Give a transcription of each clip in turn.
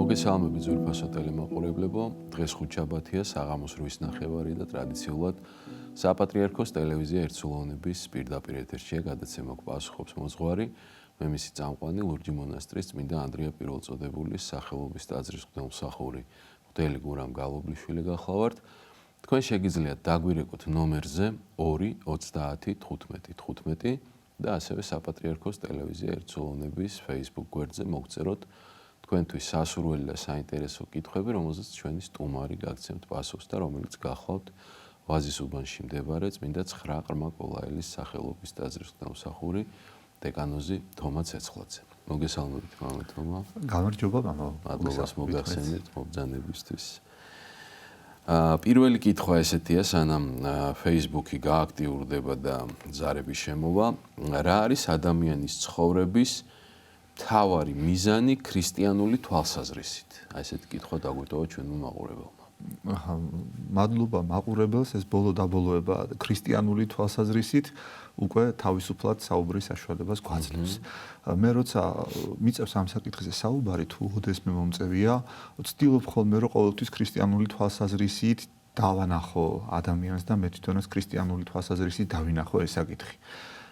მოგესალმებით ძვირფასო ტელემაყურებლებო, დღეს ხუთშაბათია, საღამოს 8:30 და ტრადიციულად საპატრიარქოს ტელევიზია ერთსულოვნების პირდაპირ ეთერშია გადაცემა გვპასუხობს მოძღვარი, მე მისი წამყვანი ლურჯი მონასტრის წმინდა ანდრია პირველწოდებულის სახელობის ტაძრის მღვდელმსახური მღვდელი გურამ გალობლიშვილი გახლავართ. თქვენ შეგიძლიათ დაგვირეკოთ ნომერზე 2 30 15 15 და ასევე საპატრიარქოს ტელევიზია ერთსულოვნების Facebook გვერდზე მოგწეროთ თქვენთვის სასურველი და საინტერესო კითხვები, რომელზეც ჩვენი სტუმარი გაგცემთ პასუხს და რომელიც გახლავთ ვაზის უბანში მდებარე წმინდა 9 ყრმა კოლაელის სახელობის ტაძრის მღვდელმსახური დეკანოზი თომა ცეცხლაძე. მოგესალმებით, მამა თომა. გამარჯობა, მამა. მადლობას მოგახსენეთ მობრძანებისთვის. პირველი კითხვა ესეთია, სანამ Facebook-ი გააქტიურდება და ზარების შემოვა, რა არის ადამიანის ცხოვრების თავარი მიზანი ქრისტიანული თვალსაზრისით? აი ესეთი კითხვა დაგვიტოვა ჩვენმა მაყურებელმა. მადლობა მაყურებელს, ეს ბოლო-დაბოლოება ქრისტიანული თვალსაზრისით უკვე თავისუფლად საუბრის საშუალებას გვაძლევს. მე როცა მიწევს ამ საკითხზე საუბარი, თუ ოდესმე მომწევია, ვცდილობ ხოლმე რომ ყოველთვის ქრისტიანული თვალსაზრისით დავანახო ადამიანს და მე თვითონაც ქრისტიანული თვალსაზრისით დავინახო ეს საკითხი.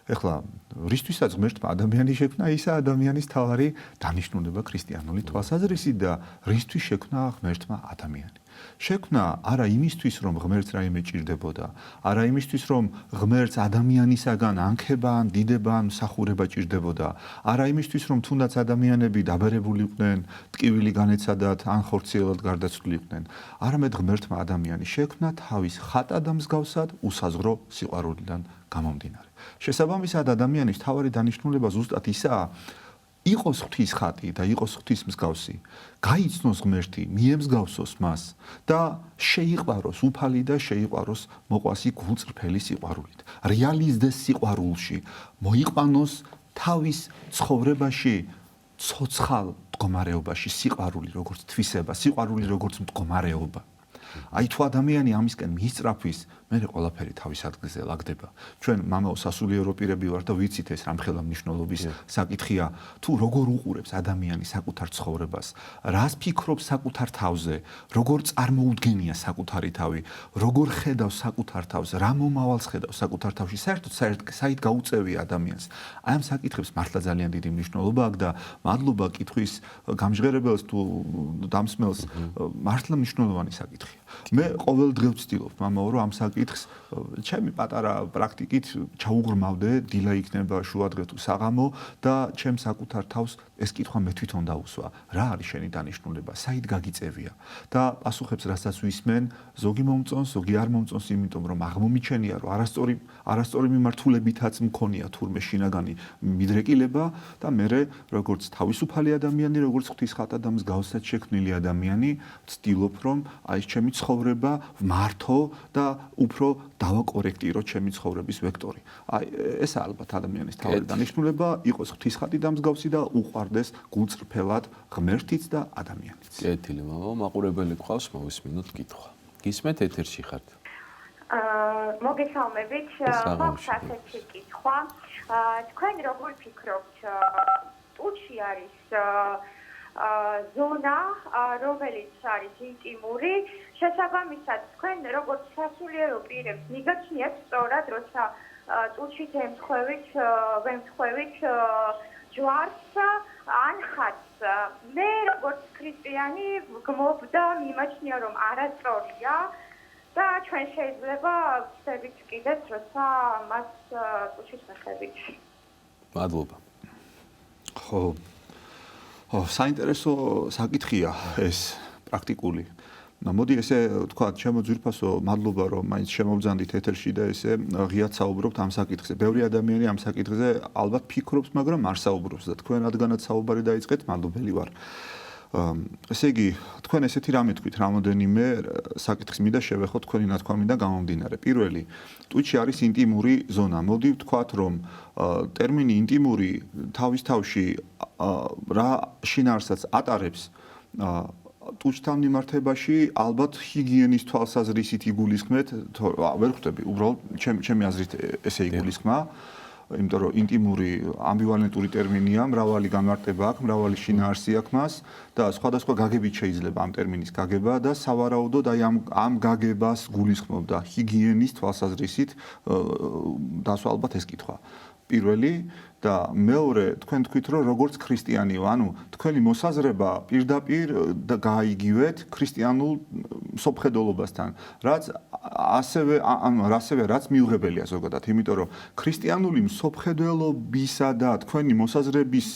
ეხლა რისთვისაც ღმერთმა ადამიანი შექმნა, ისა ადამიანის თავარი დანიშნულება ქრისტიანული თვალსაზრისით და რისთვის შექმნა ღმერთმა ადამიანი. შექმნა არა იმისთვის, რომ ღმერთს რაიმე ჭირდებოდა, არა იმისთვის, რომ ღმერთს ადამიანისაგან ანქება, დიდება, მსახურება ჭირდებოდა, არა იმისთვის, რომ თუნდაც ადამიანები დაბერებულიყვნენ, ტკივილი განეცადათ, ან ხორციელად გარდაცვლილიყვნენ. არამედ ღმერთმა ადამიანი შექმნა თავის ხატად და მსგავსად უსაზღრო სიყვარულიდან გამომდინარე. შესაბამისად ადამიანის თავარი დანიშნულება ზუსტად ისაა, იყოს ღვთის ხატი და იყოს ღვთის მსგავსი, გაიცნოს ღმერთი, მიემსგავსოს მას და შეიყვაროს უფალი და შეიყვაროს მოყვასი გულწრფელი სიყვარულით. რეალიზდეს სიყვარულში, მოიყვანოს თავის ცხოვრებაში ცოცხალ მდგომარეობაში სიყვარული როგორც თვისება, სიყვარული როგორც მდგომარეობა. აი თუ ადამიანი ამისკენ მისწრაფვის, მე ყველაფერი თავის ადგილზე ლაგდება. ჩვენ მამაო სასულიერო პირები ვართ და ვიცით ეს რამხელა მნიშვნელობის საკითხია, თუ როგორ უყურებს ადამიანი საკუთარ ცხოვრებას, რას ფიქრობს საკუთარ თავზე, როგორ წარმოუდგენია საკუთარი თავი, როგორ ხედავს საკუთარ თავს, რა მომავალს ხედავს საკუთარ თავში, საერთოდ გაუწევია ადამიანს. აი ამ საკითხებს მართლა ძალიან დიდი მნიშვნელობა აქვს და მადლობა კითხვის გამჟღერებელს თუ დამსმელს, მართლა მნიშვნელოვანი საკითხია. მე ყოველ დღე ვცდილობ, მამაო, რომ ამ საკითხს ჩემი პატარა პრაქტიკით ჩაუღრმავდე, დილა იქნება, შუადღე თუ საღამო და ჩემ საკუთარ თავს ეს კითხვა მე თვითონ დავუსვა. რა არის შენი დანიშნულება? საით გაგიწევია? და პასუხებს, რასაც ვისმენ, ზოგი მომწონს, ზოგი არ მომწონს, იმიტომ რომ აღმომიჩენია, რომ არასწორი მიმართულებითაც მქონია თურმე შინაგანი მიდრეკილება და მე როგორც თავისუფალი ადამიანი, როგორც ღვთის ხატად და მსგავსად შექმნილი ადამიანი, ვცდილობ რომ აი ჩემი ცხოვრება ვმართო და უფრო დავაკორექტირო ჩემი ცხოვრების ვექტორი. აი ესა ალბათ ადამიანის თავარი დანიშნულება, იყოს ღვთის ხატი და მსგავსი და უყვარდეს გულწრფელად ღმერთიც და ადამიანიც. კეთილი მამა, მაყურებელი გყავს, მოვისმინოთ კითხვა. გისმენთ ეთერში ხართ? მოგესალმებით, მაქვს ასეთი კითხვა. თქვენ როგორ ფიქრობთ, ტუჩი არის ზონა, რომელიც არის ინტიმური, შესაბამისად თქვენ როგორც სასულიერო პირებს მიგაჩნიათ სწორად, როცა ტუჩით ვემთხვევით ჯვარს ან ხატს. მე როგორც ქრისტიანი ვგმობ და მიმაჩნია, რომ არასწორია და ჩვენ შეიძლება ვცდებით კიდეც, როცა მას ტუჩით ვეხებით. მადლობა. ხო, საინტერესო საკითხია ეს პრაქტიკული. მოდი ესე თქვა, ჩემო ძვირფასო, მადლობა რომ მაინც შემოვძანდით ეთერში და ესე ღიად საუბრობთ ამ საკითხზე. ბევრი ადამიანი ამ საკითხზე ალბათ ფიქრობს, მაგრამ არ საუბრობს და თქვენ რადგანაც საუბარი დაიწყეთ, მადლობელი ვარ. ესე იგი, თქვენ ესეთი რამე თქვით, რამოდენიმე საკითხის მინდა შევეხოთ თქვენი ნათქვამიდან გამომდინარე. პირველი, ტვიჩი არის ინტიმური ზონა. მოდი ვთქვათ, რომ ტერმინი ინტიმური თავის თავში რა შინაარსაც ატარებს ტუჩთან მიმართებაში, ალბათ ჰიგიენის თვალსაზრისით იგულისხმეთ, ვერ ხვდები, უბრალოდ ჩემი აზრით ესე იგულისხმა. იმიტომ რომ ინტიმური ამბივალენტური ტერმინია, მრავალი განმარტება აქვს, მრავალი შინაარსი აქვს მას და სხვადასხვა გაგებით შეიძლება ამ ტერმინის გაგება და სავარაუდოდ აი ამ გაგებას გულისხმობდა ჰიგიენის თვალსაზრისით დასვა ალბათ ეს კითხვა. პირველი და მეორე თქვენ თქვით რომ როგორც ქრისტიანიო, ანუ თქვენი მოსაზრება პირდაპირ გაიგივეთ ქრისტიანულ სოფხედელობასთან, რაც რაც მიუღებელია ზოგადად, იმიტომ რომ ქრისტიანული სოფხედელობისა და თქვენი მოსაზრების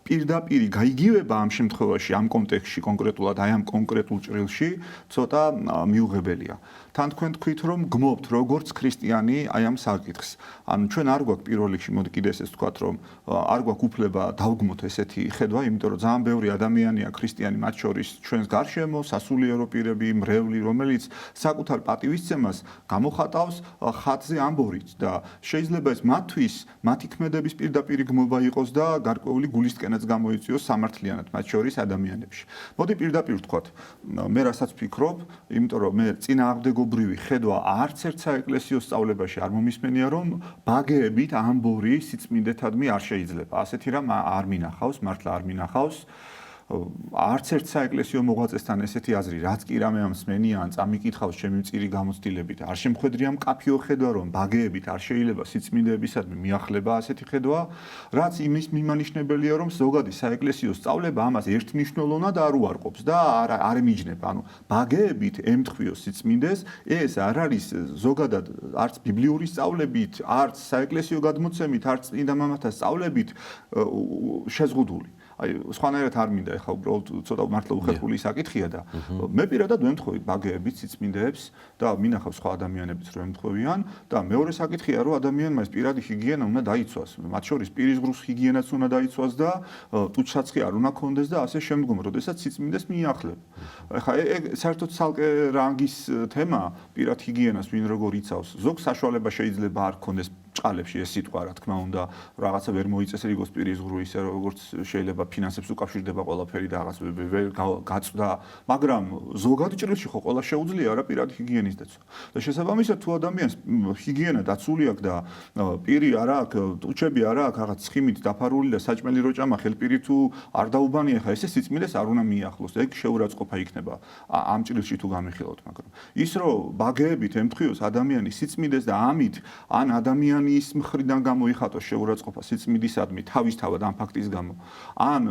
პირდაპირი გაიგივება ამ შემთხვევაში, ამ კონტექსტში კონკრეტულად, აი ამ კონკრეტულ ჭრილში ცოტა მიუღებელია. თან თქვენ თქვით რომ გმობთ როგორც ქრისტიანი აი ამ საკითხს. ანუ ჩვენ არ გვაქვს პირველ რიგში, მოდი კიდე ესეც ვთქვათ, რომ არ გვაქვს უფლება დავგმოთ ესეთი ხედვა, იმიტომ რომ ძალიან ბევრი ადამიანია ქრისტიანი, მათ შორის ჩვენს გარშემო, სასულიერო პირები, მრევლი, რომელიც საკუთარ პატივისცემას გამოხატავს ხატზე ამბორით და შეიძლება ეს მათთვის, მათი ქმედების პირდაპირი გმობა იყოს და გარკვეული გულისკენაც გამოიწვიოს სამართლიანად მათ შორის ადამიანებში. მოდი პირდაპირ ვთქვათ, მე რასაც ვფიქრობ, იმიტომ რომ მე წინააღმდეგობრივი ხედვა არც ერთ საეკლესიო სწავლებაში არ მომისმენია, რომ ბაგეებით ამბორი სიწმინდეთადმი არ შეიძლება. ასეთი რამ არ მინახავს, მართლა არ მინახავს. არც ერთ საეკლესიო მოღვაწესთან ესეთი აზრი, რაც კი რამე ამ მსმენია ან წამიკითხავს ჩემი მწირი გამოცდილებით, არ შემხედრია მკაფიო ხედვა, რომ ბაგეებით არ შეიძლება სიწმინდეებისადმი მიახლება ასეთი ხედვა, რაც იმის მიმანიშნებელია, რომ ზოგადი საეკლესიო სწავლება ამას ერთმნიშვნელოვნად არ უარყოფს და არ ემიჯნება. ანუ ბაგეებით ემთხვიოს სიწმინდეს, ეს არ არის ზოგადად არც ბიბლიური სწავლებით, არც საეკლესიო გადმოცემით, არც წმინდა მამათა სწავლებით შეზღუდული. აი სხვანაირად არ მინდა ეხლა უბრალოდ ცოტა მართლა უხერხული საკითხია და მე პირადად ვემთხვევი ბაგეებით სიწმინდეებს და მინახავს სხვა ადამიანებიც რომ ემთხვევიან და მეორე საკითხია რომ ადამიანმა ეს პირადი ჰიგიენა უნდა დაიცვას მათ შორის პირის ღრუს ჰიგიენაც უნდა დაიცვას და ტუჩსაცხი არ უნდა კონდეს და ასე შემდგომ როდესაც სიწმინდეს მიახლებ ეხლა საერთოდ ცალკე რანგის თემა პირად ჰიგიენას ვინ როგორ იცავს ზოგ საშუალება შეიძლება არ კონდეს ჭყალებში ეს სიტყვა რა თქმა უნდა რაღაცა ვერ მოიწეს რიგოს პირის ღრუ ისე როგორც შეიძლება ფინანსებს უკავშირდება ყველაფერი და რაღაც ვერ გაწვდა მაგრამ ზოგად ჭრილში ხო ყველა შეუძლია რა პირადი ჰიგიენის დაცვა და შესაბამისად თუ ადამიანს ჰიგიენა დაცული აქვს და პირი არა აქვს ტუჩები არა აქვს რაღაც ცხიმით დაფარული და საჭმელი როჭამა ხელპირი თუ არ დაუბანია ხა ესე სიწმინდეს არ უნდა მიახლოს ეგ შეურაცხყოფა იქნება ამ ჭრილში თუ გამიხილავთ მაგრამ ის რომ ბაგეებით ემთხვიოს ადამიანის სიწმინდეს და ამით ან ადამიანის მხრიდან გამოიხატოს შეურაცხყოფა სიწმინდისადმი თავისთავად ამ ფაქტის გამო ან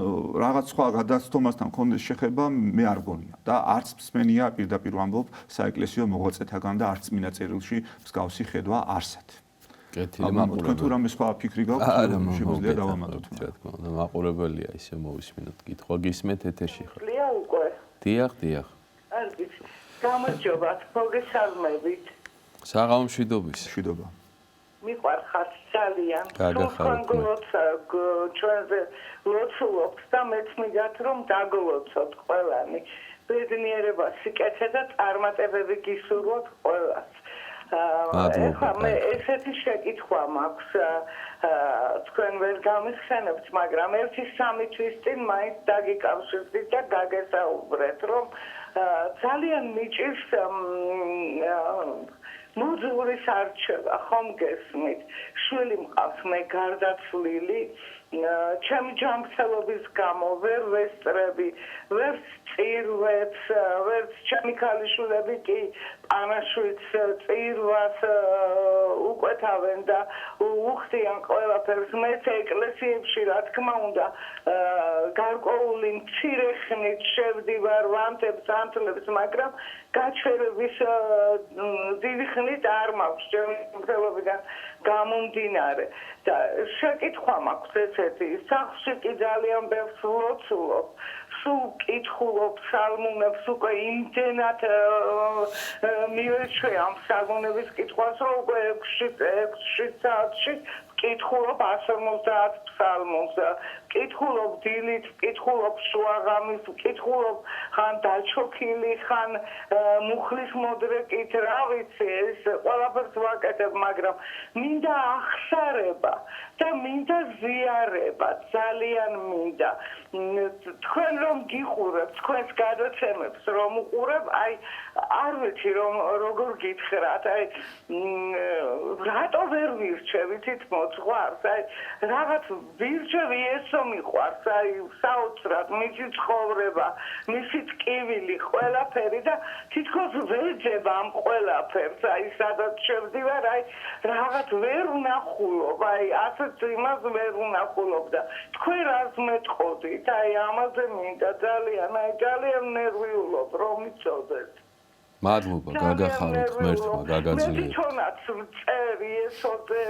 რაღაც სხვა გადაცდომასთან კონდეს შეხება მე არ გონია და არც მსმენია პირდაპირ ვამბობ საეკლესიო მოღვაწეთაგან და არც წმინდა წერილში მსგავსი ხედვა არსად. კეთილი მაყურებელი. თქვენ თუ რამე სხვა ფიქრი გაქვთ შეგვიძლია დავამატოთ. რა თქმა უნდა მაყურებელია ისე მოვისმინოთ კითხვა გისმენთ ეთერში ხარ. ლია უკვე. დიახ, დიახ. არ ვიცი. გამარჯობათ, მოგესალმებით. საღამომშვიდობის. მშვიდობა. მიყვარხართ ძალიან. გაგახაროთ. ჩვენზე ლოცულობთ და მეც მიგათ რომ დაგლოცოთ ყველანი. ბედნიერება, სიკეთე და წარმატებები გისურვოთ ყველას. ეხლა მე ესეთი შეკითხვა მაქვს თქვენ ვერ გამიხსენებთ, მაგრამ 1-3 თვის წინ მაინც დაგიკავშირდით და გაგესაუბრეთ, რომ ძალიან მიჭირს მუზეუმის არჩევა, ხომ გესმით? შვილი მყავს მე გარდაცვლილი, ჩემი ჯანმრთელობის გამო ვერ ვესწრები, ვერც წირვებს, ვერც ჩემი ქალიშვილები კი პანაშვიდს წირვას უკვეთავენ და უხდიან ყველაფერს. მეც ეკლესიებში რა თქმა უნდა გარკვეული მცირე ხნით შევდივარ ვანთებს, ანთლებს, მაგრამ გაჩერების დიდი ხნით არ მაქვს ჩემი ჯანმრთელობიდან გამომდინარე და შეკითხვა მაქვს ესეთი სახლში კი ძალიან ბევრს ვლოცულობ სულ კითხულობ სალმუნებს უკვე იმდენად მივეჩვე ამ სალმუნების კითხვას რომ უკვე 6 საათში კითხულობ 150 ფსალმუნს ვკითხულობ დილით, ვკითხულობ შუაღამის, ვკითხულობ ხან დაჩოქილი, ხან მუხლის მოდრეკით, რა ვიცი, ეს ყველაფერს ვაკეთებ, მაგრამ მინდა ახსარება და მინდა ზიარება, ძალიან მინდა. თქვენ რომ გიყურებთ, თქვენს გადაცემებს რომ უყურებ, აი არ ვიცი რომ როგორ გითხრათ, აი რატო ვერ ვირჩევით მოძღვარს, აი რაღაც ვირჩევი ესო მიყვარს, აი საოცრად მისი ცხოვრება, მისი ტკივილი, ყველაფერი და თითქოს ვეძებ ამ ყველაფერს, აი სადაც შევდივარ, აი რაღაც ვერ ვნახულობ, აი ასეთ იმას ვერ ვნახულობ და თქვენ რას მეტყოდით, აი ამაზე მინდა ძალიან ნერვიულობ რომ იცოდეთ. მადლობა, გაგახაროთ ღმერთმა, გაგაძლიერეთ. მე თვითონაც ვწერი ესოზე,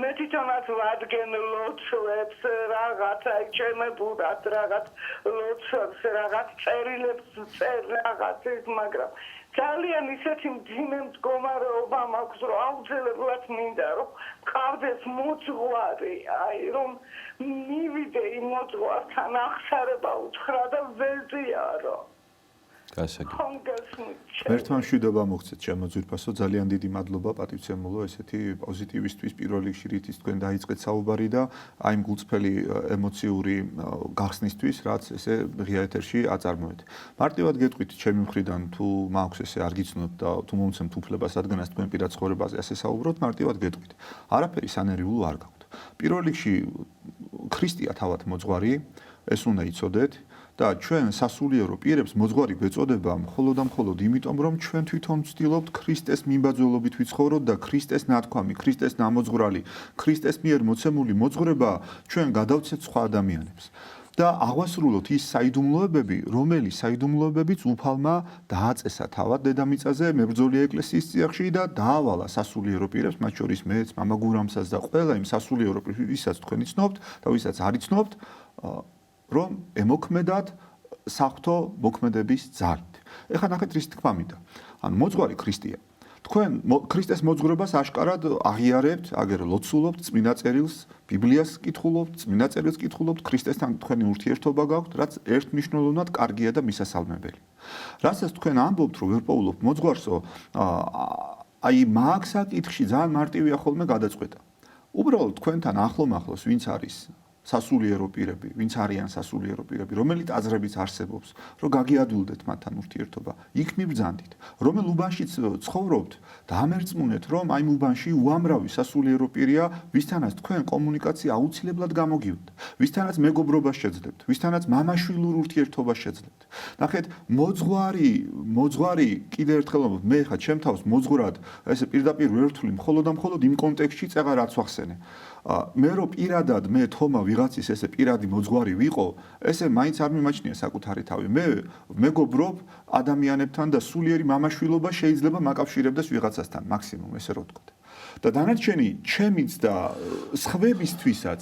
მე თვითონაც ვადგენ ლოცვებს, რაღაც აი ჩემებურად, რაღაც ლოცვებს, რაღაც წერილებს ვწერ, რაღაც ის, მაგრამ ძალიან ისეთი მძიმე მდგომარეობა მაქვს, რომ აუცილებლად მინდა, რომ მყავდეს მოძღვარი, აი რომ მივიდე იმ მოძღვართან ახსარება უთხრა და ვეზიარო. ღმერთმა მშვიდობა მოგცეთ ჩემო ძვირფასო, ძალიან დიდი მადლობა პატივცემულო ესეთი პოზიტივისტვის პირველ რიგში რითიც თქვენ დაიწყეთ საუბარი და აი იმ გულწრფელი ემოციური გახსნისთვის, რაც ესე ღია ეთერში აწარმოეთ. მარტივად გეტყვით ჩემი მხრიდან თუ მაქვს ესე არ გიცნობთ და თუ მომცემთ უფლებას რადგანაც თქვენ პირად ცხოვრებაზე ასე საუბრობთ, მარტივად გეტყვით. არაფერი სანერვიულო არ გაქვთ. პირველ რიგში ქრისტია თავად მოძღვარი, ეს უნდა იცოდეთ. და ჩვენ სასულიერო პირებს მოძღვარი გვეწოდება მხოლოდ და მხოლოდ იმიტომ, რომ ჩვენ თვითონ ვცდილობთ ქრისტეს მიმბაძველობით ვიცხოვროთ და ქრისტეს ნათქვამი, ქრისტეს ნამოძღვრალი, ქრისტეს მიერ მოცემული მოძღვრება ჩვენ გადავცეთ სხვა ადამიანებს. და აღვასრულოთ ის საიდუმლოებები, რომელი საიდუმლოებებიც უფალმა დააწესა თავად დედამიწაზე მებრძოლი ეკლესიის წიაღში და დაავალა სასულიერო პირებს, მათ შორის მეც, მამა გურამსაც და ყველა იმ სასულიერო პირს, ვისაც თქვენ იცნობთ და ვისაც არ იცნობთ, რომ ემოქმედად საღვთო მოქმედების ძალით. ეხლა ნახეთ რის თქმა მინდა. ანუ მოძღვარი ქრისტია. თქვენ ქრისტეს მოძღვრებას აშკარად აღიარებთ, აგერ ლოცულობთ წმინდა წერილს, ბიბლიას კითხულობთ, წმინდა წერილს კითხულობთ, ქრისტესთან თქვენი ურთიერთობა გაქვთ, რაც ერთმნიშვნელოვნად კარგია და მისასალმებელი. რასაც თქვენ ამბობთ, რომ ვერ პოულობთ მოძღვარსო, აი მაგ საკითხში ძალიან მარტივია ხოლმე გადაწყვეტა. უბრალოდ თქვენთან ახლომახლოს ვინც არის სასულიერო პირები, ვინც არიან სასულიერო პირები, რომელი ტაძრებიც არსებობს, რომ გაგიადვილდეთ მათთან ურთიერთობა, იქ მიბრძანდით. რომელ უბანშიც ცხოვრობთ, დამერწმუნეთ, რომ აი უბანში უამრავი სასულიერო პირია, ვისთანაც თქვენ კომუნიკაცია აუცილებლად გამოგივლთ, ვისთანაც მეგობრობას შეძლებთ, ვისთანაც მამაშვილურ ურთიერთობას შეძლებთ. ნახეთ, მოძღვარი კიდევ ერთხელ მე ხა ჩემ თავს მოძღვრად, ესე პირდაპირ ვერ ვთვლი, მხოლოდ და მხოლოდ იმ კონტექსტში წეღარ რაც ვახსენე. მე რო პირადად მე თომა ვიღაცის ესე პირადი მოძღვარი ვიყო, ესე მაინც არ მიმაჩნია საკუთარი თავი. მე მეგობრობ ადამიანებთან და სულიერი მამაშვილობა შეიძლება მაკავშირებდეს ვიღაცასთან, მაქსიმუმ ესე რო ვთქვათ. და დანარჩენი ჩემიც და სხვებისთვისაც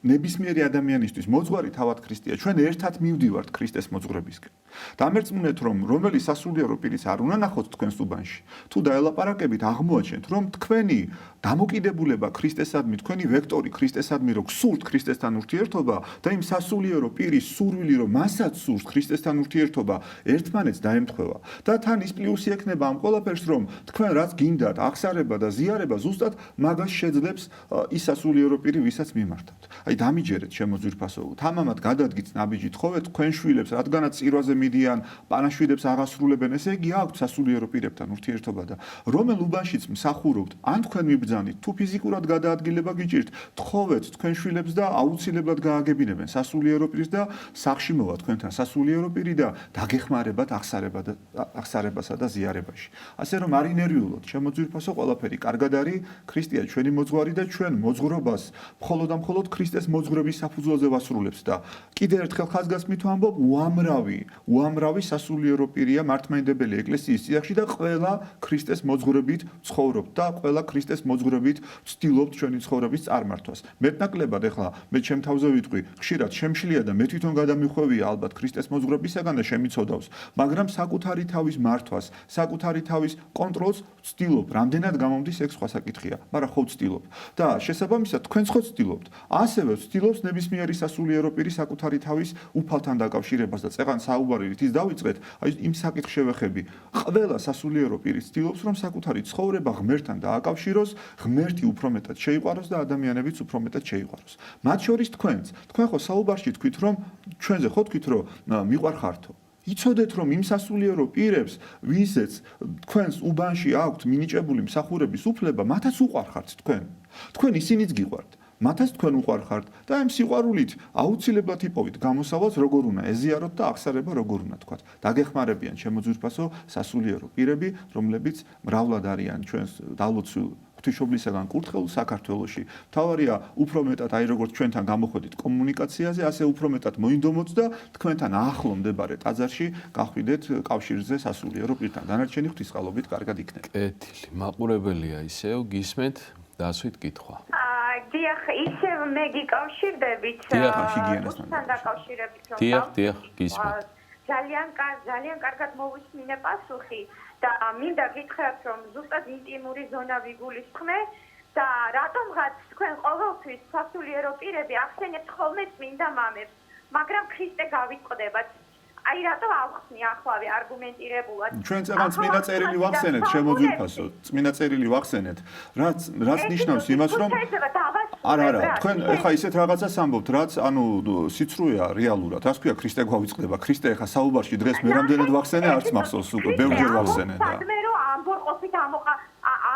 ნებისმიერი ადამიანისთვის მოძღვარი თავად ქრისტია. ჩვენ ერთად მივდივართ ქრისტეს მოძღვრებისკენ. დამერწმუნეთ, რომ რომელი სასულიერო პირიც არ უნდა ნახოთ თქვენს უბანში. თუ დაელაპარაკებით, აღმოაჩენთ, რომ თქვენი დამოკიდებულება ქრისტესადმი, თქვენი ვექტორი ქრისტესადმი, რომ გსურთ ქრისტესთან ურთიერთობა და იმ სასულიერო პირის სურვილი, რომ მასაც სურს ქრისტესთან ურთიერთობა, ერთმანეთს დაემთხვევა. და თან ის პლუსი ექნება ამ ყველაფერს, რომ თქვენ რაც გინდათ, აღსარება და ზიარება ზუსტად მაგას შეძლებს ის სასულიერო პირი, ვისაც მიმართავთ. აი დამიჯერეთ ჩემო ძვირფასო, თამამად გადადგით ნაბიჯით, ხოვეთ თქვენ შვილებს, რადგანაც წირვაზე მიდიან, პანაშვიდებს აღასრულებენ, ესე იგი აქვთ სასულიერო პირებთან ურთიერთობა და რომელ უბანშიც მსახურობთ, ან თქვენ მიბრძანით, თუ ფიზიკურად გადაადგილება გიჭირთ, თხოვეთ თქვენ შვილებს და აუცილებლად გააგებინებენ სასულიერო პირს და სახლში მოვა თქვენთან სასულიერო პირი და დაგეხმარებათ აღსარებასა და ზიარებაში. ასე რომ არ ინერვიულოთ, ჩემო ძვირფასო, ყველაფერი კარგად არის, ქრისტია ჩვენი მოძღვარი და ჩვენ მოძღვრობას მხოლოდ და მხოლოდ ქრისტეს მოძღვრების საფუძველზე ვასრულებს და კიდევ ერთხელ ხაზგასმით ვამბობ, უამრავი სასულიერო პირია მართლმადიდებელი ეკლესიის წიაღში და ყველა ქრისტეს მოძღვრებით ცხოვრობთ და ყველა ქრისტეს მოძღვრებით ცდილობთ ჩვენი ცხოვრების წარმართვას. მეტნაკლებად ეხლა მე ჩემ თავზე ვიტყვი, ხშირად შემშლია და მე თვითონ გადამიხვევია ალბათ ქრისტეს მოძღვრებისაგან და შემიცოდავს, მაგრამ საკუთარი თავის მართვას, საკუთარი თავის კონტროლს ვცდილობ. რამდენად გამომდის ეგ სხვა საკითხია, მაგრამ ხო ვცდილობ. და შესაბამისად თქვენც ხო ვცდილობთ. ასევე ვცდილობს ნებისმიერი სასულიერო პირი საკუთარი თავის უფალთან დაკავშირებას და წეღან საუბარი ის დავიწყეთ, აი იმ საკითხს შევეხები. ყველა სასულიერო პირი ვცდილობს რომ საკუთარი ცხოვრება ღმერთთან დააკავშიროს, ღმერთი უფრო მეტად შეიყვაროს და ადამიანებიც უფრო მეტად შეიყვაროს. მათ შორის თქვენც. თქვენ ხო საუბარში თქვით რომ ჩვენზე ხო თქვით რომ მიყვარხართო. იცოდეთ რომ იმ სასულიერო პირებს, ვისაც თქვენს უბანში აქვთ მინიჭებული მსახურების უფლება, მათაც უყვარხართ თქვენ. თქვენ ისინიც გიყვართ. მათაც თქვენ უყვარხართ და ამ სიყვარულით აუცილებლად იპოვით გამოსავალს როგორ უნდა ეზიაროთ და აღსარება როგორ უნდა თქვათ. დაგეხმარებიან ჩემო ძვირფასო სასულიერო პირები, რომლებიც მრავლად არიან ჩვენს დალოცულ ღვთისმშობლისაგან კურთხეულ საქართველოში. თავარია უფრო მეტად აი როგორც ჩვენთან გამოходით კომუნიკაციაზე, ასე უფრო მეტად მოინდომოთ და თქვენთან ახლო მდებარე ტაძარში გახვიდეთ კავშირზე სასულიერო პირთან. დანარჩენი ღვთისყალობით კარგად იქნება. კეთილი, მაყურებელია ისევ გისმენთ დასვით კითხვა. დიახ, ისევ მე გიკავშირდებით ჰიგიენასთან დაკავშირებით რომ დიახ, გისმენთ. ძალიან კარგად მოვისმინე პასუხი და მინდა გითხრათ რომ ზუსტად ინტიმური ზონა ვიგულისხმე და რატომღაც თქვენ ყოველთვის სასულიერო პირები ახსენებთ ხოლმე წმინდა მამებს, მაგრამ ქრისტე გავიტყდებათ. აი რატო ავხსნი ახლავე არგუმენტირებულად. ჩვენ წეგან წმინდა წერილი ვახსენეთ, შემოძვირფასო, წმინდა წერილი ვახსენეთ. რაც ნიშნავს იმას, რომ არა, თქვენ ეხა ისეთ რაღაცას ამბობთ, რაც ანუ სიცრუეა რეალურად. რას ქვია ქრისტე გვავიწყდება? ქრისტე ეხა საუბარში დღეს მე რამდენად ვახსენე, არც მახსოვს უკვე, ბევრჯერ ვახსენე და. მე რომ ამბორყოფით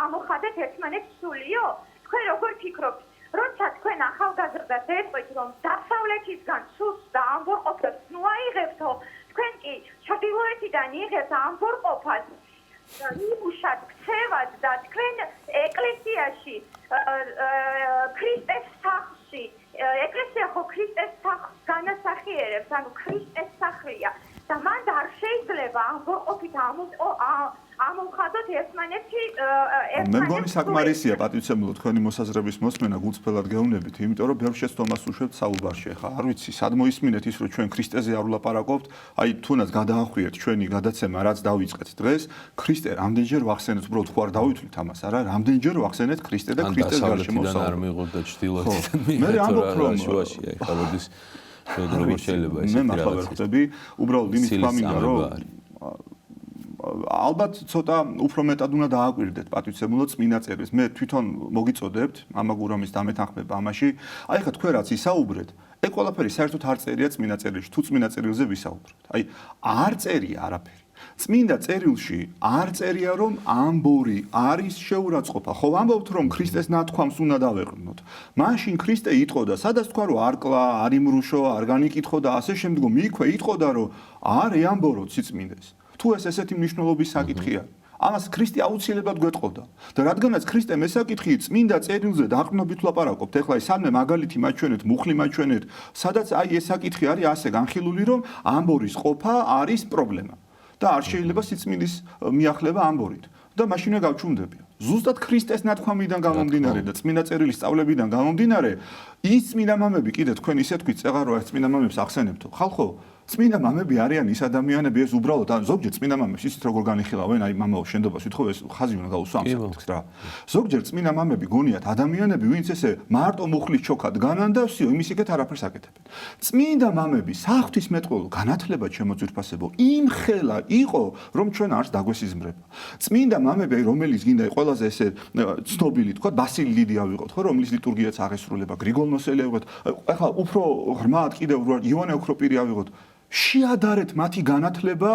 ამოხადეთ ერთმანეთს სულიო? თქვენ როგორ ფიქრობთ? როცა თქვენ ახალგაზრდას ეტყვით, რომ დასავლეთისგან სულს და ამბორყოფებს ნუ აიღებთო, თქვენ კი ჩრდილოეთიდან იღებთ ამბორყოფას, იმუშად ქცევად და თქვენ ეკლესიაში ქრისტეს სახლში, ეკლესია ხო ქრისტეს სახლს განასახიერებს, ანუ ქრისტეს სახლია და მანდ არ შეიძლება ამბორყოფით ამოვხადოთ ერთმანეთი. მე მგონი საკმარისია პატივცემულო თქვენი მოსაზრების მოსმენა გულწრფელად გეუბნებით, იმიტომ რომ ბევრ შეცდომას უშვებთ საუბარში. ახლა არ ვიცი, სად მოისმინეთ ის, რომ ჩვენ ქრისტეზე არ ვლაპარაკობთ, აი თუნდაც გადაახვიეთ ჩვენი გადაცემა, რაც დავიწყეთ დღეს, ქრისტე რამდენჯერ ვახსენეთ, უბრალოდ ხო არ დავითვლით ამას, არა, რამდენჯერ ვახსენეთ ქრისტე და ქრისტეს გარშემო საუბარი. არ მიიღოთ და ჩრდილოეთიდან მე ამბობ რომ შუაშია, ეხლა როდის როგორ შეიძლება ეს მე მახლა ვერ ხვდები, უბრალოდ იმის თქმა მინდა რომ ალბათ ცოტა უფრო მეტად უნდა დააკვირდეთ პატივცემულო წმინდა წერილს. მე თვითონ მოგიწოდებთ ამაგურამის დამეთანხმება ამაში. აი ხა თქვენ რაც ისაუბრეთ, ეგ ყველაფერი საერთოდ არ წერია წმინდა წერილში. თუ წმინდა წერილზე ვისაუბრებთ. აი არ წერია არაფერი. წმინდა წერილში არ წერია რომ ამბორი არის შეურაცხყოფა. ხო ამბობთ რომ ქრისტეს ნათქვამს უნდა დავეყრდნოთ. მაშინ ქრისტე იტყოდა, სადაც თქვა რომ არ კლა, არ იმრუშო, არ განიკითხო და ასე შემდგომ იქვე იტყოდა რომ არ ეამბოროთ სიწმინდეს. თუ ეს ესეთი მნიშვნელობის საკითხია, ამას ქრისტე აუცილებლად გვეტყოდა. და რადგანაც ქრისტე მესაკითხი წმინდა წერილზე დაყრდნობით ვლაპარაკობთ, ეხლა ეს სამე მაგალითი მაჩვენეთ, მუხლი მაჩვენეთ, სადაც აი ეს საკითხი არის ასე განხილული, რომ ამბორის ყოფა არის პრობლემა და არ შეიძლება სიწმინდის მიახლება ამბორით. და მაშინვე გავჩუმდებია. ზუსტად ქრისტეს ნათქვამიდან გამომდინარე და წმინდა წერილის სწავლებიდან გამომდინარე, ის წმინდა მამები კიდე თქვენ ისე თქვით, წეღარ რო წმინდა მამებს ახსენებთო. ხალხო, წმინდა მამები არიან ის ადამიანები, ეს უბრალოდ ან ზოგჯერ წმინდა მამებს ისიც როგორ განიხილავენ, აი მამაო შენდობას ვითხოვე, ეს ხაზი უნდა გაუსვა ამ საკითხს რა. ზოგჯერ წმინდა მამები გონიათ ადამიანები, ვინც ესე მარტო მუხლის ჩოქად განან და ვსიო, იმის იქეთ არაფერს აკეთებენ. წმინდა მამები საღვთისმეტყველო განათლება შემოძვირფასებო იმ ხელა იყო, რომ ჩვენ არს დაგვესიზმრება. წმინდა მამები, რომელიც გინდა ყველაზე ესე ცნობილი თქვა, ბასილი დიდი ავიღოთ, ხო, რომლის ლიტურგიაც აღესრულება, გრიგოლ ნოსელი ავიღოთ, ახლა უფრო ღრმად კიდევ იოანე ოქროპირი ავიღოთ. შეადარეთ მათი განათლება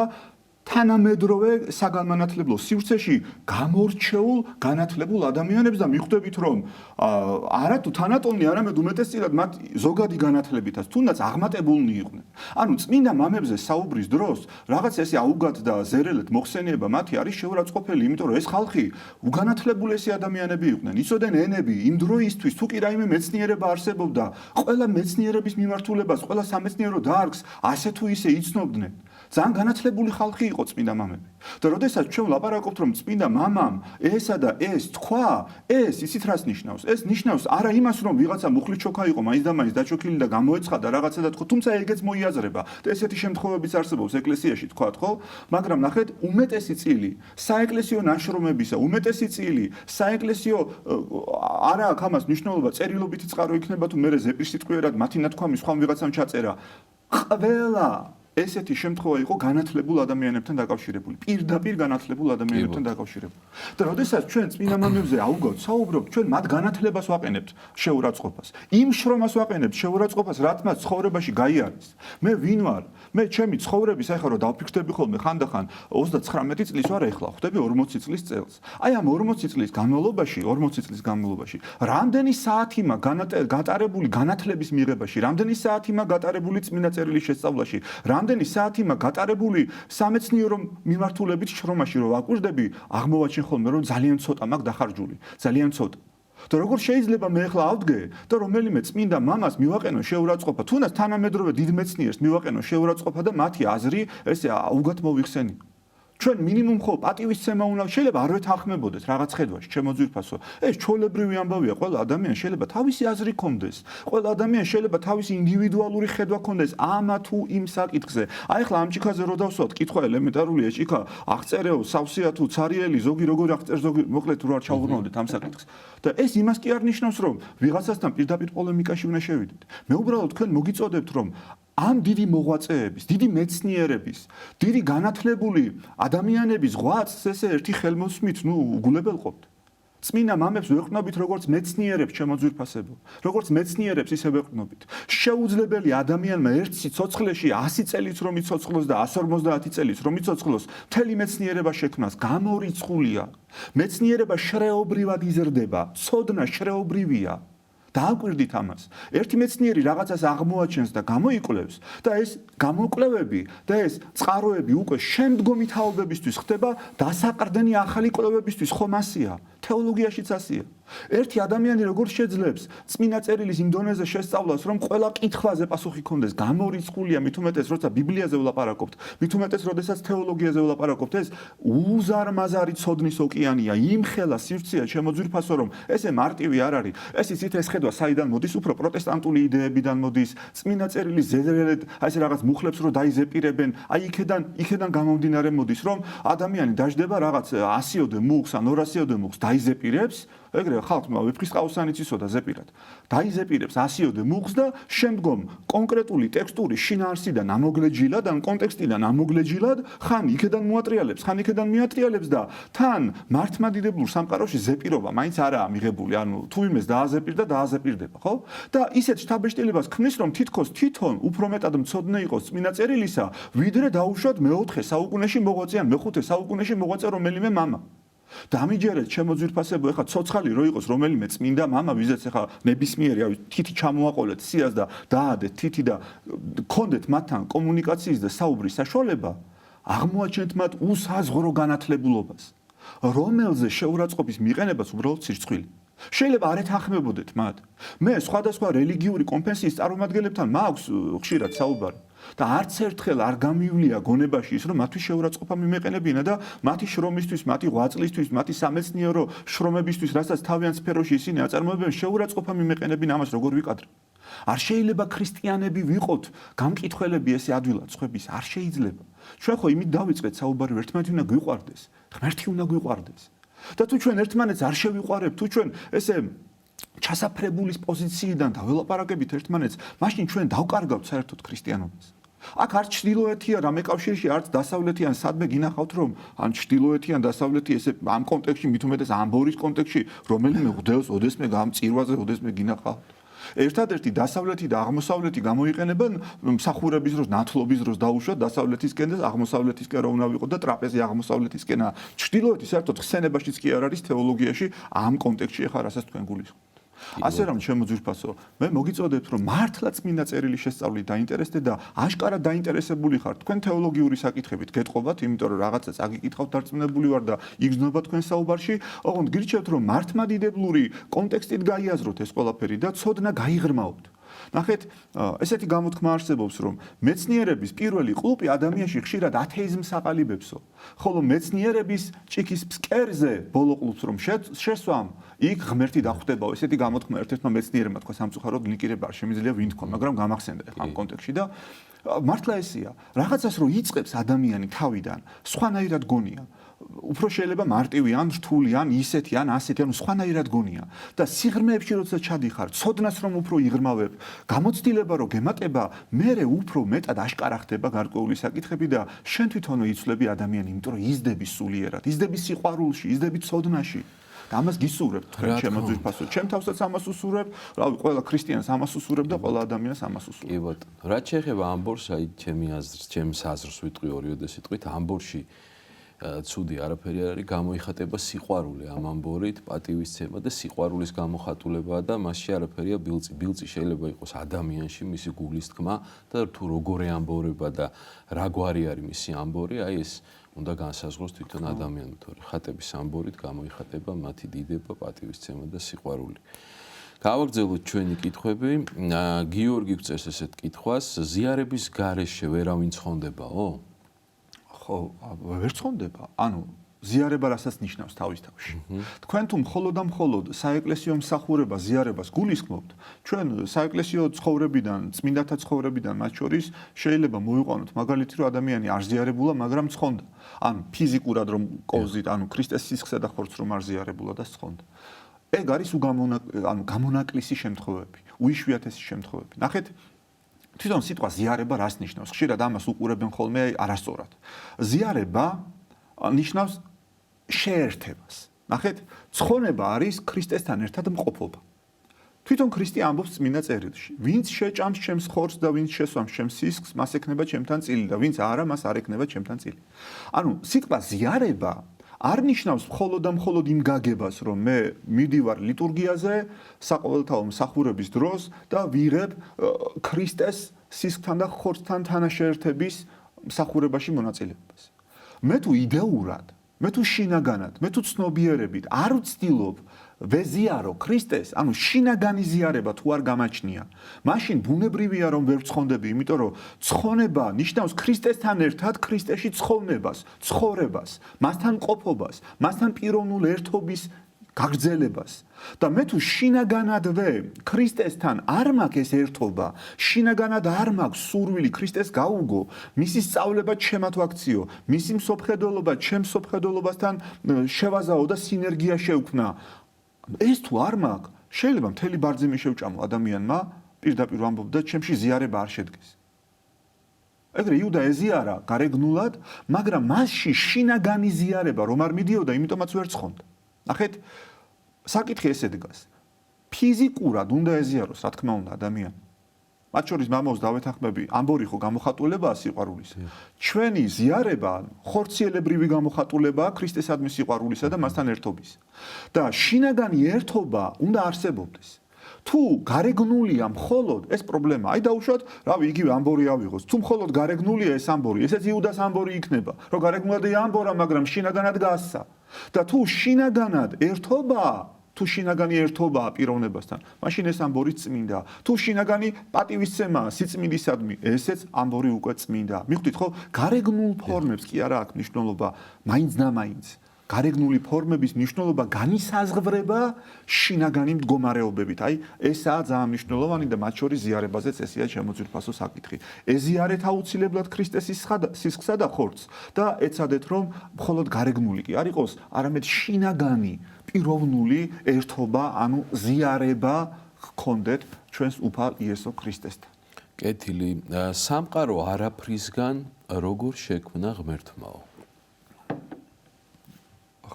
თანამედროვე საგანმანათლებლო სივრცეში გამორჩეულ განათლებულ ადამიანებს და მიხვდებით რომ არა თუ თანატოლნი არამედ უმეტესწილად მათ ზოგადი განათლებითაც თუნდაც აღმატებულნი იყვნენ. ანუ წმინდა მამებზე საუბრის დროს რაღაც ესე აუგად და ზერელეთ მოხსენიება მათი არის შეურაცხყოფელი, იმიტომ რომ ეს ხალხი უგანათლებულესი ადამიანები იყვნენ. იცოდნენ ენები იმ დროისთვის, თუ კი რაიმე მეცნიერება არსებობდა, ყველა მეცნიერების მიმართულებას, ყველა სამეცნიერო დარგს ასე თუ ისე იცნობდნენ. ძალიან განათლებული ხალხი იყო წმინდა მამები. და როდესაც ჩვენ ვლაპარაკობთ რომ წმინდა მამამ ესა და ეს თქვა, ეს ისიც რას ნიშნავს? ეს ნიშნავს არა იმას რომ ვიღაცა მუხლით ჩოქა იყო, მაინც და მაინც დაჩოქილი და გამოეცხადა რაღაცა და თქვა, თუმცა ეგეც მოიაზრება. და ესეთი შემთხვევებიც არსებობს ეკლესიაში, თქვათ, ხო? მაგრამ ნახეთ, უმეტესი წილი საეკლესიო ნაშრომებისა, უმეტესი წილი საეკლესიო არა აქვს ამას მნიშვნელობა, წერილობითი წყარო იქნება თუ მე ზეპირსიტყვიერად მათი ნათქვამი სხვა ვიღაცამ ჩაწერა. ყველა ესეთი შემთხვევა იყო განათლებულ ადამიანებთან დაკავშირებული, პირდაპირ განათლებულ ადამიანებთან დაკავშირებული. და როდესაც ჩვენ წმინდა მამებზე აუგავთ, საუბრობთ, ჩვენ მათ განათლებას ვაყენებთ შეურაცხყოფას. იმ შრომას ვაყენებთ შეურაცხყოფას, რაც მათ ცხოვრებაში გაიარეს. მე ვინ ვარ? მე ჩემი ცხოვრების ახლა რომ დავფიქრდები ხოლმე ხანდახან 39 წლის ვარ ახლა, ხვდები 40 წლის წელს. აი ამ 40 წლის განმავლობაში, რამდენი საათი მაქვს გატარებული განათლების მიღებაში, რამდენი საათი მაქვს გატარებული წმინდა წერილის შესწავლაში, რამდენი საათი მაქვს გატარებული სამეცნიერო მიმართულებით შრომაში, რომ ვაკვირდები, აღმოვაჩენ ხოლმე რომ ძალიან ცოტა მაქვს დახარჯული, ძალიან ცოტა. და როგორ შეიძლება მე ახლა ავდგე და რომელიმე წმინდა მამას მივაყენო შეურაცხყოფა, თუნდაც თანამედროვე დიდ მეცნიერს მივაყენო შეურაცხყოფა და მათი აზრი ესე უგად მოვიხსენიო. ჩვენ მინიმუმ ხო პატივისცემა უნდა შეიძლება არ ვეთანხმებოდეს რაღაც ხედვაში, ჩემო ძვირფასო. ეს ჩვეულებრივი ამბავია, ყველა ადამიანს შეიძლება თავისი აზრი ჰქონდეს. ყველა ადამიანს შეიძლება თავისი ინდივიდუალური ხედვა ჰქონდეს ამა თუ იმ საკითხზე. აი ახლა ამ ჭიქაზე რო დავსვათ, კითხვა ელემენტარულია, ჭიქა აღწერეო, სავსეა თუ ცარიელი, ზოგი როგორ აღწერ, ზოგი მოკლედ თუ არ ჩავღრმავდეთ ამ საკითხს. და ეს იმას კი არ ნიშნავს, რომ ვიღაცასთან პირდაპირ პოლემიკაში უნდა შევიდეთ. მე უბრალოდ თქვენ მოგიწოდებთ, რომ ამ დიდი მოღვაწეების, დიდი მეცნიერების, დიდი განათლებული ადამიანების ღვაწლს ესე ერთი ხელმოსმით, უგულებელყოფთ. წმინდა მამებს ვეყრდნობით როგორც მეცნიერებს, ჩემო ძვირფასებო, როგორც მეცნიერებს ისე ვეყრდნობით. შეუძლებელი ადამიანმა ერთ სიცოცხლეში 100 წელიც რომ იცოცხლოს და 150 წელიც რომ იცოცხლოს, მთელი მეცნიერება შექმნას გამორიცხულია. მეცნიერება შრეობრივად იზრდება, ცოდნა შრეობრივია. დააკვირდით ამას. ერთი მეცნიერი რაღაცას აღმოაჩენს და გამოიკვლევს და ეს გამოკვლევები და ეს წყაროები უკვე შემდგომი თაობებისთვის ხდება დასაყრდენი ახალი კვლევებისთვის, ხომ ასია? თეოლოგიაშიც ასია. ერთი ადამიანი როგორ შეძლებს წმინდა წერილის იმ დონეზე შესწავლას, რომ ყველა კითხვაზე პასუხი ჰქონდეს, გამორიცხულია, მით უმეტეს როცა ბიბლიაზე ვლაპარაკობთ, მით უმეტეს როდესაც თეოლოგიაზე ვლაპარაკობთ, ეს უზარმაზარი ცოდნის ოკეანეა, იმხელა სივრცეა, ჩემო ძვირფასო, რომ ესე მარტივი არ არის. ეს იცით ეს ხედვა საიდან მოდის? უფრო პროტესტანტული იდეებიდან მოდის, წმინდა წერილის ზედელად, აი ეს რაღაც მუხლებს რო დაიზეპირებენ, აი იქედან გამომდინარე მოდის, რომ ადამიანი დაждდება რაღაც 100-ოდე მუხს ან 200-ოდე მუხს დაიზეპირებს, ეგრევე ხალხმა ვეფხისტყაოსანიც იცოდა ზეპირად. დაიზეპირებს 100-ოდე მუხს და შემდგომ კონკრეტული ტექსტური შინაარსიდან ამოგლეჯილად ან კონტექსტიდან ამოგლეჯილად ხან იქედან მოატრიალებს, ხან იქედან მიატრიალებს და თან მართლმადიდებლურ სამყაროში ზეპირობა მაინც არაა მიღებული, ანუ თუ იმეს დააზეპირდება, ხო? და ისეთ შთაბეჭდილებას ქმნის, რომ თითქოს თვითონ უფრო მეტად მცოდნე იყოს წმინდა წერილისა, ვიდრე დაუშვათ მე-4 საუკუნეში მოღვაწე ან მე-5 საუკუნეში მოღვაწე რომელიმე მამა. დამიჯერეთ ჩემო ძვირფასებო, ეხა ცოცხალი რო იყოს რომელიმე წმინდა მამა, ვიზეც ეხა ნებისმიერი, თითი ჩამოაყოლეთ სიას და დაადეთ თითი და გქონდეთ მათთან კომუნიკაციის და საუბრის საშუალება, აღმოაჩენთ მათ უსაზღვრო განათლებულობას, რომელზე შეურაცხყოფის მიყენებას უბრალოდ სირცხვილი. შეიძლება არ ეთანხმებოდეთ მათ. მე სხვადასხვა რელიგიური კონფესიის წარმომადგენლებთან მაქვს ხშირად საუბარი. და არც ერთხელ არ გამივლია გონებაში ის, რომ მათთვის შეურაცხყოფა მიმეყენებინა და მათი შრომისთვის, მათი ღვაწლისთვის, მათი სამეცნიერო შრომებისთვის, რასაც თავიანთ სფეროში ისინი აწარმოებენ, შეურაცხყოფა მიმეყენებინა, ამას როგორ ვიკადრებ? არ შეიძლება ქრისტიანები ვიყოთ გამკითხველები ესე ადვილად სხვების, არ შეიძლება. ჩვენ ხო იმით დავიწყეთ საუბარი, ერთმანეთი უნდა გვიყვარდეს, ღმერთი უნდა გვიყვარდეს. და თუ ჩვენ ერთმანეთს არ შევიყვარებთ, თუ ჩვენ ესე ჩასაფრებულის პოზიციიდან დაველაპარაკებით ერთმანეთს, მაშინ ჩვენ დავკარგავთ საერთოდ ქრისტიანობას. აქ არ ჩრდილოეთია რამე კავშირში, არც დასავლეთი ან სადმე გინახავთ, რომ ან ჩრდილოეთი ან დასავლეთი ესე ამ კონტექსტში, მით უმეტეს ამბორის კონტექსტში, რომელიმე ღვთელს ოდესმე გამწირვაზე ოდესმე გინახავთ. ერთადერთი დასავლეთი და აღმოსავლეთი გამოიყენებენ მსახურების დროს, ნათლობის დროს დაუშვათ დასავლეთისკენ და აღმოსავლეთისკენ რა უნდა ვიყო და ტრაპეზი აღმოსავლეთისკენა. ჩრდილოეთი საერთოდ ხსენებაშიც კი არ არის თეოლოგიაში ამ კონტექსტში ახლა რასაც თქვენ გულისხმობთ. ასე რომ ჩემო ძვირფასო, მე მოგიწოდებთ, რომ მართლა წმინდა წერილის შესწავლით დაინტერესდეთ და აშკარად დაინტერესებული ხართ თქვენ თეოლოგიური საკითხებით გეტყობათ, იმიტომ რომ რაღაცას აგიკითხავთ დარწმუნებული ვარ და იგრძნობა თქვენ საუბარში, ოღონდ გირჩევთ, რომ მართლმადიდებლური კონტექსტით გაიაზროთ ეს ყველაფერი და ცოდნა გაიღრმაოთ. ნახეთ, ესეთი გამოთქმა არსებობს, რომ მეცნიერების პირველი ყლუპი ადამიანში ხშირად ათეიზმს აყალიბებსო, ხოლო მეცნიერების ჭიქის ფსკერზე ბოლო ყლუპს რომ შესვამ, იქ ღმერთი დახვდებაო. ესეთი გამოთქმა ერთ-ერთმა მეცნიერმა თქვა სამწუხაროდ ნიკირება არ შემიძლია ვინ თქვა, მაგრამ გამახსენდა ამ კონტექსტში და მართლა ესეა. რაღაცას რო იწყებს ადამიანი თავიდან, სხვანაირად გონია. უფრო შეიძლება მარტივი ან რთული ან ისეთი ან ასეთი ან სხვანაირად გონია და სიღრმეებში როცა ჩადიხარ, ცოდნას რომ უფრო იღრმავებ, გამოცდილება რომ გემატება, მერე უფრო მეტად აშკარა ხდება გარკვეული საკითხები და შენ თვითონვე იცვლები ადამიანი, იმიტომ რომ იზდები სულიერად, იზდები სიყვარულში, იზდები ცოდნაში. და ამას გისურვებ თქვენ შემოძვირფასო. ჩემ თავსაც ამას უსურვებ, რავი, ყველა ქრისტიანს ამას უსურვებ და ყველა ადამიანს ამას უსურვებ. კი ბატონო. რაც შეეხება ამ ბორს, აი ჩემს აზრს ვიტყვი ორიოდე სიტყვით, ამ ბორში ცუდი არაფერი არ არის, გამოიხატება სიყვარული ამ ამბორით, პატივისცემა და სიყვარულის გამოხატულებაა და მასში არაფერია ბილწი. ბილწი შეიძლება იყოს ადამიანში, მისი გულის თქმა და თუ როგორი ამბორება და რა გვარი არის მისი ამბორი, აი ეს უნდა განსაზღვროს თვითონ ადამიანმა, თორე ხატების ამბორით გამოიხატება მათი დიდება, პატივისცემა და სიყვარული. გავაგრძელოთ ჩვენი კითხვები. გიორგი გვწევს ესეთ კითხვას, ზიარების გარეშე ვერავინ ცხონდებაო? ხო, ვერ ცხონდება. ანუ ზიარება რასაც ნიშნავს თავის თავში. თქვენ თუ მხოლოდ საეკლესიო მსახურება ზიარებას გულისხმობთ, ჩვენ საეკლესიო ცხოვრებიდან, წმინდათა ცხოვრებიდან მათ შორის შეიძლება მოვიყვანოთ მაგალითი, რომ ადამიანი არ ზიარებულა, მაგრამ ცხონდა. ანუ ფიზიკურად რომ კოვზით, ანუ ქრისტეს სისხლსა და ხორცს რომ არ ზიარებულა და ცხონდა. ეგ არის გამონაკლისი შემთხვევები, უიშვიათესი შემთხვევები. ნახეთ, თვითონ სიტყვა ზიარება რას ნიშნავს? ხშირად ამას უყურებენ ხოლმე არასწორად. ზიარება ნიშნავს შეერთებას. ნახეთ, ცხონება არის ქრისტესთან ერთად მყოფობა. თვითონ ქრისტე ამბობს წმინდა წერილში, ვინც შეჭამს ჩემს ხორცს და ვინც შესვამს ჩემს სისხლს, მას ექნება ჩემთან წილი და ვინც არა, მას არ ექნება ჩემთან წილი. ანუ სიტყვა ზიარება არ ნიშნავს მხოლოდ და მხოლოდ იმ გაგებას, რომ მე მივდივარ ლიტურგიაზე, საყოველთაო მსახურების დროს და ვიღებ ქრისტეს სისხლთან და ხორცთან თანაშეერთების მსახურებაში მონაწილეობას. მე თუ იდეურად, მე თუ შინაგანად, მე თუ ცნობიერებით არ ვცდილობ ვეზიარო ქრისტეს, ანუ შინაგანი ზიარება თუ არ გამაჩნია, მაშინ ბუნებრივია რომ ვერ ვცხონდები, იმიტომ რომ ცხონება ნიშნავს ქრისტესთან ერთად ქრისტეში ცხოვრებას, ცხოვრებას, მასთან ყოფობას, მასთან პიროვნულ ერთობის გაგრძელებას. და მე თუ შინაგანადვე ქრისტესთან არ მაქვს ეს ერთობა, შინაგანად არ მაქვს სურვილი ქრისტეს გაუგო, მისი სწავლება ჩემად ვაქციო, მისი მსოფლმხედველობა ჩემს მსოფლმხედველობასთან შევაზაო და სინერგია შევქმნა. ეს თუ არ მაქვს, შეიძლება მთელი ბარძიმი შევჭამო ადამიანმა, პირდაპირ ვამბობ და ჩემში ზიარება არ შედგეს. ეგრე იუდა ეზიარა გარეგნულად, მაგრამ მასში შინაგანი ზიარება რომ არ მიდიოდა, იმიტომაც ვერ ცხონდა. ნახეთ, საკითხი ესე დგას. ფიზიკურად უნდა ეზიაროს, რა თქმა უნდა, ადამიანი. მათ შორის მამაოს დავეთანხმები, ამბორი ხო გამოხატულებაა სიყვარულის. ჩვენი ზიარება ხორციელებრივი გამოხატულებაა ქრისტესადმი სიყვარულისა და მასთან ერთობის. და შინაგანი ერთობა უნდა არსებობდეს. თუ გარეგნულია მხოლოდ ეს პრობლემა, აი დაუშვათ, რავი, იგივე ამბორი ავიღოს. თუ მხოლოდ გარეგნულია ეს ამბორი, ესეც იუდას ამბორი იქნება, რომ გარეგნულად ამბორა, მაგრამ შინაგანად გასცა. და თუ შინაგანად ერთობაა, თუ შინაგანი ერთობაა პიროვნებასთან, მაშინ ეს ამბორი წმინდა. თუ შინაგანი პატივისცემაა სიწმინდისადმი, ესეც ამბორი უკვე წმინდა. მიხვდით ხო? გარეგნულ ფორმებს კი არა აქვს მნიშვნელობა, მაინც და მაინც. გარეგნული ფორმების მნიშვნელობა განისაზღვრება შინაგანი მდგომარეობებით. აი, ესაა ძალიან მნიშვნელოვანი და მათ შორის ზიარებაზეც ესეა შემოძვირფასო საკითხი. ეზიარეთ აუცილებლად ქრისტეს სისხლსა და ხორცს და ეცადეთ რომ მხოლოდ გარეგნული კი არ იყოს, არამედ შინაგანი პიროვნული ერთობა, ანუ ზიარება გქონდეთ ჩვენს უფალ იესო ქრისტესთან. კეთილი, სამყარო არაფრისგან როგორ შექმნა ღმერთმაო?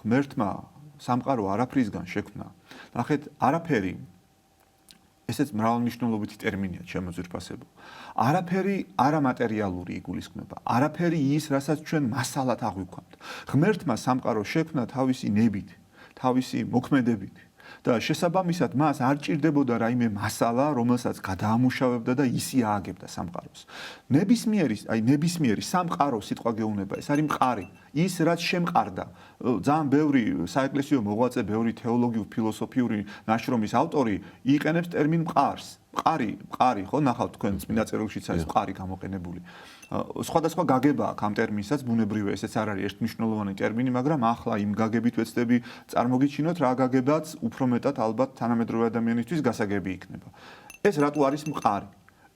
ღმერთმა სამყარო არაფრისგან შექმნა. ნახეთ, არაფერი ესეც მრავალმნიშვნელობითი ტერმინია შემოძვირფასებო. არაფერი არამატერიალური იგულისხმება. არაფერი ის, რასაც ჩვენ მასალად აღვიქვამთ. ღმერთმა სამყარო შექმნა თავისი ნებით, თავისი მოქმედებით. და შესაბამისად მას არ ჭირდებოდა რაიმე მასალა, რომელსაც გადაამუშავებდა და ისი ააგებდა სამყაროს. ნებისმიერი სამყარო სიტყვა გეუბნება, ეს არის მყარი. ის რაც შემყარდა. ძალიან ბევრი საეკლესიო მოღვაწე, ბევრი თეოლოგიური, ფილოსოფიური ნაშრომის ავტორი იყენებს ტერმინ მყარს. მყარი ხო ნახავთ თქვენ წმინდა წერილშიც არის მყარი გამოყენებული. სხვადასხვა გაგება აქვს ამ ტერმინსაც, ბუნებრივია ესეც არ არის ერთმნიშვნელოვანი ტერმინი, მაგრამ ახლა იმ გაგებით ვეცდები წარმოგიჩინოთ რა გაგებაც უფრო მეტად ალბათ თანამედროვე ადამიანისთვის გასაგები იქნება. ეს რატო არის მყარი?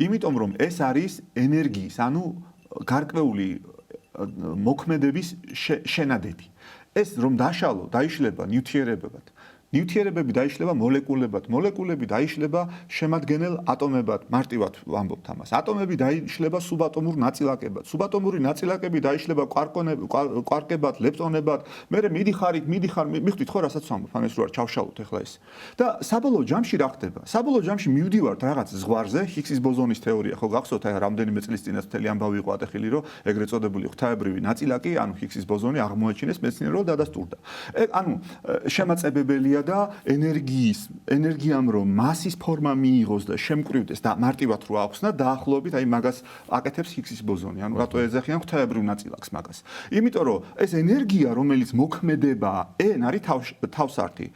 იმიტომ რომ ეს არის ენერგიის, ანუ გარკვეული მოქმედების შენადები. ეს რომ დაიშლება ნივთიერებებად. ნივთიერებები დაიშლება მოლეკულებად, მოლეკულები დაიშლება შემადგენელ ატომებად, მარტივად ვამბობთ ამას. ატომები დაიშლება სუბატომურ ნაწილაკებად. სუბატომური ნაწილაკები დაიშლება კვარკებად, ლეპტონებად. მერე მიდიხარ, მიხვდით ხო რასაც ვამბობ, ამას რო არ ჩავშალოთ ახლა ეს. და საბოლოო ჯამში რა ხდება? საბოლოო ჯამში მივდივართ რაღაც ზღვარზე, ჰიგსის ბოზონის თეორია, ხო გახსოვთ, აი რამდენიმე წლის წინათ მთელი ამბავი იყო ატეხილი, რომ ეგრეთ წოდებული ღვთაებრივი ნაწილაკი, ანუ ჰიგსის ბოზონი აღმოაჩინეს მეცნიერულად დადასტურდა. ანუ შემაწებებელია და ენერგიამ რომ მასის ფორმა მიიღოს და შემკრივდეს და მარტივად რო ახსნა დაახლოებით აი მაგას აკეთებს ჰიგსის ბოზონი. ანუ რატო ეძახიან ღვთაებრივ ნაწილაკს მაგას? იმიტომ რომ ეს ენერგია რომელიც მოქმედება n არის თავსართი,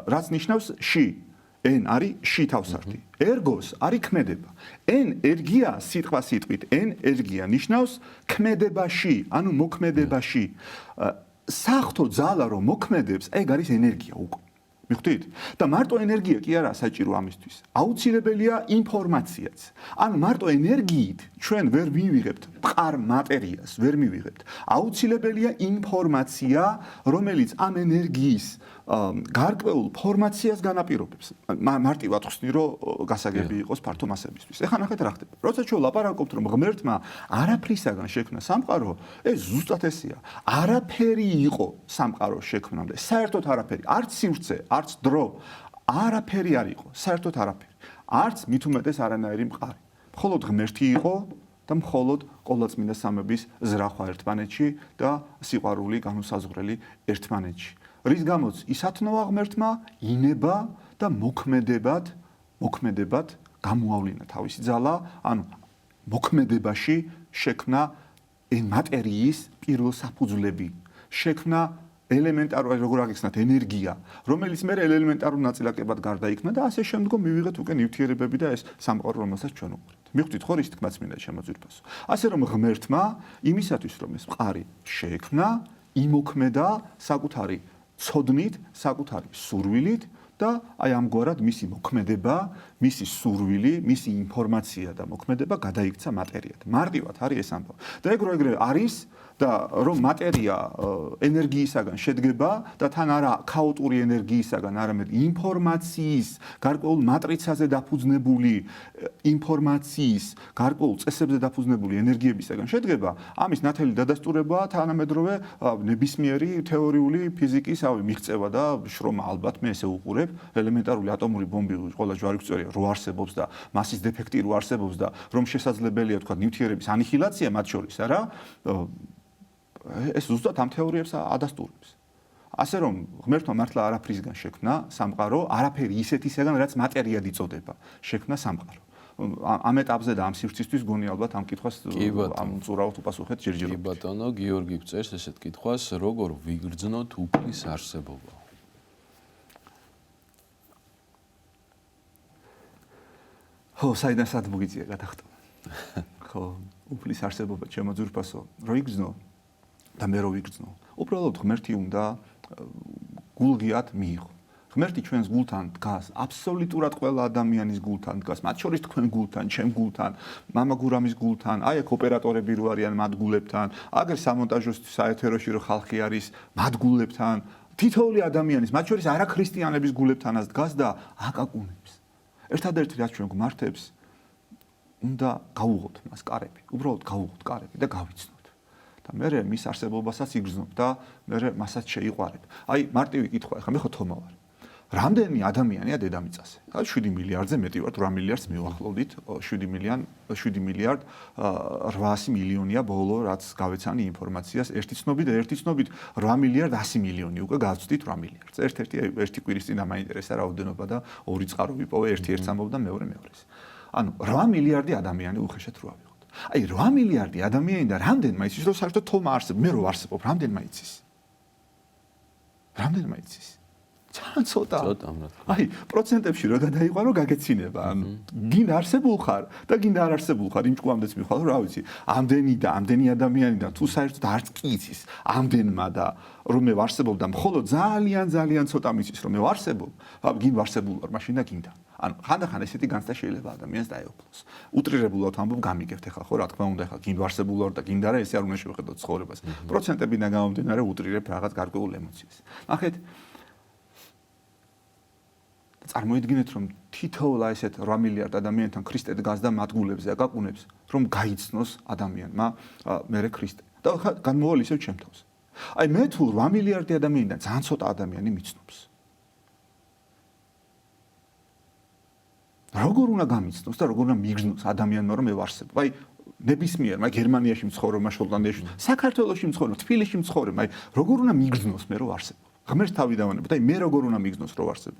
რაც ნიშნავს ში. n არის ში თავსართი. ergos არის ქმედება. ენერგია სიტყვა სიტყვით ენერგია ნიშნავს ქმედებაში, ანუ მოქმედებაში. საღვთო ძალა რომ მოქმედებს, ეგ არის ენერგია უკვე. მიხვდით? და მარტო ენერგია კი არა საჭირო ამისთვის. აუცილებელია ინფორმაციაც. ანუ მარტო ენერგიით ჩვენ ვერ მივიღებთ მყარ მატერიას, ვერ მივიღებთ. აუცილებელია ინფორმაცია, რომელიც ამ ენერგიის გარკვეულ ფორმაციას განაპირობებს. მარტივად ხსნი რომ გასაგები იყოს ფართო მასებისთვის. ეხლა ნახეთ რა ხდება. როცა ჩვენ ლაპარაკობთ რომ ღმერთმა არაფრისაგან შექმნა სამყარო, ეს ზუსტად ესეა. არაფერი იყო სამყაროს შექმნამდე. საერთოდ არაფერი, არც სივრცე, არც დრო, არაფერი არ იყო, საერთოდ არაფერი. არც მით უმეტეს არანაირი მყარი. მხოლოდ ღმერთი იყო და მხოლოდ ყოვლადწმინდა სამების ზრახვა ერთმანეთში და სიყვარული განუსაზღვრელი ერთმანეთში. რის გამოც ისათნოა ღმერთმა ინება და მოქმედებად გამოავლინა თავისი ძალა, ანუ მოქმედებაში შექმნა მატერიის პირველ საფუძვლები, შექმნა ელემენტარული როგორ აღიხსნათ ენერგია, რომელიც მე ელემენტარულ ნაწილაკებად გარდაიქმნა და ასე შემდგომ მივიღეთ უკვე ნივთიერებები და ეს სამყარო რომელსაც ჩვენ უყურებთ. მიხვდით ხო რის თქმაც მინდა შემოძვირფასო. ასე რომ ღმერთმა იმისათვის რომ ეს მყარი შეექმნა, იმოქმედა საკუთარი ცოდნით, საკუთარი სურვილით და აი ამგვარად მისი მოქმედება, მისი სურვილი, მისი ინფორმაცია და მოქმედება გადაიქცა მატერიად. მარტივად არის ეს ამბავი. და ეგრე არის და რომ მატერია ენერგიისაგან შედგება და თან არა ქაოტური ენერგიისაგან, არამედ ინფორმაციის გარკვეულ მატრიცაზე დაფუძნებული ინფორმაციის გარკვეულ წესებზე დაფუძნებული ენერგიებისაგან შედგება, ამის ნათელი დადასტურებაა თანამედროვე ნებისმიერი თეორიული ფიზიკის მიღწევა და შრომა ალბათ მე ესე უყურებ, ელემენტარული ატომური ბომბი ყველა ჯვარიგვწვერია რო არსებობს და მასის დეფექტი რო არსებობს და რომ შესაძლებელია თქვა ნივთიერების ანიჰილაცია მათ შორის, არა? ეს ზუსტად ამ თეორიებს ადასტურებს. ასე რომ ღმერთმა მართლა არაფრისგან შექმნა სამყარო, არაფერი ისეთისაგან, რაც მატერიად იწოდება, შექმნა სამყარო. ამ ეტაპზე და ამ სივრცისთვის გონი ალბათ ამ კითხვას ამ უწურავად უპასუხეთ ჯერჯერობით. კი ბატონო, გიორგი წერს ესეთ კითხვას, როგორ ვიგრძნოთ უფლის არსებობა? ხო, საიდან სად მოგიწია გადახტა. ხო, უფლის არსებობა შემოძვირფასო, რო იგრძნო და მე რო ვიგრძნო. უბრალოდ ღმერთი უნდა გულღიად მიიღო. ღმერთი ჩვენს გულთან დგას, აბსოლუტურად ყველა ადამიანის გულთან დგას, მათ შორის თქვენ გულთან, ჩემ გულთან, მამა გურამის გულთან, აი აქ ოპერატორები რო არიან მათ გულებთან, აგერ სამონტაჟო საეთეროში რო ხალხი არის მათ გულებთან, თითოეული ადამიანის, მათ შორის არაქრისტიანების გულებთანაც დგას და აკაკუნებს. ერთადერთი რაც ჩვენ გვმართებს, უნდა გავუღოთ მას კარები, უბრალოდ გავუღოთ კარები და გავიცნოთ. და მე მის არსებობასაც იგრძნობ და მე მასაც შეიყვარებ. აი მარტივი კითხვა, ახლა მე ხო თომა ვარ. რამდენი ადამიანია დედამიწაზე? 7 მილიარდზე მეტი ვართ, 8 მილიარდს მივახლოვდით, 7 მილიარდ 800 მილიონია ბოლო რაც გავეცანი ინფორმაციას, ერთი ცნობით 8 მილიარდ 100 მილიონი უკვე გავწვდით 8 მილიარდს. ერთი კვირის წინ მაინტერესა რაოდენობა და ორი წყარო ვიპოვე, ერთი ერთს ამბობდა, მეორეს. ანუ 8 მილიარდი ადამიანი უხეშად რო ავიღოთ. აი 8 მილიარდი ადამიანი და რამდენმა იცის, რომ საერთოდ თომა არსებობს, მე რო არსებობ, რამდენმა იცის? ძალიან ცოტა. ცოტა, რა თქმა უნდა. აი, პროცენტებში რა გადაიყვანო გაგეცინება. ანუ გინდა არსებულ ხარ და გინდა არ არსებულ ხარ, იმ ჭკვამდეც მიხვალ, რა ვიცი, ამდენი ადამიანიდან თუ საერთოდ არც კი იცის, ამდენმა და რომ მე ვარსებობ და მხოლოდ ძალიან ცოტა მიცის რომ მე ვარსებობ, გინ ვარსებულ ვარ, მაშინ და გინდა. ანუ ხანდახან ესეთი განცდა შეიძლება ადამიანს დაეუფლოს. უტრირებულად ამბობ გამიგებთ ახლა ხო, რა თქმა უნდა, ახლა გინ ვარსებულ ვარ და გინდა რა, ესე არ უნდა შევხედოთ ცხოვრებას. პროცენტებიდან გამომდინარე უტრირებ რაღაც გარკვეულ ემოციას. ნახეთ, წარმოიდგინეთ რომ თითოეულ ესეთ 8 მილიარდ ადამიანთან ქრისტე დგას და მათ გულებზე აკაკუნებს რომ გაიცნოს ადამიანმა მერე ქრისტე და განმოვალ ისევ ჩემ თავს. აი მე თუ 8 მილიარდი ადამიანიდან ძალიან ცოტა ადამიანი მიცნობს. როგორ უნდა გამიცნოს და როგორ უნდა მიგზნოს ადამიანმა რომ მე ვარსებ. აი ნებისმიერმა გერმანიაში მცხოვრებმა, შოტლანდიაში, საქართველოში მცხოვრებმა, თბილისში მცხოვრებმა, აი როგორ უნდა მიგზნოს მე რომ ვარსებ. ღმერთს თავი დავანებოთ, აი მე როგორ უნდა მიგზნოს რომ ვარსებ.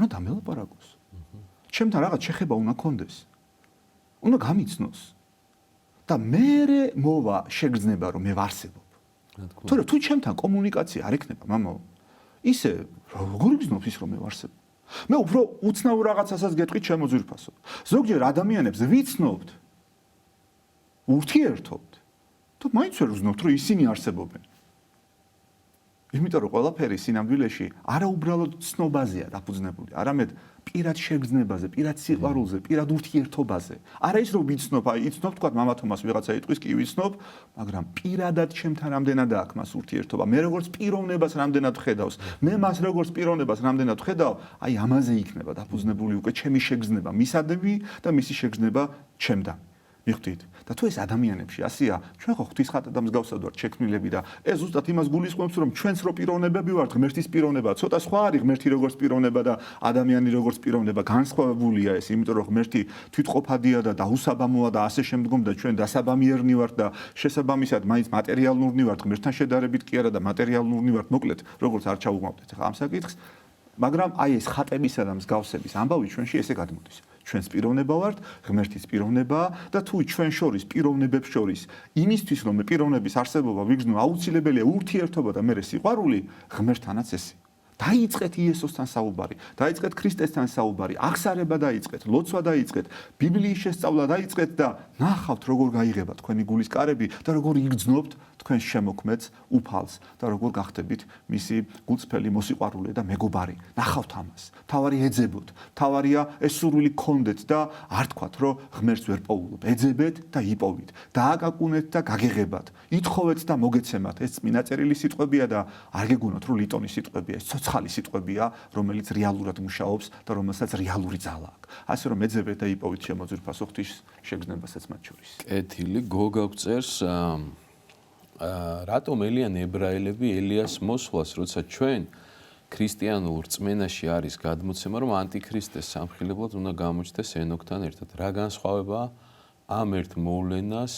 უნდა დამელაპარაკოს. ჩემთან რაღაც შეხება უნდა კონდეს. უნდა გამიცნოს. და მე მოვა შეგრძნება რომ მე ვარსებობ. თორე თუ ჩემთან კომუნიკაცია არ ექნება, მამაო, ისე როგორ გზნობს ის რომ მე ვარსებ? მე უფრო უცნაურ რაღაცასაც გეტყვით ჩემო ძვირფასო. ზოგჯერ ადამიანებს ვიცნობთ. ურთიერთობთ. და მაინც ვერ ვზნობთ რომ ისინი არსებობენ. იმიტომ რომ ყველაფერი სინამდვილეში არა უბრალოდ ცნობაზეა დაფუძნებული, არამედ პირად შეგრძნებაზე, პირად სიყვარულზე, პირად ურთიერთობაზე. არა ის რომ ვიცნობ, აი იცნობ თქვა მამა თომას ვიღაცა იტყვის, კი ვიცნობ, მაგრამ პირადად ჩემთან რამდენად აქვს მას ურთიერთობა. მე როგორც პიროვნებას რამდენად ვხედავს, მე მას როგორც პიროვნებას რამდენად ვხედავ, აი ამაზე იქნება დაფუძნებული უკვე ჩემი შეგრძნება, მისადები და მისი შეგრძნება ჩემთან. მიხვდით? და თუ ეს ადამიანებში ასია, ჩვენ ხო ღვთისხატა და მსგავსად ვართ შექმნილები და ეს ზუსტად იმას გულისხმობს, რომ ჩვენც რო პიროვნებები ვართ, ღმერთის პიროვნება, ცოტა სხვა არის ღმერთი როგორც პიროვნება და ადამიანი როგორც პიროვნება, განსხვავებულია ეს, იმიტომ რომ ღმერთი თვითყოფადია და დაუსაბამოა და ასე შემდგომ და ჩვენ დასაბამიერნი ვართ და შესაბამისად მაინც მატერიალურნი ვართ, ღმერთთან შედარებით კი არა და მატერიალურნი ვართ, მოკლედ, როგორც არ ჩაუგმავდეთ ახლა ამ საკითხს, მაგრამ აი ეს ხატებისა და მსგავსების ამბავი ჩვენში ესე გადმოდის. ჩვენს პიროვნება ვართ, ღმერთის პიროვნება და თუ ჩვენ შორის პიროვნებებს შორის იმისთვის რომ პიროვნების არსებობა ვიგრძნო აუცილებელია ურთიერთობა და მერე სიყვარული, ღმერთთანაც ესე. დაიწყეთ იესოსთან საუბარი, დაიწყეთ ქრისტესთან საუბარი, აღსარება დაიწყეთ, ლოცვა დაიწყეთ, ბიბლიის შესწავლა დაიწყეთ და ნახავთ როგორ გაიღება თქვენი გულის კარები და როგორ იგრძნობთ თქვენს შემოქმედს, უფალს და როგორ გახდებით მისი გულწრფელი მოსიყვარულე და მეგობარი. ნახავთ ამას. თავარი ეძებოთ, თავარია ეს სურვილი გქონდეთ და არ თქვათ რომ ღმერთს ვერ პოულობ. ეძებეთ და იპოვით. დააკაკუნეთ და გაგეღებათ. ითხოვეთ და მოგეცემათ. ეს წმინდა წერილი სიტყვებია და არ გეგონოთ რომ ლიტონის სიტყვებია, ეს ცოცხალი სიტყვებია, რომელიც რეალურად მუშაობს და რომელსაც რეალური ძალა აქვს. ასე რომ ეძებეთ და იპოვით შემოძვირფასო ღვთის შეგრძნებასაც მათ შორის. კეთილი გოგა გწერს რატომ ელიან ებრაელები ელიას მოსვლას, როცა ჩვენ ქრისტიანულ რწმენაში არის გადმოცემა, რომ ანტიქრისტეს სამხილებლად უნდა გამოჩნდეს ენოქთან ერთად. რა განსხვავება ამ ერთ მოვლენას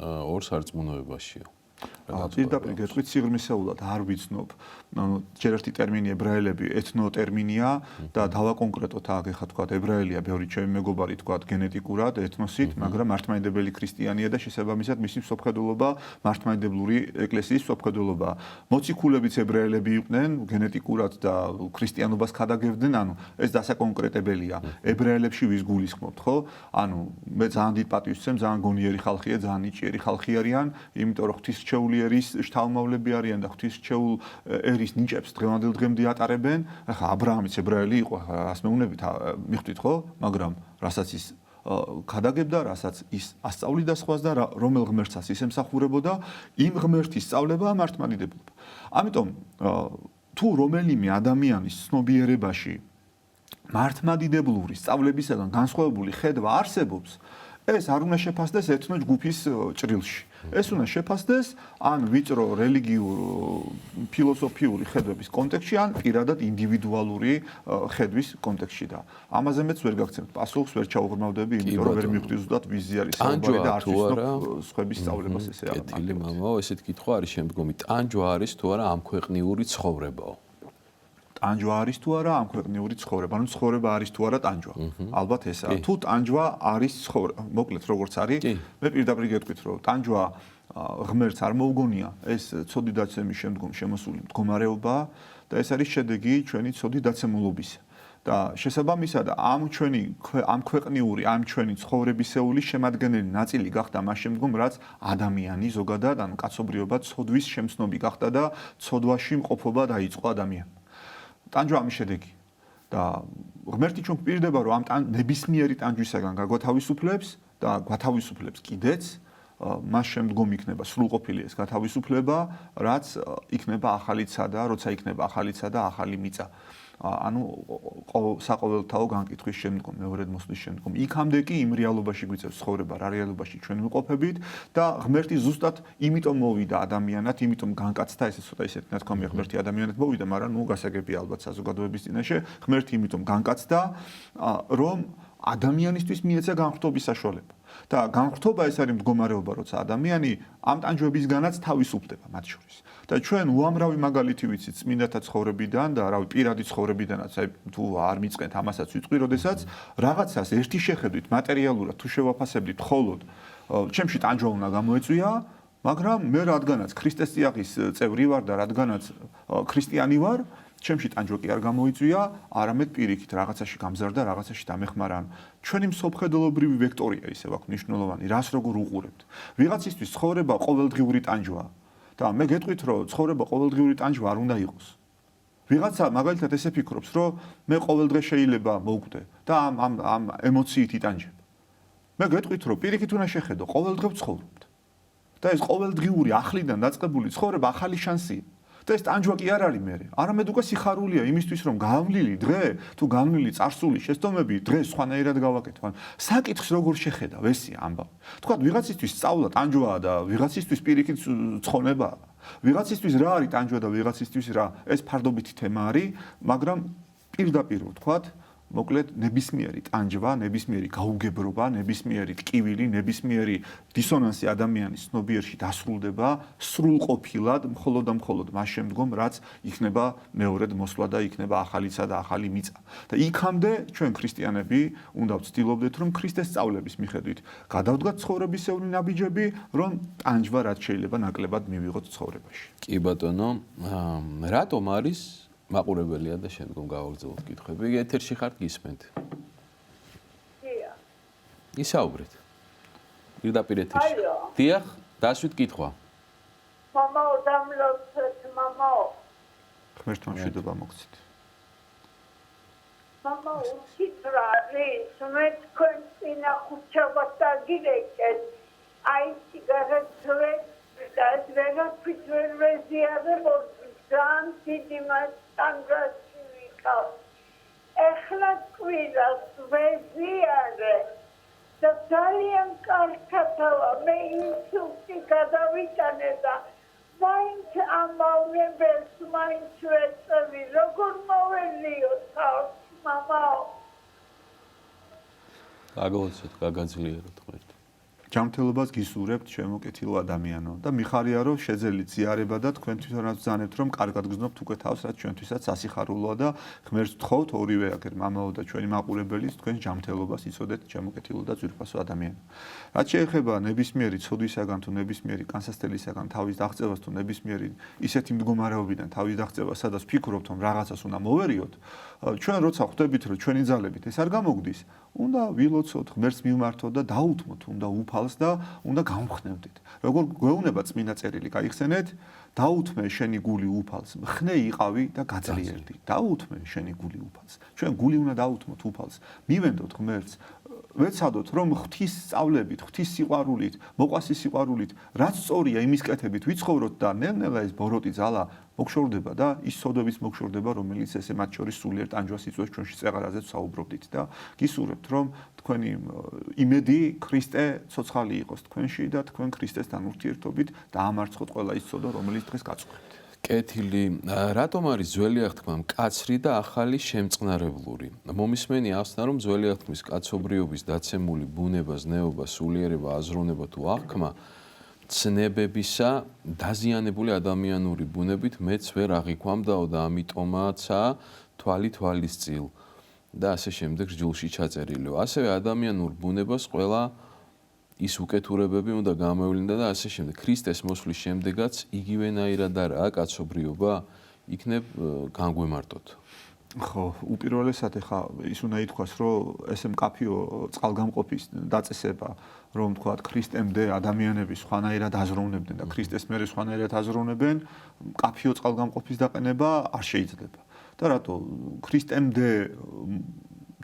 ორ სარწმუნოებაშია? პირდაპირ გეტყვით სიღრმისეულად არ ვიცნობ. ჯერ ერთი ტერმინი ებრაელები ეთნო ტერმინია და დავაკონკრეტოთ აქ ეხა თქვა ებრაელია ბევრი ჩემი მეგობარი თქვა გენეტიკურად ეთნოსით, მაგრამ მართლმადიდებელი ქრისტიანია და შესაბამისად მისი მსოფლმხედველობა მართლმადიდებლური ეკლესიის მსოფლმხედველობა. მოციქულებიც ებრაელები იყვნენ, გენეტიკურად და ქრისტიანობას ქადაგებდნენ, ანუ ეს დასაკონკრეტებელია. ებრაელებში ვის გულისხმობთ, ხო? ანუ მე ძალიან დიდ პატივს ვცემ, ძალიან გონიერი ხალხია, ძალიან ნიჭიერი ხალხი არიან, იმიტომ რომ ღვთისმრჩეული ერის შთამომავლები არიან და ღვთისმრჩეულ ერის ნიჭებს დღევანდელ დღემდე ატარებენ. ახლა აბრაამიც ებრაელი იყო, რას მეუნებით მიხვდით ხო? მაგრამ რასაც ის ქადაგებდა, რასაც ის ასწავლიდა სხვას და რომელ ღმერთსაც ის ემსახურებოდა, იმ ღმერთის სწავლება მართლმადიდებლობა. ამიტომ თუ რომელიმე ადამიანის ცნობიერებაში მართლმადიდებლური სწავლებისაგან განსხვავებული ხედვა არსებობს, ეს არ უნდა შეფასდეს ეთნო ჯგუფის ჭრილში. ეს უნდა შეფასდეს ან ვიწრო რელიგიურ ფილოსოფიური ხედვების კონტექსტში, ან პირადად ინდივიდუალური ხედვის კონტექსტში და ამაზე მეც ვერ გაგცემთ პასუხს, ვერ ჩაუღრმავდები, იმიტომ რომ ვერ მივხვდი ზუსტად ვიზი არის საუბარი და არ ვიცნობ სხვების სწავლებას ესე არა. კეთილი მამაო, ესეთ კითხვა არის შემდგომი. ტანჯვა არის თუ არა ამ ქვეყნიური ცხოვრებაო? ტანჯვა არის თუ არა ამ ქვეყნიური ცხოვრება, ანუ ცხოვრება არის თუ არა ტანჯვა. ალბათ ესაა. თუ ტანჯვა არის ცხოვრება, მოკლედ როგორც არის, მე პირდაპირ გეტყვით, რომ ტანჯვა ღმერთს არ მოუგონია ეს ცოდი დაცემის შემდგომ შემოსული მდგომარეობა და ეს არის შედეგი ჩვენი ცოდი დაცემულობისა. და შესაბამისად ამ ქვეყნიური, ამ ჩვენი ცხოვრებისეული შემადგენელი ნაწილი გახდა მას შემდგომ, რაც ადამიანი ზოგადად, ანუ კაცობრიობა ცოდვის შემცნობი გახდა და ცოდვაში მყოფობა დაიწყო ადამიანმა. ტანჯვა ამის შედეგი. და ღმერთი ჩვენ გვპირდება, რომ ამ ნებისმიერი ტანჯვისაგან გაგვათავისუფლებს და გვათავისუფლებს კიდეც, მას შემდგომ იქნება სრულყოფილი ეს გათავისუფლება, რაც იქნება ახალი ცადა, როცა იქნება ახალი ცადა, ახალი მიწა. ანუ საყოველთაო განკითხვის შემდგომ, მეორედ მოსვლის შემდგომ. იქამდე კი იმ რეალობაში გვიწევს ცხოვრება, რა რეალობაში ჩვენ ვიყოფებით და ღმერთი ზუსტად იმიტომ მოვიდა ადამიანად, იმიტომ განკაცდა, ესე ცოტა ისეთი ნათქვამია, ღმერთი ადამიანად მოვიდა, მაგრამ ნუ გასაგებია ალბათ საზოგადოების წინაშე, ღმერთი იმიტომ განკაცდა, რომ ადამიანისთვის მიეცა განხრთობის საშუალება. და განხრთობა ეს არის მდგომარეობა, როცა ადამიანი ამ ტანჯვებისგანაც თავისუფლდება მათ შორის. და ჩვენ უამრავი მაგალითი ვიცით წმინდათა ცხოვრებიდან და რავი პირადი ცხოვრებიდანაც, აი თუ არ მიწყენთ ამასაც ვიწყwi, როდესაც რაღაცას ერთი შეხედვით მატერიალურად თუ შევაფასებდით მხოლოდ ჩემში ტანჯვა უნდა გამოეწვია, მაგრამ მე რადგანაც ქრისტეს წიაღის წევრი ვარ და რადგანაც ქრისტიანი ვარ, ჩემში ტანჯვა კი არ გამოიწვია, არამედ პირიქით რაღაცაში გამზარდა, რაღაცაში დამეხმარა. ჩვენი მსოფლმხედველობრივი ვექტორია ისევ აქვს მნიშვნელოვანი, რას როგორ უყურებთ. ვიღაცისთვის ცხოვრება ყოველდღიური ტანჯვაა. და მე გეტყვით, რომ ცხოვრება ყოველდღიური ტანჯვა არ უნდა იყოს. ვიღაცა მაგალითად ესე ფიქრობს, რომ მე ყოველდღე შეიძლება მოვკვდე და ამ ემოციით იტანჯებ. მე გეტყვით, რომ პირიქით უნდა შეხედო, ყოველდღე ვცხოვრობთ. და ეს ყოველდღიური ახლიდან დაწყებული ცხოვრება ახალი შანსია. და ეს ტანჯვა კი არ არის მე, არამედ უკვე სიხარულია იმისთვის, რომ გავლილი დღე თუ გავლილი წარსული შეცდომები დღეს სხვანაირად გავაკეთო. ან საკითხს როგორ შეხედავ, ესია ამბავი. თქვა ვიღაცისთვის სწავლა ტანჯვაა და ვიღაცისთვის პირიქით ცხონებაა. ვიღაცისთვის რა არის ტანჯვა და ვიღაცისთვის რა, ეს ფარდობითი თემა არის, მაგრამ პირდაპირ ვთქვათ, მოკლედ ნებისმიერი ტანჯვა, ნებისმიერი გაუგებრობა, ნებისმიერი ტკივილი, ნებისმიერი დისონანსი ადამიანის ცნობიერში დასრულდება სრულყოფილად მხოლოდ და მხოლოდ მას შემდგომ, რაც იქნება მეორედ მოსვლა და იქნება ახალიცა და ახალი მიწა. და იქამდე ჩვენ ქრისტიანები უნდა ვცდილობდეთ, რომ ქრისტეს სწავლების მიხედვით გადავდგათ ცხოვრებისეული ნაბიჯები, რომ ტანჯვა რაც შეიძლება ნაკლებად მივიღოთ ცხოვრებაში. კი ბატონო, რატომ არის მაყურებელია და შემდგომ გავაგრძელოთ კითხვები. ეთერში ხართ, გისმენთ? დიახ. ისაუბრეთ. პირდაპირ ეთერში. დიახ, დასვით კითხვა. მამაო, დამლოცეთ, მამაო. ღმერთმა მშვიდობა მოგცით. მამაო, უკითხავთ, მე თქვენ წინა ხუთშაბათს დაგირეკეთ. აი, სიგარეტზე და ეს ვერაფრით ვერ ვეზიარებოდ. ძალიან დიდი მასტანგაში ვიყავ. ეხლა კვირას ვეზიარე და ძალიან კარგთავა. მე ინსულტი გადავიტანე და მაინც ამავნებელს მაინც ვეწევი. როგორ მოველიო თავს, მამაო? გაგაოცეთ, გაგაძლიეროთ ღმერთი. ჯანმრთელობას გისურვებთ, შემოკეთილო ადამიანო და მიხარია, რომ შეძელით ზიარება და თქვენ თვითონაც ბრძანებთ, რომ კარგად გრძნობთ უკვე თავს, რაც ჩვენთვისაც სასიხარულოა და ღმერთს ვთხოვთ ორივე აგერ მამაო და ჩვენი მაყურებელიც თქვენ ჯანმრთელობას იცოდეთ, შემოკეთილო და ძვირფასო ადამიანო. რაც შეეხება ნებისმიერი ცოდვისაგან თუ ნებისმიერი კანსასწელისაგან თავის დაღწევას თუ ნებისმიერი ისეთი მდგომარეობიდან თავის დაღწევას, სადაც ფიქრობთ, რომ რაღაცას უნდა მოვერიოთ, ჩვენ როცა ხვდებით, რომ ჩვენი ძალებით ეს არ გამოგდის, უნდა ვილოცოთ, ღმერთს მივმართოთ და დაუთმოთ, უნდა უფალს და უნდა გამხნევდეთ. როგორ გვეუბნება წმინდა წერილი, გაიხსენეთ, დაუთმე შენი გული უფალს, ხნე იყავი და გაძლიერდი. დაუთმე შენი გული უფალს. ჩვენ გული უნდა დაუთმოთ უფალს. მივენდოთ ღმერთს, ვეცადოთ, რომ ღვთის სწავლებით, ღვთის სიყვარულით, მოყვასის სიყვარულით, რაც სწორია იმის კეთებით ვიცხოვროთ და ნელ-ნელა ეს ბოროტი ძალა მოგშორდება და ის სოდების მოგშორდება, რომელიც ესე მათ შორის სულიერ ტანჯვას იწვევს ჩვენში წეღარაზე საუბრობდით და გისურვებთ, რომ თქვენი იმედი ქრისტე ცოცხალი იყოს თქვენში და თქვენ ქრისტესთან ურთიერთობით დაამარცხოთ ყველა ის ცოდვა, რომელიც დღეს გაწუხებთ. კეთილი, რატომ არის ძველი აღთქმა მკაცრი და ახალი შემწყნარებლური? მომისმენი ახსნა, რომ ძველი აღთქმის კაცობრიობის დაცემული ბუნება, ზნეობა, სულიერება, აზროვნება თუ აღქმა ცნებებისა დაზიანებული ადამიანური ბუნებით მეც ვერ აღიქვამდაო და ამიტომაცაა თვალის წილ და ასე შემდეგ ჯულში ჩაწერილო. ასევე ადამიანურ ბუნებას ყველა ის უკეთურებები უნდა გამოევლინდა და ასე შემდეგ. ქრისტეს მოსვლის შემდეგაც იგივენაირად არა კაცობრიობა იქნებ განგვემართოთ. ხო, უპირველესად ხა ის უნდა ითქვას, რომ ესე მკაფიო წყალგამყოფის დაწესება, რომ თქვათ ქრისტემდე ადამიანები სხვანაირად აზროვნებდნენ და ქრისტეს მერე სხვანაირად აზროვნებენ, მკაფიო წყალგამყოფის დაყენება არ შეიძლება. და რატო ქრისტემდე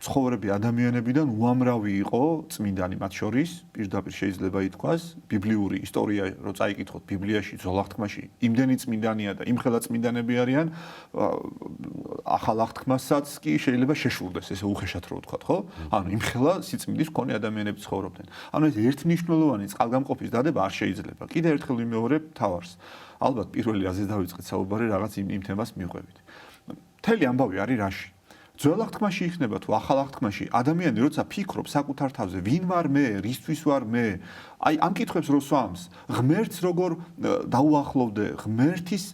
ცხოვრები ადამიანებიდან უამრავი იყო წმინდანი მათ შორის, პირდაპირ შეიძლება ითქვას, ბიბლიური ისტორია რო წაიკითხოთ ბიბლიაში, ძველ აღთქმაში, იმდენი წმინდანია და იმხელა წმინდანები არიან, ახალ აღთქმასაც კი შეიძლება შეშურდეს, ესე უხეშად რო ვთქვათ, ხო? ანუ იმხელა სიწმინდის მქონე ადამიანები ცხოვრობდნენ. ანუ ეს ერთნიშნულოვანი წყალგამყოფის დადება არ შეიძლება. კიდე ერთხელ ვიმეორებ თავს. ალბათ პირველი რაზეც დავიწყეთ საუბარი რაღაც იმ თემას მივყვებით. მთელი ამბავი არის რაში? ძველ აღთქმაში იქნება თუ ახალ აღთქმაში ადამიანი როცა ფიქრობს საკუთარ თავზე ვინ ვარ მე, რისთვის ვარ მე, აი ამ კითხვებს რო სვამს, ღმერთს როგორ დაუახლოვდე, ღმერთის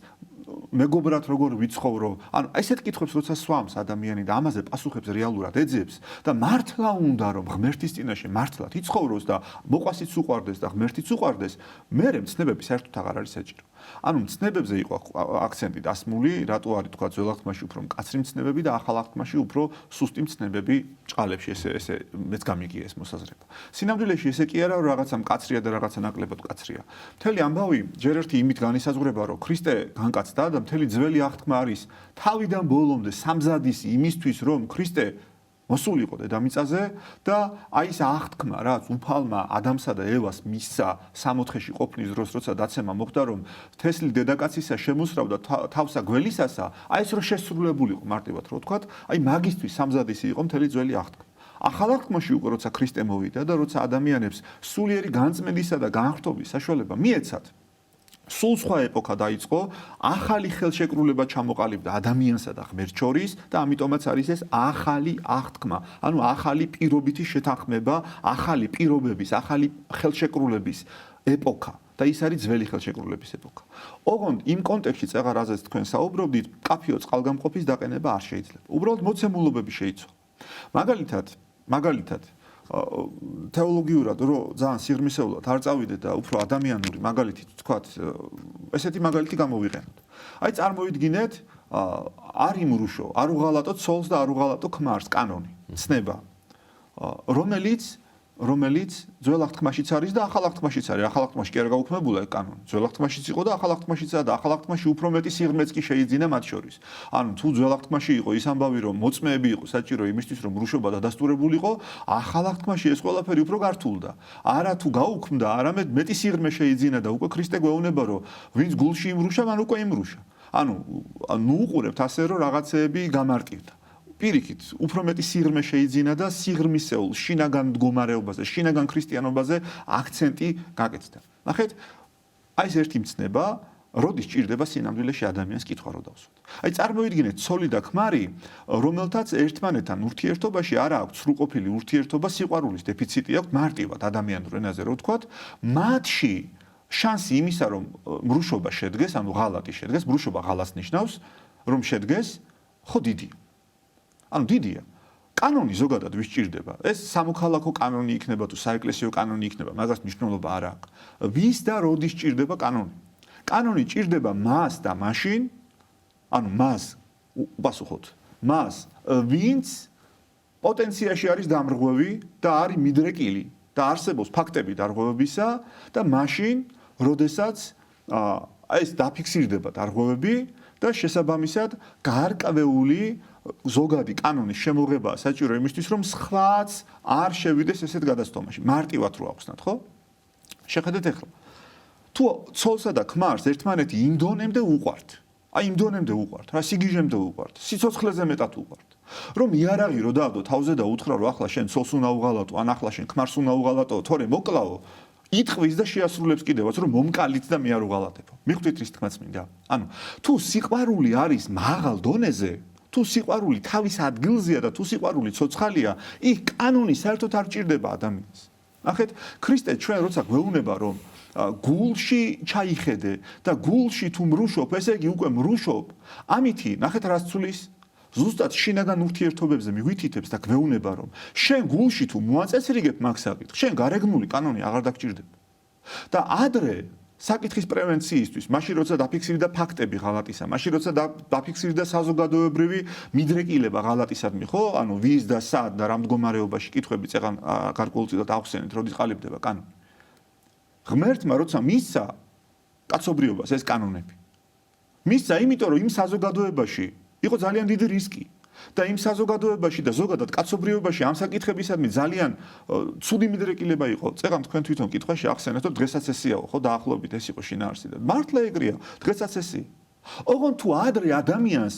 მეგობრად როგორ ვიცხოვრო, ანუ ესეთ კითხვებს როცა სვამს ადამიანი და ამაზე პასუხებს რეალურად ეძებს და მართლა უნდა რომ ღმერთის წინაშე მართლად იცხოვროს და მოყვასიც უყვარდეს და ღმერთიც უყვარდეს, მერე მცნებები საერთოდ აღარ არის საჭირო. ანუ მცნებებზე იყო აქცენტი დასმული, რატო არის თქვა ძველ აღთქმაში უფრო მკაცრი მცნებები და ახალ აღთქმაში უფრო სუსტი მცნებები ჭყალებში ესე მეც გამიგია ეს მოსაზრება. სინამდვილეში ესე კი არა რომ რაღაცა მკაცრია და რაღაცა ნაკლებად მკაცრია. მთელი ამბავი ჯერ ერთი იმით განისაზღვრება რომ ქრისტე განკაცდა და მთელი ძველი აღთქმა არის თავიდან ბოლომდე სამზადისი იმისთვის რომ ქრისტე მოსულიყო დედამიწაზე და აი ეს აღთქმა რაც უფალმა ადამსა და ევას მისცა სამოთხეში ყოფნის დროს როცა დაცემა მოხდა რომ თესლი დედაკაცისა შემოსრავდა თავსა გველისასა აი ეს რო შესრულებულიყო მარტივად რო ვთქვათ აი მაგისთვის სამზადისი იყო მთელი ძველი აღთქმა ახალ აღთქმაში უკვე როცა ქრისტე მოვიდა და როცა ადამიანებს სულიერი განწმენდისა და განხრთობის საშუალება მიეცათ სულ სხვა ეპოქა დაიწყო, ახალი ხელშეკრულება ჩამოყალიბდა ადამიანსა და ღმერთს შორის და ამიტომაც არის ეს ახალი აღთქმა. ანუ ახალი პირობითი შეთანხმება, ახალი პირობების, ახალი ხელშეკრულების ეპოქა. და ის არის ძველი ხელშეკრულების ეპოქა. ოღონდ იმ კონტექსტში წეღარ რაზეც თქვენ საუბრობდით, მკაფიო წყალგამყოფის დაყენება არ შეიძლება. უბრალოდ მოცემულობები შეიცვალა. მაგალითად თეოლოგიურად რო ძალიან სიღრმისეულად არ წავიდეთ და უფრო ადამიანური მაგალითი თქვათ ესეთი მაგალითი გამოვიყენოთ. აი წარმოვიდგინეთ არ იმრუშო, არ უღალატო ცოლს და არ უღალატო ქმარს კანონი, ცნება. რომელიც ძველ აღთქმაშიც არის და ახალ აღთქმაშიც არის. ახალ აღთქმაში კი არ გაუქმებულა ეს კანონი. ძველ აღთქმაშიც იყო და ახალ აღთქმაშიცაა და ახალ აღთქმაში უფრო მეტი სიღრმეც კი შეიძინა მათ შორის. ანუ თუ ძველ აღთქმაში იყო ის ამბავი რომ მოწმეები იყო საჭირო იმისთვის რომ რუშობა დადასტურებულიყო, ახალ აღთქმაში ეს ყველაფერი უფრო გართულდა. არა თუ გაუქმდა, არამედ მეტი სიღრმე შეიძინა და უკვე ქრისტე გვეუბნება რომ ვინც გულში იმრუშა, მან უკვე იმრუშა. ანუ უყურებთ ასე რომ რაღაცეები გამარტივდა. პირიქით, უფრო მეტი სიღრმე შეიძინა და სიღრმისეულ შინაგან მდგომარეობაზე, შინაგან ქრისტიანობაზე აქცენტი გაკეთდა. ნახეთ, აი ეს ერთი მცნება, როდის ჭირდება სინამდვილეში ადამიანს კითხვა რო დავსვათ. აი წარმოვიდგინეთ ცოლი და ქმარი, რომელთაც ერთმანეთთან ურთიერთობაში არ აქვს სრულყოფილი ურთიერთობა, სიყვარულის დეფიციტი აქვს მარტივად ადამიანურ ენაზე რო ვთქვათ, მათში შანსი იმისა, რომ მრუშობა შედგეს, ანუ ღალატი შედგეს, მრუშობა ღალატს ნიშნავს, რომ შედგეს, ხო დიდია. ანუ დიდია. კანონი ზოგადად ვის ჭირდება? ეს სამოქალაქო კანონი იქნება თუ საეკლესიო კანონი იქნება, მაგას მნიშვნელობა არ აქვს. ვის და როდის ჭირდება კანონი? კანონი ჭირდება მას და მაშინ, ანუ მას უპასუხოთ, მას, ვინც პოტენციაში არის დამრღვევი და არის მიდრეკილი და არსებობს ფაქტები დარღვევებისა და მაშინ, როდესაც ეს დაფიქსირდება დარღვევები და შესაბამისად გარკვეული ზოგადი კანონის შემოღება საჭირო იმისთვის რომ სხვაც არ შევიდეს ესეთ გადასტომაში. მარტივად რო ახსნათ, ხო? შეხედეთ ახლა. თუ ცოლსა და ქმარს ერთმანეთი იმ დონემდე უყვართ. აი იმ დონემდე უყვართ, რა სიგიჟემდე უყვართ, სიცოცხლეზე მეტად უყვართ. რომ იარაღი რო დაადო თავზე და უთხრა რომ ახლა შენ ცოლს უნდა უღალატო, ან ახლა შენ ქმარს უნდა უღალატო, თორე მოკლაო, იტყვის და შეასრულებს კიდევაც რომ მომკალით და მე არ უღალატებო. მიხვდით რის თქმაც მინდა? ანუ თუ სიყვარული არის მაღალ დონეზე თუ სიყვარული თავის ადგილზეა და თუ სიყვარული ცოცხალია, იქ კანონი საერთოდ არ ჭირდება ადამიანს. ნახეთ, ქრისტე ჩვენ როცა გვეუბნება რომ გულში ჩაიხედე და გულში თუ მრუშობ, ესე იგი უკვე მრუშობ. ამითი, ნახეთ რას ცulis, ზუსტად შინაგან ურთიერთობებზე მიგვითითებს და გვეუბნება რომ შენ გულში თუ მოაწესრიგებ მაგ საკითხს, შენ გარეგნული კანონი აღარ დაგჭირდება. და ადრე საკითხის პრევენციისთვის, მაშინ როცა დაფიქსირდა ფაქტები ღალატისა, მაშინ როცა დაფიქსირდა საზოგადოებრივი მიდრეკილება ღალატისადმი, ხო? ანუ ვის და სად და რა მდგომარეობაში კითხვები წეღან გარკვეულწილად ახსენეთ, როდის ყალიბდება კანონი. ღმერთმა როცა მისცა კაცობრიობას ეს კანონები. მისცა, იმიტომ რომ იმ საზოგადოებაში იყო ძალიან დიდი რისკი. და იმ საზოგადოებაში და ზოგადად კაცობრიობაში ამ საკითხებისადმი ძალიან ცუდი მიდრეკილება იყო. წეგან თქვენ თვითონ კითხვაში ახსენეთ, რომ დღესაც ესეაო, ხო, დაახლოებით ეს იყო შინაარსი და მართლა ეგრეა, დღესაც ესე. ოღონდ თუ ადრე ადამიანს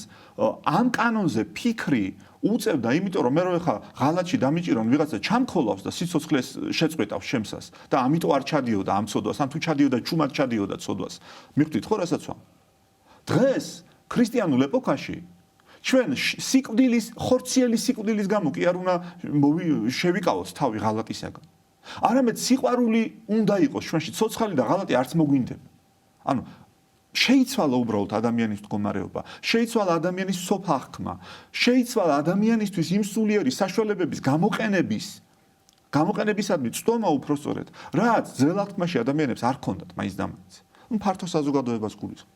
ამ კანონზე ფიქრი უწევდა, იმიტომ რომ მე რო ეხა ღალატში დამიჭირონ ვიღაცა ჩამქოლავს და სიცოცხლეს შეწყვეტავს შემსას და ამიტომ არ ჩადიოდა ამ ცოდვას, ან თუ ჩადიოდა ჩუმად ჩადიოდა ცოდვას. მიხვდით ხო რასაც ვამ? დღეს ქრისტიანულ ეპოქაში ჩვენ სიკვდილის, ხორციელი სიკვდილის გამო კი არ უნდა შევიკავოთ თავი ღალატისაგან. არამედ სიყვარული უნდა იყოს ჩვენში, ცოცხალი და ღალატი არც მოგვინდება. ანუ შეიცვალა უბრალოდ ადამიანის მდგომარეობა, შეიცვალა ადამიანის სოფახქმა, შეიცვალა ადამიანისთვის იმ სულიერი საშუალებების გამოყენებისადმი წტომა უпростоრედ, რაც ძველაღთმაში ადამიანებს არ ჰქონდათ მაინც და მაინც. ფართო საზოგადოებას გულისხმობ.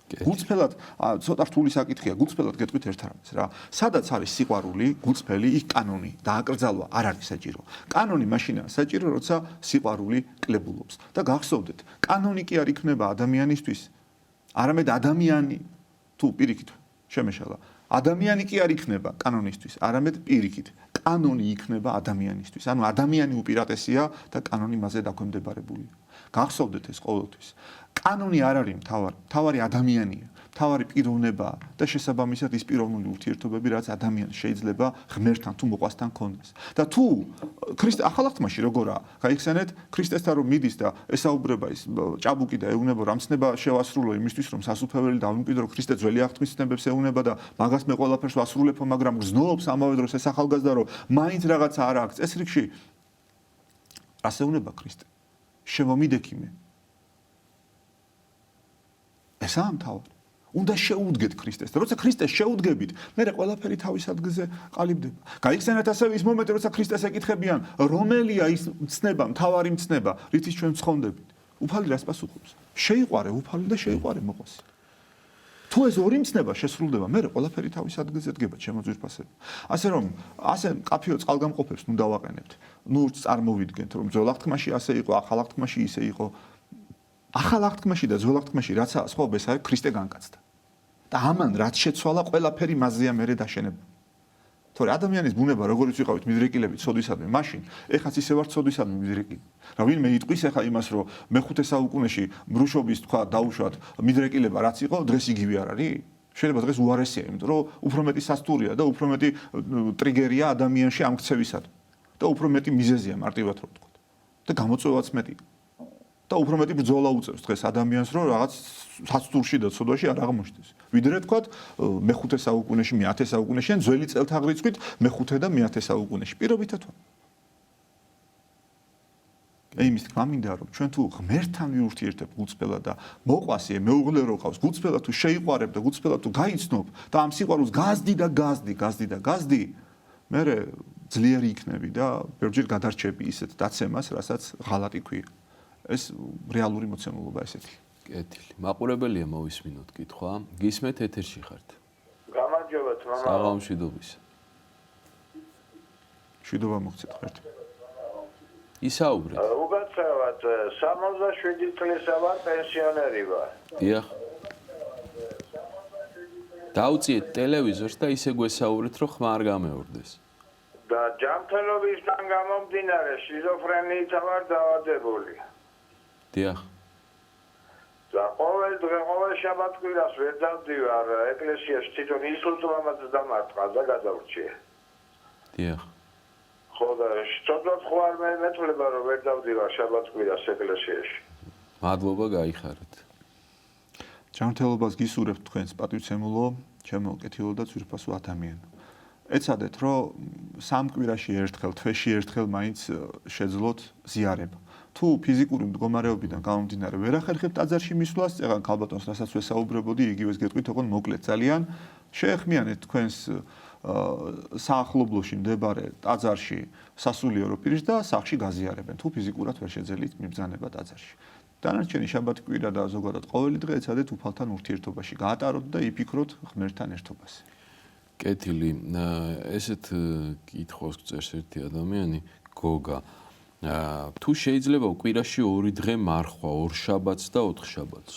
გულწრფელად, ცოტა რთული საკითხია, გულწრფელად გეტყვით ერთ რამეს რა. სადაც არის სიყვარული, გულწრფელი, იქ კანონი დააკრძალვა არ არის საჭირო. კანონი მაშინაა საჭირო, როცა სიყვარული კლებულობს. და გახსოვდეთ, კანონი კი არ იქნება ადამიანისთვის, არამედ ადამიანი თუ პირიქით შემეშალა, ადამიანი კი არ იქნება კანონისთვის, არამედ პირიქით. კანონი იქნება ადამიანისთვის. ანუ ადამიანი უპირატესია და კანონი მასზე დაქვემდებარებულია. გახსოვდეთ ეს ყოველთვის. კანონი არ არის მთავარი ადამიანია, მთავარი პიროვნებაა და შესაბამისად ის პიროვნული ურთიერთობები, რაც ადამიანს შეიძლება ღმერთთან თუ მოყვასთან ქონდეს. და თუ ახალ აღთქმაში როგორაა, გაიხსენეთ, ქრისტესთან რომ მიდის და ესაუბრება ის ჭაბუკი და ეუბნება რომ ამცნება შევასრულო იმისთვის რომ სასუფეველი დავიმკვიდრო, ქრისტე ძველი აღთქმის ცნებებს ეუბნება და მაგას მე ყველაფერს ვასრულებო, მაგრამ გრძნობს ამავე დროს ეს ახალგაზრდა რომ მაინც რაღაცა არ აქვს წესრიგში. რას ეუბნება ქრისტე? შემომიდექი მე. ესაა მთავარი. უნდა შეუდგეთ ქრისტეს. და როცა ქრისტეს შეუდგებით, მერე ყველაფერი თავის ადგილზე ყალიბდება. გაიხსენეთ ასევე ის მომენტი, როცა ქრისტეს ეკითხებიან, რომელია ის მცნება, მთავარი მცნება, რითიც ჩვენ ვცხონდებით. უფალი რას პასუხობს? შეიყვარე უფალი და შეიყვარე მოყვასი. თუ ეს ორი მცნება შესრულდება, მერე ყველაფერი თავის ადგილზე დგება, ჩემო ძვირფასებო. ასე რომ, ასე კაფეო წყალგამყოფებს ნუ დავაყენებთ. ნუ წარმოვიდგენთ, რომ ძველ აღთქმაში ასე იყო, ახალ აღთქმაში ისე იყო. ახალ აღთქმაში და ძველ აღთქმაში რაცა სხვაობა ეს არის ქრისტე განკაცდა. და ამან რაც შეცვალა, ყველაფერი მასზეა მერე დაშენება. თორე ადამიანის ბუნება როგორიც ვიყავით მიდრეკილებით ცოდვისადმი, მაშინ ეხაც ისე ვართ ცოდვისადმი მიდრეკილი. რა ვინმე იტყვის ახლა იმას, რომ მეხუთე საუკუნეში ბრუშობის თქვა დაუშვათ მიდრეკილება რაც იყო, დღეს იგივე არ არის? შეიძლება დღეს უარესია, იმიტომ რომ უფრო მეტი სასტურია და უფრო მეტი ტრიგერია ადამიანში ამ ქცევისადმი. და უფრო მეტი მიზეზია მარტივად რომ ვთქვათ. და გამოწვევაც მეტი. და უფრო მეტი ბრძოლა უწევს დღეს ადამიანს, რომ რაღაც სასტურში და ცოდვაში არ აღმოჩნდეს. ვიდრე თქვათ მეხუთე საუკუნეში, მე-10 საუკუნეში, ან ძველი წელთაღრიცხვით მეხუთე და მე-10 საუკუნეში. პირობითად ვარ. იმის თქმა მინდა, რომ ჩვენ თუ ღმერთთან ვიურთიერთებ გულწრფელად და მოყვასი მეუღლე რო ყავს, გულწრფელად თუ შეიყვარებ და გულწრფელად თუ გაიცნობ და ამ სიყვარულს გაზდი, მერე ძლიერი იქნები და ბევრჯერ გადარჩები ისეთ დაცემას, რასაც ღალატი ქვია. ეს რეალური მოცემულობა ესეთი. კეთილი. მაყურებელია მოვისმინოთ კითხვა. გისმენთ ეთერში ხართ. გამარჯობათ მამა. საღამოშიდობის. შვიდობა მოგცეთ ღერთ. ისაუბრეთ. უგაცრავად 67 წლისა ვარ, პენსიონერი ვარ. დიახ. დაუწიეთ ტელევიზორს და ისე გვესაუბრეთ, რომ ხმა არ გამეორდეს. და ჯანმრთელობისგან გამომდინარე შიზოფრენიით ვარ დაავადებული. დიახ. და ყოველ დღე, ყოველ შაბათ-კვირას ვერ დავდივარ ეკლესიაში, თვითონ ისულტომაც დამარტყა და გადავრჩიე. დიახ. ხო და სწორად ხო არ მეთვლება რომ ვერ დავდივარ შაბათ-კვირას ეკლესიაში. მადლობა, გაიხარეთ. ჯანმრთელობას გისურვებთ თქვენს პატივცემულო, ჩემო კეთილო და ძვირფასო ადამიანო. ეცადეთ, რომ სამ კვირაში ერთხელ, თვეში ერთხელ მაინც შეძლოთ ზიარება. თუ ფიზიკური მდგომარეობიდან გამომდინარე ვერ ახერხებთ ტაძარში მისვლას, წეგან ქალბატონს რასაც ვესაუბრებოდი, იგივეს გეტყვით, ოღონდ მოკლედ ძალიან შეეხმიანეთ თქვენს საახლობლოში მდებარე ტაძარში სასულიერო პირს და სახლში გაზიარებენ. თუ ფიზიკურად ვერ შეძელით მიბრძანება ტაძარში. დანარჩენი შაბათ-კვირა და ზოგადად ყოველი დღე ეცადეთ უფალთან ურთიერთობაში გაატაროთ და იფიქროთ ღმერთთან ერთობაზე. კეთილი, ესეთ კითხვას წერს ერთი ადამიანი, გოგა. თუ შეიძლება კვირაში 2 დღე მარხვა, 2 შაბათს და 4 შაბათს?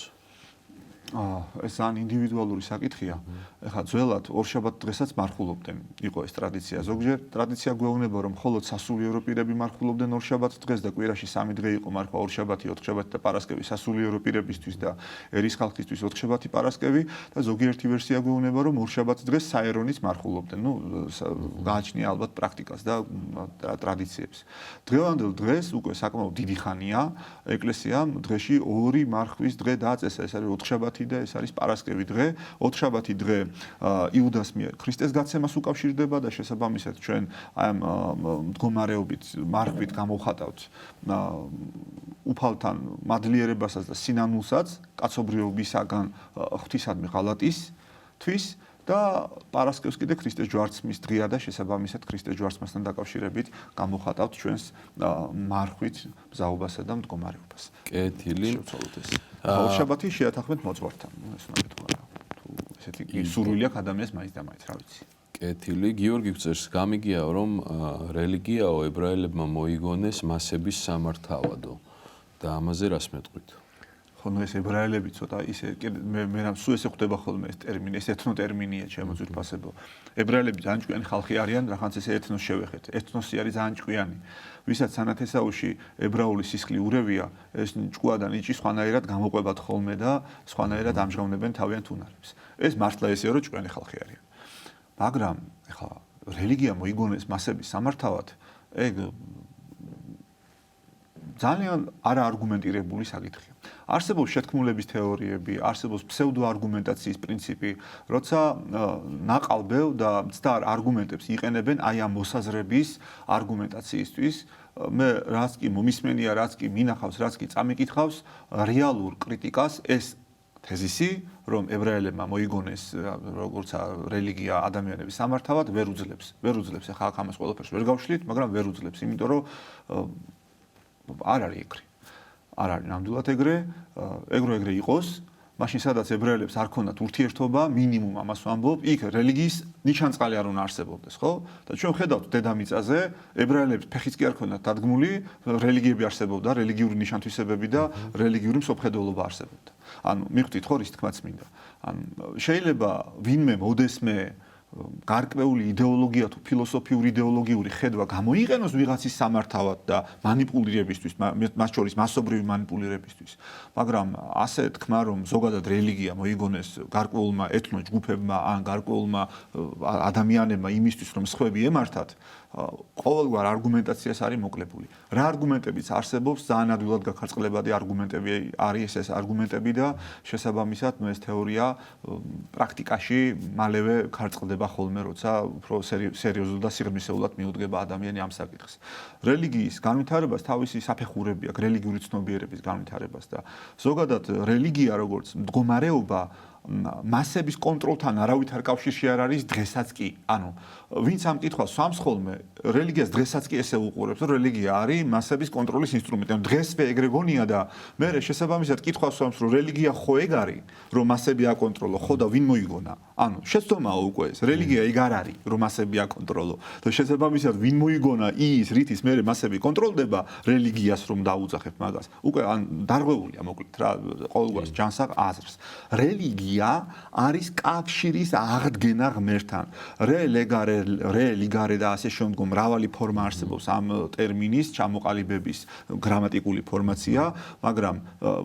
ეს ძალიან ინდივიდუალური საკითხია. ეხლა ძველად 2 შაბათ დღესაც მარხულობდნენ. იყო ეს ტრადიცია. ზოგჯერ ტრადიცია გვეუბნება, რომ მხოლოდ სასულიერო პირები მარხულობდნენ 2 შაბათ დღეს და კვირაში 3 დღე იყო მარხვა, 2 შაბათი, 4 შაბათი და პარასკევი სასულიერო პირებისთვის და ერის ხალხისთვის 4 შაბათი პარასკევი და ზოგიერთი ვერსია გვეუბნება, რომ 2 შაბათ დღეს საერონიც მარხულობდნენ. გააჩნია ალბათ პრაქტიკას და ტრადიციებს. დღევანდელ დღეს უკვე საკმაოდ დიდი ხანია ეკლესიამ დღეში 2 მარხვის დღე დააწესა. ეს არის 4 შაბათი და ეს არის პარასკევი დღე. 4 შაბათი დღე იუდას მიერ ქრისტეს გაცემას უკავშირდება და შესაბამისად ჩვენ აი ამ მდგომარეობით მარხვით გამოვხატავთ უფალთან მადლიერებასაც და სინანულსაც კაცობრიობისაგან ღვთისადმი ღალატისთვის და პარასკევს კიდე ქრისტეს ჯვარცმის დღეა და შესაბამისად ქრისტეს ჯვარცმასთან დაკავშირებით გამოვხატავთ ჩვენს მარხვით მზაობასა და მდგომარეობას. კეთილი. შევცვალოთ ეს. 4 შაბათი შეათანხმეთ მოძღვართან. ეს უნდა გეთქვა. ესეთი სურვილი აქვს ადამიანს მაინც და მაინც, რა ვიცი. კეთილი, გიორგი გწერს, გამიგიაო რომ რელიგიაო ებრაელებმა მოიგონეს მასების სამართავადო და ამაზე რას მეტყვით? ხო, ნუ ეს ებრაელები ცოტა ისე მე რამ სულ ესე ხვდება ხოლმე ეს ტერმინი, ეს ეთნო ტერმინია ჩემო ძვირფასებო. ებრაელები ძალიან ჭკვიანი ხალხი არიან, რახანც ესე ეთნოს შევეხეთ. ეთნოსი არის ძალიან ჭკვიანი. ვისაც სანათესაოში ებრაული სისხლი ურევია, ეს ჭკუა და ნიჭი სხვანაირად გამოყვებათ ხოლმე და სხვანაირად ამჟღავნებენ თავიანთ უნარებს. ეს მართლა ესეო რომ ჭკვიანი ხალხი არიან. მაგრამ ეხლა რელიგია მოიგონეს მასების სამართავად, ეგ ძალიან არაარგუმენტირებული საკითხია. არსებობს შეთქმულების თეორიები, არსებობს ფსევდოარგუმენტაციის პრინციპი, როცა ნაყალბევ და მცდარ არგუმენტებს იყენებენ აი ამ მოსაზრების არგუმენტაციისთვის. მე რაც კი მომისმენია, რაც კი მინახავს, რაც კი წამიკითხავს, რეალურ კრიტიკას ეს თეზისი, რომ ებრაელებმა მოიგონეს როგორც რელიგია ადამიანების სამართავად, ვერ უძლებს. ვერ უძლებს. ახლა აქ ამას ყველაფერს ვერ გავშლით, მაგრამ ვერ უძლებს, იმიტომ რომ არ არის ეგრე. არ არის ნამდვილად ეგრე, ეგრე იყოს, მაშინ სადაც ებრაელებს არ ქონდათ ურთიერთობა, მინიმუმ ამას ვამბობ, იქ რელიგიის ნიშანწყალი არ უნდა არსებობდეს, ხო? და ჩვენ ხედავთ დედამიწაზე, ებრაელებს ფეხიც კი არ ქონდათ დადგმული, რელიგიები არსებობდა, რელიგიური ნიშანთვისებები და რელიგიური მსოფლმხედველობა არსებობდა. ანუ მიხვდით ხო რის თქმაც მინდა. ანუ შეიძლება ვინმე მოდესმე გარკვეული იდეოლოგია თუ ფილოსოფიური იდეოლოგიური ხედვა გამოიყენოს ვიღაცის სამართავად და манипуლირებისთვის, მას შორის მასობრივი манипуლირებისთვის. მაგრამ ასე თქმა რომ ზოგადად რელიგია მოიგონეს გარკვეულმა ეთნო ჯგუფებმა ან გარკვეულმა ადამიანებმა იმისთვის რომ სხვები ემართათ, ყოველგვარ არგუმენტაციას არის მოკლებული. რა არგუმენტებიც არსებობს, ძალიან ადვილად გაქარწყლებადი არგუმენტები არის ეს არგუმენტები და შესაბამისად ეს თეორია პრაქტიკაში მალევე ქარწყდება ხოლმე, როცა უფრო სერიოზულად და სიღრმისეულად მიუდგება ადამიანი ამ საკითხს. რელიგიის განვითარებას თავისი საფეხურები აქვს, რელიგიური ცნობიერების განვითარებას და ზოგადად რელიგია როგორც მდგომარეობა მასების კონტროლთან არავითარ კავშირში არ არის დღესაც კი. ანუ ვინც ამ კითხვას სვამს ხოლმე, რელიგიას დღესაც კი ესე უყურებს, რომ რელიგია არის მასების კონტროლის ინსტრუმენტი. ანუ დღესვე ეგრე გონია და მე შესაბამისად კითხვას სვამს, რომ რელიგია ხო ეგ არის, რომ მასები აკონტროლო, ხო და ვინ მოიგონა? ანუ შეცდომაა უკვე ეს. რელიგია ეგ არ არის, რომ მასები აკონტროლო. და შესაბამისად ვინ მოიგონა ის, რითიც მე მასები კონტროლდება რელიგიას რომ დაუძახებ მაგას. უკვე ან დარღვეულია მოკლედ რა, ყოველგვარ ჯანსაღ აზრს. რელიგია არის კავშირის აღდგენა ღმერთთან. რე ლიგარე და ასე შემდგომ მრავალი ფორმა არსებობს ამ ტერმინის ჩამოყალიბების გრამატიკული ფორმაცია, მაგრამ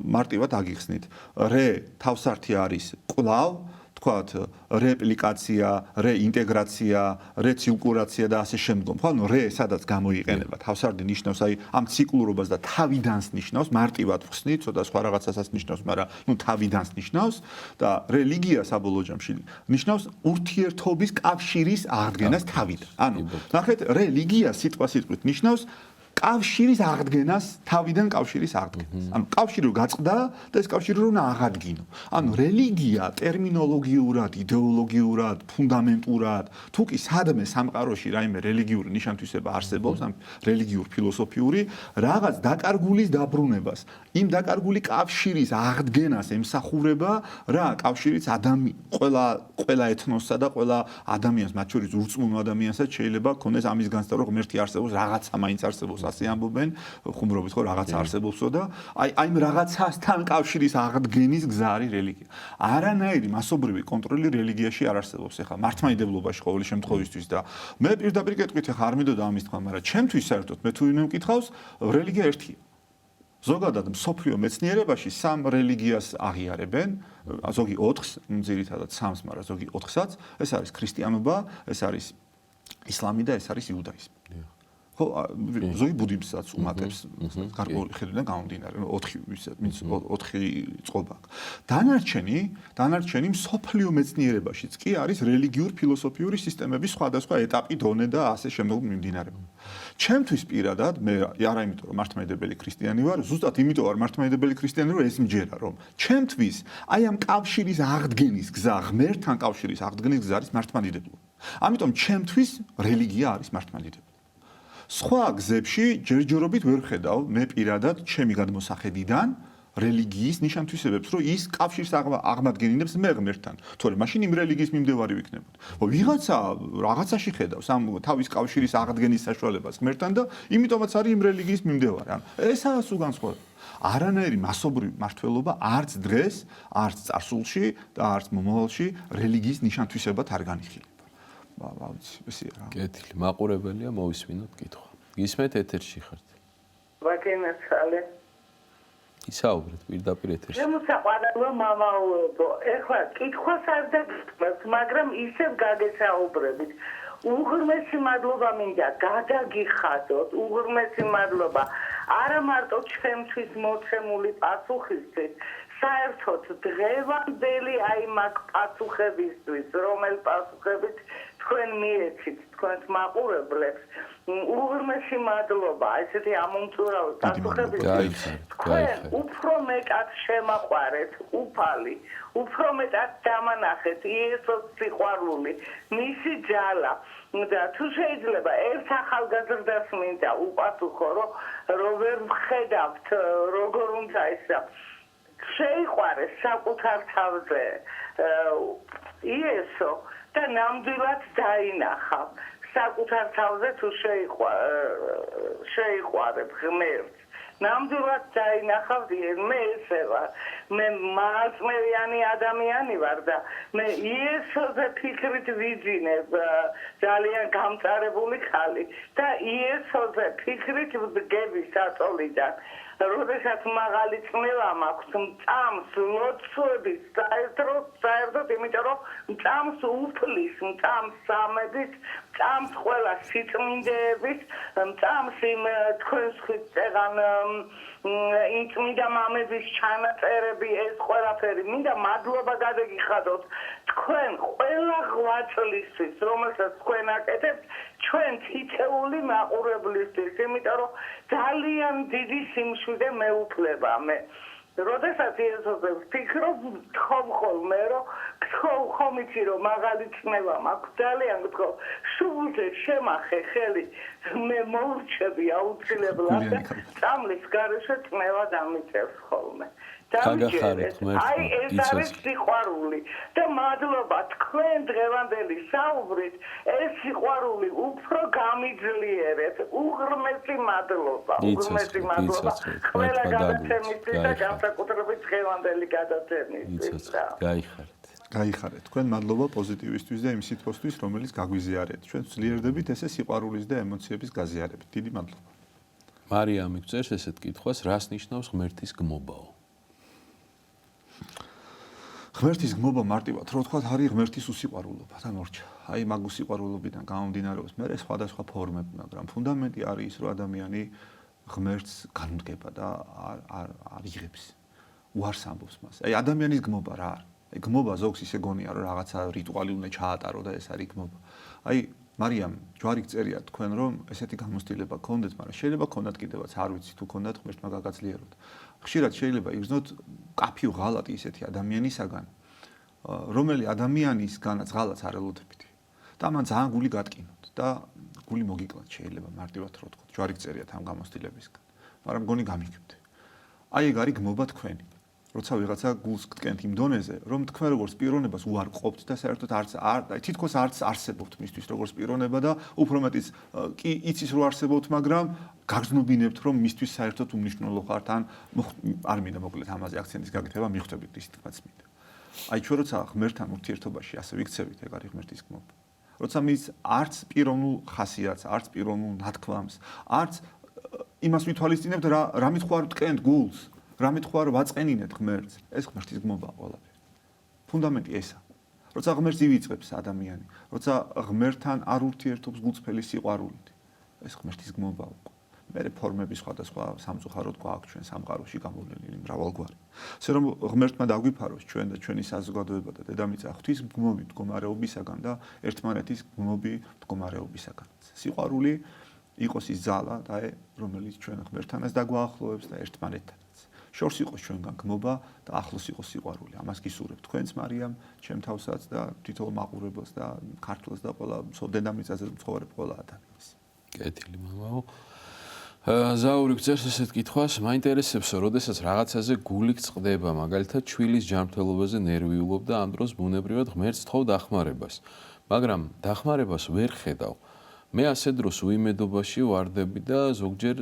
მარტივად აგიხსნით. რე თავსართი არის კვლავ, თქვათ რეპლიკაცია, რეინტეგრაცია, რეცირკულაცია და ასე შემდგომ. ხო, ანუ რე სადაც გამოიყენება, თავსარდი ნიშნავს აი ამ ციკლურობას და თავიდანს ნიშნავს, მარტივად ვხსნით, ცოტა სხვა რაღაცასაც ნიშნავს, მაგრამ თავიდანს ნიშნავს და რელიგია საბოლოო ჯამში ნიშნავს ურთიერთობის კავშირის აღდგენას თავიდან. ანუ ნახეთ, რელიგია სიტყვით ნიშნავს კავშირის აღდგენას, თავიდან კავშირის აღდგენას. ანუ კავშირი რო გაწყდა და ეს კავშირი რო აღადგინო. ანუ რელიგია ტერმინოლოგიურად, იდეოლოგიურად, ფუნდამენტურად, თუ კი სადმე სამყაროში რაიმე რელიგიური ნიშან-თვისება არსებობს, ან რელიგიურ ფილოსოფიური რაღაც დაკარგულის დაბრუნებას, იმ დაკარგული კავშირის აღდგენას ემსახურება რა კავშირიც ყველა ეთნოსსა და ყველა ადამიანს, მათ შორის ურწმუნო ადამიანსაც შეიძლება ქონდეს ამის განცდა, რომ ღმერთი არსებობს, რაღაცა მაინც არსებობს, ასე ამბობენ, ხუმრობით ხო რაღაცა არსებობსო და აი იმ რაღაცასთან კავშირის აღდგენის გზა არის რელიგია. არანაირი მასობრივი კონტროლი რელიგიაში არ არსებობს. ეხლა მართლმადიდებლობაში ყოველი შემთხვევისთვის და მე პირდაპირ კეთვით ეხლა არ მინდოდა ამის თქვა, მაგრამ ჩემთვის საერთოდ მე თუ ვინმე მკითხავს, რელიგია ერთია. ზოგადად მსოფლიო მეცნიერებაში 3 რელიგიას აღიარებენ, ზოგი 4-ს, ძირითადად 3-ს, მაგრამ ზოგი 4-საც. ეს არის ქრისტიანობა, ეს არის ისლამი და ეს არის იუდაიზმი. ხო, ზოგი ბუდიზმსაც უმატებს გარკვეული ხედვიდან გამომდინარე, 4 წყობა აქვს. დანარჩენი მსოფლიო მეცნიერებაშიც კი არის რელიგიურ ფილოსოფიური სისტემების სხვადასხვა ეტაპი, დონე და ასე შემდეგ მიმდინარეობა. ჩემთვის პირადად მე არა იმიტომ რომ მართლმადიდებელი ქრისტიანი ვარ, ზუსტად იმიტომ ვარ მართლმადიდებელი ქრისტიანი, რომ ეს მჯერა, რომ ჩემთვის აი ამ კავშირის აღდგენის გზა, ღმერთთან კავშირის აღდგენის გზა არის მართლმადიდებლობა. ამიტომ ჩემთვის რელიგია არის მართლმადიდებლობა. სხვა გზებში ჯერჯერობით ვერ ხედავ მე პირადად ჩემი გადმოსახედიდან რელიგიის ნიშან-თვისებებს, რომ ის კავშირს აღმადგენინებს მე ღმერთთან. თორე მაშინ იმ რელიგიის მიმდევარი ვიქნებოდი. ვიღაცა რაღაცაში ხედავს ამ თავის კავშირის აღდგენის საშუალებას ღმერთთან და იმიტომაც არის იმ რელიგიის მიმდევარი. ანუ ესაა სულ განსხვავება. არანაირი მასობრივი მართლობა არც დღეს, არც წარსულში და არც მომავალში რელიგიის ნიშან-თვისებად არ განიხილება. ესე რა. კეთილი, მაყურებელია, მოვისმინოთ კითხვა. გისმენთ ეთერში ხართ. ვაკენაცალე. ისაუბრეთ პირდაპირ ეთერში. შემოსაყვანელო მამაულო, ეხლა კითხვას არ დაგიწყებთ, მაგრამ ისევ გაგესაუბრებით. უღრმესი მადლობა მინდა გადაგიხადოთ, უღრმესი მადლობა. არა მარტო ჩემთვის მოცემული პასუხისთვის, საერთოდ დღევანდელი აი მაგ პასუხებისთვის, რომელ პასუხებით თქვენ მიეცით, თქვენს მაყურებლებს, უღრმესი მადლობა, ესეთი ამომწურავი პასუხებისთვის. თქვენ უფრო მეტად შემაყვარეთ, უფალი, უფრო მეტად დამანახეთ იესოს სიყვარული, მისი ძალა. და თუ შეიძლება ერთ ახალგაზრდას მინდა უპასუხო, რომ ვერ ვხედავთ, როგორ უნდა ისა შეიყვარეს საკუთარ თავზე იესო და ნამდვილად დაინახა საკუთარ თავზე თუ შეიყვარებ ღმერთს. ნამდვილად დაინახავ მე ესე ვარ. მე მასმერიანი ადამიანი ვარ და მე იესოზე ფიქრით ვიძინებ ძალიან გამწარებული ხალი და იესოზე ფიქრით ვდგები საწოლიდან. როდესაც მაღალი წნევა მაქვს, მწამს ლოცვების საერთოდ, იმიტომ რომ მწამს უფლის, მწამს სამების, მწამს ყველა სიწმინდეების, მწამს იმ თქვენს ხვიტեղან იმ წმინდა მამების ჩანაწერები, ეს ყველაფერი. მინდა მადლობა გადაგიხადოთ თქვენ ყველა ღვაწლისთვის, რომელსაც თქვენ აკეთებთ ჩვენ თითეული მაყურებლისთვის, იმიტომ რომ ძალიან დიდი სიმშვიდე მეუფლება მე. როდესაც იესოზე ვფიქრობ, გთხოვ ხოლმე, რომ გთხოვ ხომ იცი რომ მაღალი წნევა მაქვს, ძალიან გთხოვ, სულზე შემახე ხელი, მე მოვრჩები აუცილებლად და წამლის გარეშე წნევა დამიწევს ხოლმე. გაგახარეთ ღმერთმა, აი ეს არის სიყვარული და მადლობა თქვენ დღევანდელი საუბრით, ეს სიყვარული უფრო გამიძლიერეთ. უღრმესი მადლობა, უღრმესი მადლობა ყველა გადაცემისთვის და განსაკუთრებით დღევანდელი გადაცემისთვის. გაიხარეთ. თქვენ მადლობა პოზიტივისთვის და იმ სიტყვისთვის, რომელიც გაგვიზიარეთ. ჩვენ ძლიერდებით ესე სიყვარულის და ემოციების გაზიარებით. დიდი მადლობა. მარია მიგწერს ესეთ კითხვას, რას ნიშნავს ღმერთის გმობაო? ღმერთის გმობა მარტივად რო ვთქვათ, არის ღმერთის უსიყვარულობა და მორჩა. აი მაგ უსიყვარულობიდან გამომდინარეობს მე სხვადასხვა ფორმები, მაგრამ ფუნდამენტი არის ის, რომ ადამიანი ღმერთს განუდგება და არ იღებს. უარს ამბობს მას. აი ადამიანის გმობა რა არის? აი გმობა ზოგს ისე გონია, რომ რაღაცა რიტუალი უნდა ჩაატარო და ეს არის გმობა. აი მარიამ, ჯვარი გწერია თქვენ რომ ესეთი გამოცდილება გქონდეთ, მაგრამ შეიძლება გქონდათ კიდევაც, არ ვიცი თუ გქონდათ ღმერთმა გაგაძლიეროთ. ხშირად შეიძლება იგრძნოთ კაფიო ღალატი ისეთი ადამიანისაგან, რომელი ადამიანისგანაც ღალატს არ ელოდებითი. და მან ძალიან გული გატკინოთ და გული მოგიკლათ შეიძლება მარტივად რო ვთქვათ, ჯვარი გწერიათ ამ გამოცდილებისგან. მაგრამ მგონი გამიგებთ. აი ეგ არის გმობა თქვენი. როცა ვიღაცა გულს გტკენთ იმ დონეზე, რომ თქვენ როგორც პიროვნებას უარყოფთ და საერთოდ თითქოს არც არსებობთ მისთვის როგორც პიროვნება და უფრო მეტიც კი იცის რომ არსებობთ, მაგრამ გაგზნობინებთ რომ მისთვის საერთოდ უმნიშვნელო ხართ ან არ მინდა მოკლედ ამაზე აქცენტის გაკეთება მიხვდებით ის თქმაც მინდა. აი ჩვენ როცა ღმერთთან ურთიერთობაში ასე ვიქცევით, ეგ არის ღმერთის გმობა. როცა მის არც პიროვნულ ხასიათს, არც პიროვნულ ნათქვამს, არც იმას ვითვალისწინებთ რა მითხوار ვტკენთ გულს, რა მითხوار ვაწყენინეთ ღმერთს, ეს ღმერთის გმობაა ყველაფერი. ფუნდამენტი ესაა. როცა ღმერთს ივიწყებს ადამიანი, როცა ღმერთთან არ ურთიერთობს გულწრფელი სიყვარულით, ეს ღმერთის გმობაა უკვე. მე ფორმების სხვადასხვა სამწუხაროდ გვაქვს ჩვენ სამყაროში გამოვლენილი მრავალგვარი. ასე რომ ღმერთმა დაგვიფაროს ჩვენ და ჩვენი საზოგადოება და დედამიწა ღვთის გმობით მდგომარეობისაგან და ერთმანეთის გმობი მდგომარეობისაგან. სიყვარული იყოს ის ძალა და რომელიც ჩვენ ღმერთთანაც დაგვაახლოვებს და ერთმანეთთანაც. შორს იყოს ჩვენგან გმობა და ახლოს იყოს სიყვარული. ამას გისურვებ თქვენც მარიამ, ჩემ თავსაც და თითოეულ მაყურებელს და ქართველს და ყველა დედამიწაზე მცხოვრებ ყველა ადამიანს. კეთილი მამაო. ზაური გწერს ესეთ კითხვას, მაინტერესებს, როდესაც რაღაცაზე გული წყდება, მაგალითად ჩვილის ჯანმრთელობაზე ნერვიულობ და ამ დროს ბუნებრივად ღმერთს თხოვ დახმარებას. მაგრამ დახმარებას ვერ ხედავ. მე ასე დროს უიმედობაში ვარდები და ზოგჯერ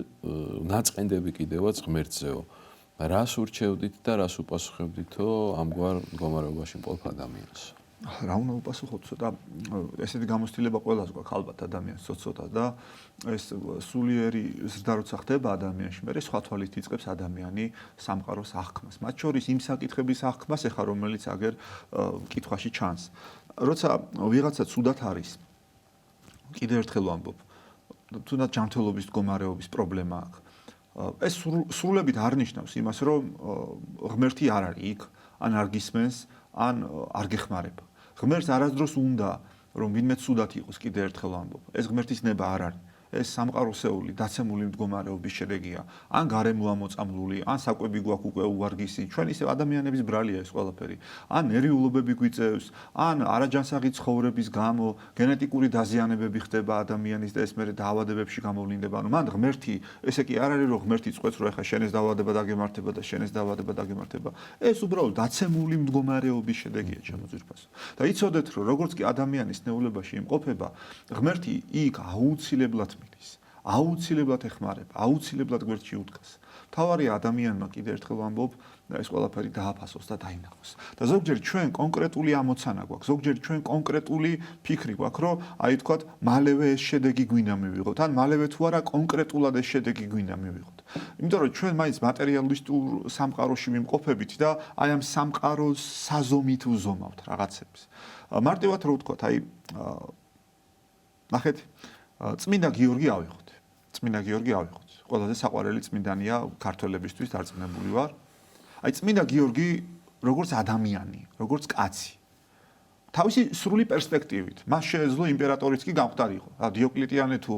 ნაწყენდები კიდევაც ღმერთზეო. რას ურჩევდით და რას უპასუხებდითო ამგვარ მდგომარეობაში მყოფ ადამიანს? რა უნდა უპასუხოთ, ცოტა ესეთი გამოცდილება ყველას გვაქვს ალბათ ადამიანს ცოტა და ეს სულიერი ზრდა როცა ხდება ადამიანში, მე სხვა თვალით იწყებს ადამიანი სამყაროს აღქმას. მათ შორის იმ საკითხების აღქმას, ეხა რომელიც აგერ კითხვაში ჩანს. როცა ვიღაცა ცუდად არის, კიდევ ერთხელ ვამბობ, თუნდაც ჯანმრთელობის მდგომარეობის პრობლემა აქვს. ეს სრულებით არ ნიშნავს იმას, რომ ღმერთი არ არის იქ, ან არ გისმენს, ან არ გეხმარება. ღმერთს არასდროს უნდა რომ ვინმე ცუდად იყოს, კიდევ ერთხელ ვამბობ. ეს ღმერთის ნება არ არის. ეს სამყაროსეული დაცემული მდგომარეობის შედეგია. ან გარემო ამოწამლული, ან საკვები გვაქვს უკვე უვარგისი. ჩვენ ისევ ადამიანების ბრალია ეს ყველაფერი. ან ნერვიულობები გვიწევს, ან არაჯანსაღი ცხოვრების გამო გენეტიკური დაზიანებები ხდება ადამიანის და ეს მერე დაავადებებში გამოვლინდება. ანუ მან ღმერთი, ესე კი არ არის რომ ღმერთი წყვეტს რომ ეხა შენეს დაავადება დაგემართება და შენეს დაავადება დაგემართება. ეს უბრალოდ დაცემული მდგომარეობის შედეგია შემოძირფასო. და იცოდეთ რომ როგორც კი ადამიანის ნეულებაში იმყოფება, ღმერთი იქ აუცილებლად აუცილებლად ეხმარება, აუცილებლად გვერდში უდგას. თავარია ადამიანმა კიდევ ერთხელ ვამბობ, ეს ყველაფერი დააფასოს და დაინახოს. და ზოგჯერ ჩვენ კონკრეტული ამოცანა გვაქვს, ზოგჯერ ჩვენ კონკრეტული ფიქრი გვაქვს, რომ აი თქვათ, მალევე ეს შედეგი გვინდა მივიღოთ, ან მალევე თუ არა კონკრეტულად ეს შედეგი გვინდა მივიღოთ. იმიტომ რომ ჩვენ მაინც მატერიალისტურ სამყაროში ვიმყოფებით და აი ამ სამყაროს საზომით ვზომავთ რაღაცებს. მარტივად რო ვთქვათ, აი ნახეთ წმინდა გიორგი ავიღოთ. წმინდა გიორგი ავიღოთ. ყველაზე საყვარელი წმინდანია ქართველებისთვის დარწმუნებული ვარ. აი წმინდა გიორგი როგორც ადამიანი, როგორც კაცი. თავისი სრული პერსპექტივით, მას შეეძლო იმპერატორიც კი გამხდარიყო. დიოკლეტიანე თუ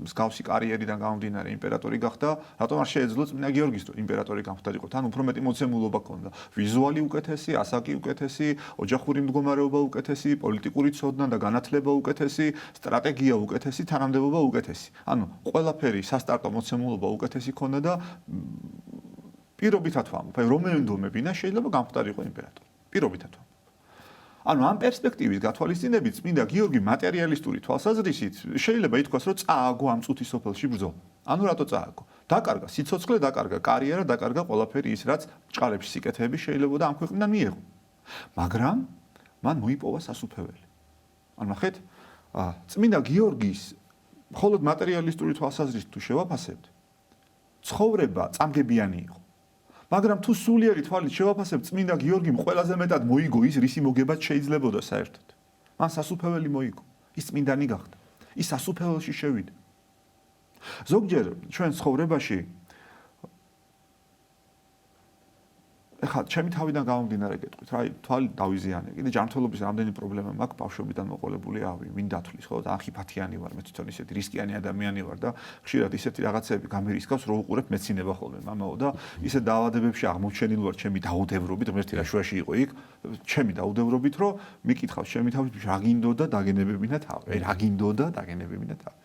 მსგავსი კარიერიდან გამომდინარე იმპერატორი გახდა, რატომ არ შეეძლო წმინდა გიორგის რომ იმპერატორი გამხდარიყო? თან უფრო მეტი მოცემულობა ჰქონდა. ვიზუალი უკეთესი, ასაკი უკეთესი, ოჯახური მდგომარეობა უკეთესი, პოლიტიკური ცოდნა და განათლება უკეთესი, სტრატეგია უკეთესი, თანამდებობა უკეთესი. ანუ ყველაფერი სასტარტო მოცემულობა უკეთესი ჰქონდა და პირობითად ვამბობ, აი რომელდომებინა შეიძლება გამხდარიყო იმპერატორი. პირობითად ვამბობ. ანუ ამ პერსპექტივის გათვალისწინებით წმინდა გიორგი მატერიალისტური თვალსაზრისით შეიძლება ითქვას, რომ წააგო ამ წუთის სოფელში ბრძოლა. ანუ რატო წააგო? დაკარგა სიცოცხლე, დაკარგა კარიერა, დაკარგა ყველაფერი ის, რაც ჭყალებში სიკეთეები შეიძლება და ამ ქვეყნიდან მიეღო. მაგრამ მან მოიპოვა სასუფეველი. ანუ ნახეთ, წმინდა გიორგის მხოლოდ მატერიალისტური თვალსაზრისით თუ შევაფასებთ, ცხოვრება წამგებიანი იყო. მაგრამ თუ სულიერი თვალით შევაფასებთ, წმინდა გიორგიმ ყველაზე მეტად მოიგო ის, რისი მოგებაც შეიძლებოდა საერთოდ. მან სასუფეველი მოიგო. ის წმინდანი გახდა. ის სასუფეველში შევიდა. ზოგჯერ ჩვენ ცხოვრებაში ეხლა ჩემი თავიდან გამომდინარე გეტყვით რა, თვალი დავიზიანე. კიდე ჯანმრთელობის რამდენი პრობლემა მაქვს ბავშვობიდან მოყოლებული ავი, ვინ დათვლის, ხო? და ახიფათიანი ვარ, მე თვითონ ისეთი რისკიანი ადამიანი ვარ და ხშირად ისეთი რაღაცები გამირისკავს, რომ უყურებ მეცინება ხოლმე, მამაო და ისე დაავადებებში აღმოჩენილ ვარ ჩემი დაუდევრობით, ღმერთი რა შუაში იყო იქ, ჩემი დაუდევრობით, რომ მიკითხავს ჩემი თავით რა გინდოდა დაგენებებინა თავი, რა გინდოდა დაგენებებინა თავი.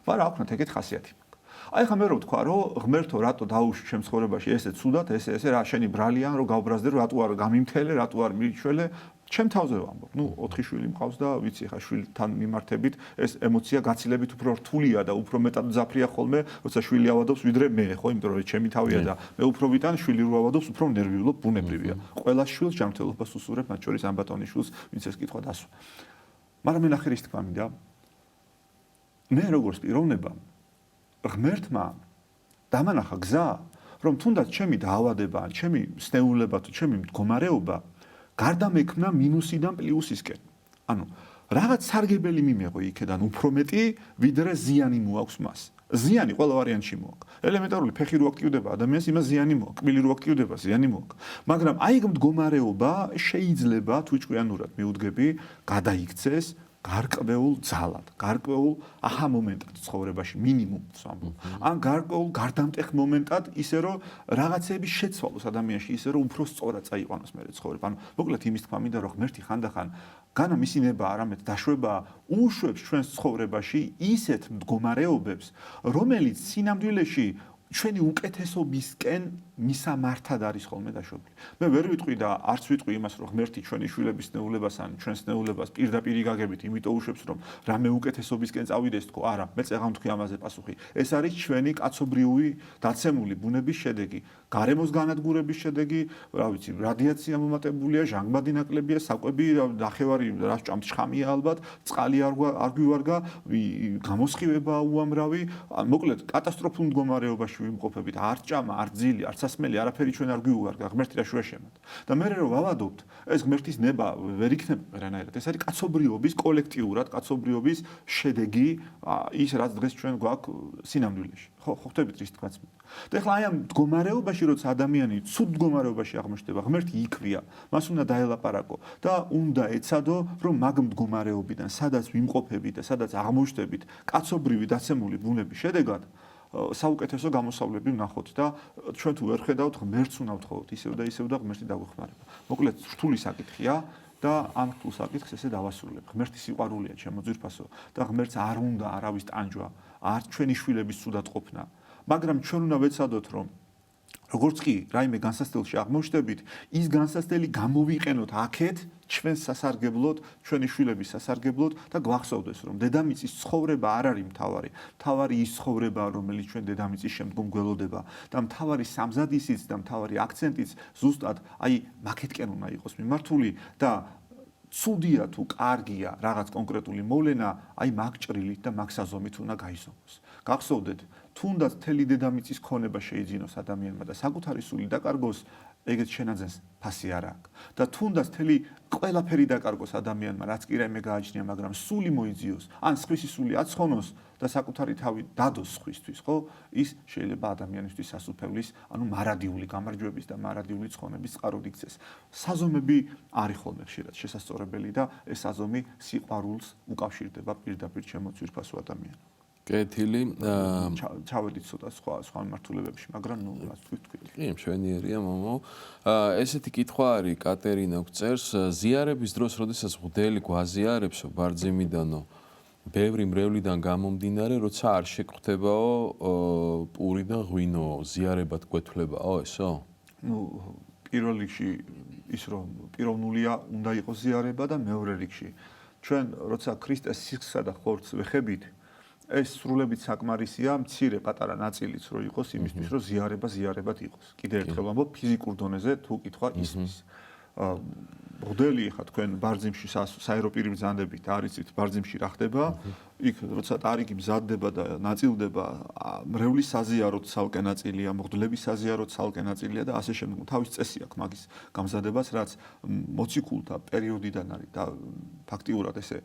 მაგრამ აქვთ ეგეთ ხასიათი. აი ხა მე რო ვთქვა რომ ღმერთო რატო დაუშვი ჩემ ცხოვრებაში ესე ცუდად ესე რა შენი ბრალიან რომ გავბრაზდე რომ რატო არ გამიმთელე რატო არ მირჩველე ჩემ თავზე ვამბობ ნუ 4 შვილი მყავს და ვიცი ხა შვილთან მიმართებით ეს ემოცია გაცილებით უფრო რთულია და უფრო მეტად მძაფრია ხოლმე როცა შვილი ავადობს ვიდრე მე ხო იმიტომ რომ ჩემი თავია და მე უფრო ვიტან შვილი რო ავადობს უფრო ნერვიულობ ბუნებრივია ყველა შვილს ჯანმრთელობას უსურებ მათ შორის ამ ბატონის შვილს ვინც ეს კითხვა დასვა მაგრამ მე ნახე რის თქმა მინდა მე როგორც პიროვნება ღმერთმა დამანახა გზა, რომ თუნდაც ჩემი დაავადება, ჩემი სნეულება თუ ჩემი მდგომარეობა გარდამექმნა მინუსიდან პლუსისკენ. ანუ რაღაც სარგებელი მიმეღო იქედან უფრო მეტი, ვიდრე ზიანი მოაქვს მას. ზიანი ყველა ვარიანტში მოაქვს. ელემენტარული ფეხი რო აქტივდება ადამიანს, იმას ზიანი მოაქვს. კბილი რო აქტივდება, ზიანი მოაქვს. მაგრამ აი ეგ მდგომარეობა შეიძლება თუ ჭკვიანურად მიუდგები, გადაიქცეს გარკვეულ ძალად, გარკვეულ აჰა მომენტად ცხოვრებაში მინიმუმ ვამბობ. ან გარკვეულ გარდამტეხ მომენტად ისე რომ რაღაცები შეცვალოს ადამიანში, ისე რომ უფრო სწორად წაიყვანოს მე ცხოვრება. ანუ მოკლედ იმის თქმა მინდა რომ ღმერთი ხანდახან განა მისინება არამედ დაშვება უშვებს ჩვენს ცხოვრებაში ისეთ მდგომარეობებს, რომელიც სინამდვილეში ჩვენი უკეთესობისკენ მისამართად არის ხოლმე დაშვებული. მე ვერ ვიტყვი და არც ვიტყვი იმას, რომ ღმერთი ჩვენი შვილების ნეულებას ან ჩვენს ნეულებას პირდაპირ იგაგებით, იმიტომ უშვებს, რომ რამე უკეთესობისკენ წავიდეს თქო, არა, მე წეღავ თქვი ამაზე პასუხი. ეს არის ჩვენი კაცობრიოვი დაცემული ბუნების შედეგი, გარემოს განადგურების შედეგი, რა ვიცი, რადიაცია მომატებულია, ჟანგბადი ნაკლებია, საკვები ნახევარი რა ჭამთ შხამია ალბათ, წყალი არ გვივარგა, გამოსხივება უამრავი, მოკლედ კატასტროფულ მდგომარეობაში ვიმყოფებით, არ ჭამა, არ ძილი, არ სასმელი, არაფერი ჩვენ არ გვიუვარგა, ღმერთი რა შუაში ემატ. და მე რო ვავადობთ, ეს ღმერთის ნება ვერ იქნება ვერანაირად. ეს არის კაცობრიობის კოლექტიურად, კაცობრიობის შედეგი, ის რაც დღეს ჩვენ გვაქვს სინამდვილეში. ხო, ხვდებით რის თქმაც. და ეხლა აი ამ მდგომარეობაში, როცა ადამიანი ცუდ მდგომარეობაში აღმოჩნდება, ღმერთი იქვია, მას უნდა დაელაპარაკო და უნდა ეცადო, რომ მაგ მდგომარეობიდან, სადაც ვიმყოფებით და სადაც აღმოჩნდებით, კაცობრივი დაცემული ბუნების შედეგად საუკეთესო გამოსავლები ვნახოთ და ჩვენ თუ ვერ ხედავთ ღმერთს უნდა ვთხოვოთ ისევ და ღმერთი დაგვეხმარება. მოკლედ რთული საკითხია და ამ რთულ საკითხს ესე დავასრულებ. ღმერთი სიყვარულია ჩემო ძვირფასო და ღმერთს არ უნდა არავის ტანჯვა, არ ჩვენი შვილების ცუდად ყოფნა. მაგრამ ჩვენ უნდა ვეცადოთ რომ როგორც კი რაიმე განსასწრელში აღმოჩნდებით, ის განსასწრელი გამოვიყენოთ აქეთ ჩვენს სასარგებლოდ, ჩვენი შვილების სასარგებლოდ და გვახსოვდეს რომ დედამიწის ცხოვრება არ არის მთავარი. მთავარი ის ცხოვრება, რომელიც ჩვენ დედამიწის შემდგომ გველოდება და მთავარი სამზადისიც და მთავარი აქცენტიც ზუსტად აი მაგეთკენ უნდა იყოს მიმართული და ცუდია თუ კარგია რაღაც კონკრეტული მოვლენა, აი მაგ ჭრილით და მაგ საზომით უნდა გაიზომოს. გახსოვდეთ, თუნდაც მთელი დედამიწის ქონება შეიძინოს ადამიანმა და საკუთარი სული დაკარგოს, ეგეთ შენაძენს ფასი არ აქვს. და თუნდაც მთელი ყველაფერი დაკარგოს ადამიანმა, რაც კი რაიმე გააჩნია, მაგრამ სული მოიძიოს, ან სხვისი სული აცხონოს და საკუთარი თავი დადოს სხვისთვის, ხო? ის შეიძლება ადამიანისთვის სასუფევლის, ანუ მარადიული გამარჯვების და მარადიული ცხონების წყაროდ იქცეს. საზომები არის ხოლმე ხშირად შესასწორებელი და ეს საზომი სიყვარულს უკავშირდება პირდაპირ ჩემო ძვირფასო ადამიანს. კეთილი, ჩავედით ცოტა სხვა მიმართულებებში, მაგრამ ნუ რაც თქვი. კი, მშვენიერია, მომო. ესეთი კითხვა არის, კატერინა გვწერს, ზიარების დროს, როდესაც მღვდელი გვაზიარებსო ბარძიმიდანო, ბევრი მრევლიდან გამომდინარე, როცა არ შეგხვდებაო პური და ღვინო, ზიარებად გვეთვლებაო ესო? ნუ პირველ რიგში ის რომ პიროვნულია უნდა იყოს ზიარება და მეორე რიგში ჩვენ როცა ქრისტეს სისხლსა და ხორცს ვეხებით ეს სრულებით საკმარისია, მცირე პატარა ნაწილიც რო იყოს იმისთვის, რომ ზიარებად იყოს. კიდე ერთხელ ვამბობ, ფიზიკურ დონეზე თუ კითხვა ისმის. მღვდელი ხა თქვენ ბარძიმში საერო პირი ბრძანდებით, არიცით ბარძიმში რა ხდება? იქ როცა ტარიკი მზადდება და ნაწილდება, მრევლის საზიაროთ ცალკე ნაწილია, მღვდლების საზიაროთ ცალკე ნაწილია და ასე შემდეგ. თავის წესი აქვს მაგის გამზადებას, რაც მოციქულთა პერიოდიდან არის და ფაქტიურად ესე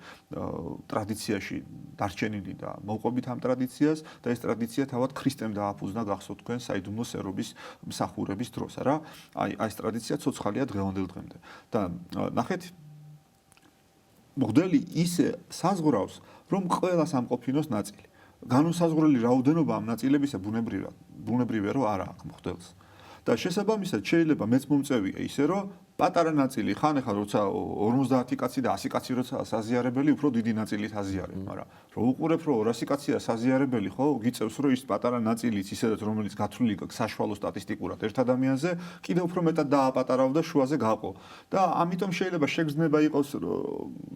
ტრადიციაში დარჩენილი და მოყვებით ამ ტრადიციას და ეს ტრადიცია თავად ქრისტემ დააფუძნა გახსოვთ თქვენ საიდუმლო სერობის მსახურების დროს, რა. აი ეს ტრადიცია ცოცხალია დღევანდელ დღემდე. და ნახეთ მღვდელი ისე საზღვრავს, რომ ყველა სამყოფინოს ნაწილი. განუსაზღვრელი რაოდენობა ამ ნაწილებისა ბუნებრივია, რომ არა აქვს მღვდელს. და შესაბამისად შეიძლება მეც მომწევია ისე, რომ პატარა ნაწილი ხან ახლა როცა 50 კაცი და 100 კაცი როცა საზიარებელი, უფრო დიდი ნაწილით აზიარებ, მაგრამ რო უყურებ, რომ 200 კაცია საზიარებელი, ხო, გიწევს, რომ ის პატარა ნაწილიც ისედაც რომელიც გათვლილი გაქვს საშუალო სტატისტიკურად ერთ ადამიანზე, კიდევ უფრო მეტად დააპატარავ და შუაზე გაყო. და ამიტომ შეიძლება შეგრძნება იყოს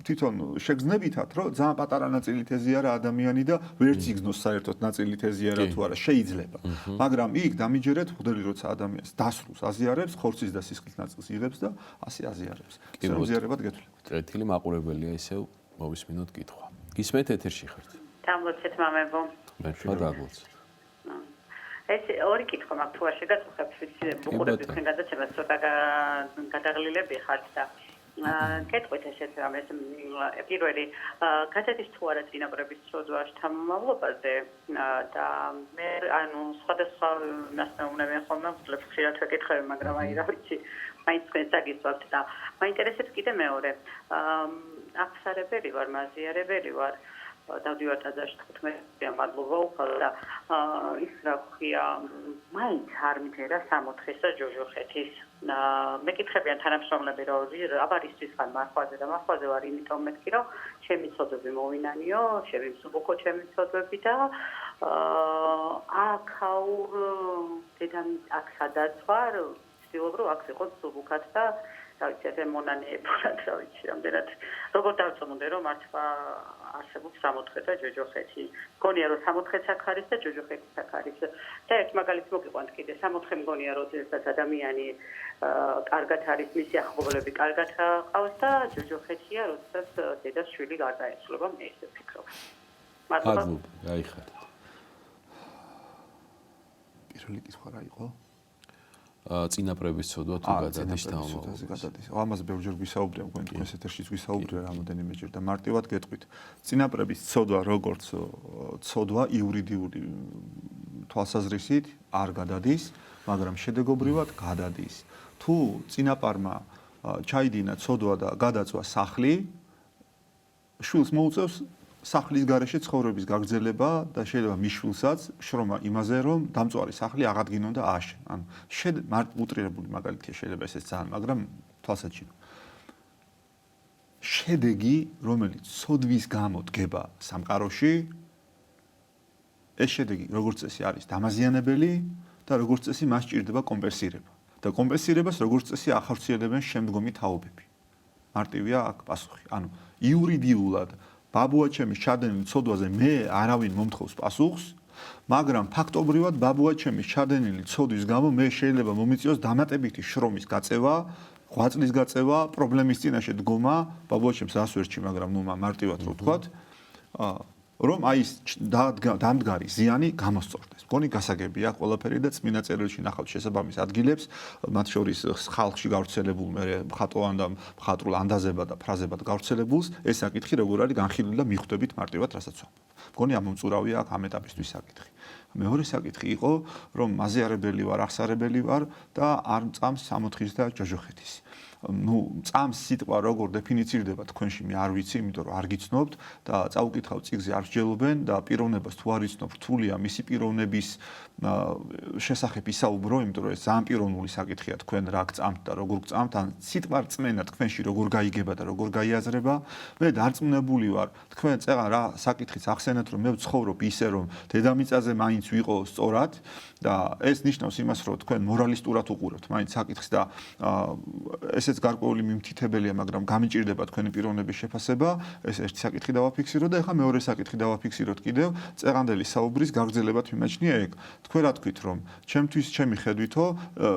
თვითონ შეგრძნებითად, რომ ძალიან პატარა ნაწილით ეზიარა ადამიანი და ვერც იგზნოს საერთოდ ნაწილით ეზიარა თუ არა, შეიძლება. მაგრამ იქ დამიჯერეთ მღვდელი როცა ადამიანს დასრულს აზიარებს, ხორცის და სისხლის ნაწილს იღებს და ასე აზიარებს. ეს ზიარებად გეთვლებათ. წერტილი მაყურებელია ისევ მოვისმინოთ კითხვა. გისმენთ ეთერში ხართ. დამლოცეთ მამებო. მერჩვა დაგლოცეთ. ეს ორი კითხვა მაქვს თუ არ შეგაწუხებთ, ვიცი, უყურებთ თქვენ გადაცემას ცოტა გადაღლილები ხართ და კეთყვით ესეთ რამეს პირველი გაზეთის თუ არა წინაპრების ცოდვა შთამომავლობაზე და მე ანუ სხვადასხვა ნასწავლები ხოლმე ვძლებ ხშირად ვეკითხები, მაგრამ აი რა ვიცი მაინც თქვენს აგისვათ და მაინტერესებს კიდე მეორე აღსარებელი ვარ, მაზიარებელი ვარ დავდივარ ტაძარში 15-იან მადლობა უხალ და ის რა ქვია მაინც არ მიწერა 64-ის და ჯოჯოხეთის მეკითხებიან თანამშრომლები რომ აბა ისთვის ხარ მახვაზე ვარ იმიტომ მეთქი რომ ჩემი ცოდვები მოვინანიო ჩემი მსუბუქო ჩემი ცოდვები და აქაურ დედამიწ აქ სადაც ვარ ვცდილობ რომ აქ იყოს მსუბუქად და დავიცი ეს მონანეებურად რა ვიცი რამდენად როგორ დავწმუნდე რომ მართლა არსებობს 64 და ჯოჯოხეთი მგონია რომ 64-იც აქ არის და ჯოჯოხეთიც აქ არის და ერთ მაგალითს მოგიყვანთ კიდე 64 მგონია რომ ზედაც ადამიანი კარგად არის მისი ახლობლები კარგად ყავს და ჯოჯოხეთია როდესაც დედას შვილი გარდაეცვლება მე ისე ვფიქრობ მადლობა გაიხარეთ პირველი კითხვა რა იყო წინაპრების ცოდვა თუ გადადის თამამობაზე. ამაზე ბევრჯერ ვისაუბრია, მგონი თქვენს ეთერშიც ვისაუბრია რამოდენიმეჯერ და მარტივად გეტყვით. წინაპრების ცოდვა როგორც ცოდვა იურიდიული თვალსაზრისით არ გადადის, მაგრამ შედეგობრივად გადადის. თუ წინაპარმა ჩაიდინა ცოდვა და გადაწვა სახლი, შვილს მოუწევს სახლის გარეშე ცხოვრების გაგრძელება და შეიძლება მიშვილსაც შრომა იმაზე რომ დამწვარი სახლი აღადგინონ და ააშენ. ანუ უტრირებული მაგალითია შეიძლება ესეც ძალიან, მაგრამ თვალსაჩინო. შედეგი, რომელიც ცოდვის გამო დგება სამყაროში, ეს შედეგი როგორც წესი არის დამაზიანებელი და როგორც წესი მას სჭირდება კომპენსირება. და კომპენსირებას როგორც წესი ახორციელებენ შემდგომი თაობები. მარტივია აქ პასუხი. ანუ იურიდიულად ბაბუაჩემის ჩადენილი ცოდვაზე მე არავინ მომთხოვს პასუხს, მაგრამ ფაქტობრივად ბაბუაჩემის ჩადენილი ცოდვის გამო მე შეიძლება მომიწიოს დამატებითი შრომის გაწევა, 8 წლის გაწევა, პრობლემის წინაშე დგომა, ბაბუაჩემს ასვერჩი, მაგრამ ნუ მარტივად რო ვთქვათ, რომ აი ეს დამდგარი ზიანი გამოსწორდეს. მგონი გასაგებია ყველაფერი და წმინდა წერილში ნახავთ შესაბამის ადგილებს, მათ შორის ხალხში გავრცელებულ მე მხატოვან და მხატვრულ ანდაზებად და ფრაზებად გავრცელებულს, ეს საკითხი როგორ არის განხილული და მიხვდებით მარტივად რასაც ვამბობ. მგონი ამომწურავია აქ ამ ეტაპისთვის საკითხი. მეორე საკითხი იყო, რომ მაზიარებელი ვარ, აღსარებელი ვარ და არ მწამს 64-ის და ჯოჯოხეთის. ну წამს სიტყვა როგორ დეფინიცირდება თქვენში მე არ ვიცი, იმიტომ რომ არ გიცნობთ და წაუკითხავ წიგზე არ მსჯელობენ და პიროვნებას თუ არ იცნობ რთულია მისი პიროვნების შესახებ ისაუბრო, იმიტომ რომ ეს ძალიან პიროვნული საკითხია თქვენ რა გწამთ და როგორ გწამთ, ან სიტყვა რწმენა თქვენში როგორ გაიგება და როგორ გაიაზრება. მე დარწმუნებული ვარ, თქვენ წეღან რა საკითხიც ახსენეთ, რომ მე ვცხოვრობ ისე რომ დედამიწაზე მაინც ვიყო სწორად და ეს ნიშნავს იმას, რომ თქვენ მორალისტურად უყურებთ მაინც საკითხს და ესეც გარკვეული მიმთითებელია, მაგრამ გამიჭირდება თქვენი პიროვნების შეფასება. ეს ერთი საკითხი დავაფიქსირო და ეხლა მეორე საკითხი დავაფიქსიროთ კიდევ. წეღანდელი საუბრის გაგრძელებად მიმაჩნია ეგ. თქვენ რა თქვით, რომ ჩემთვის ჩემი ხედვითო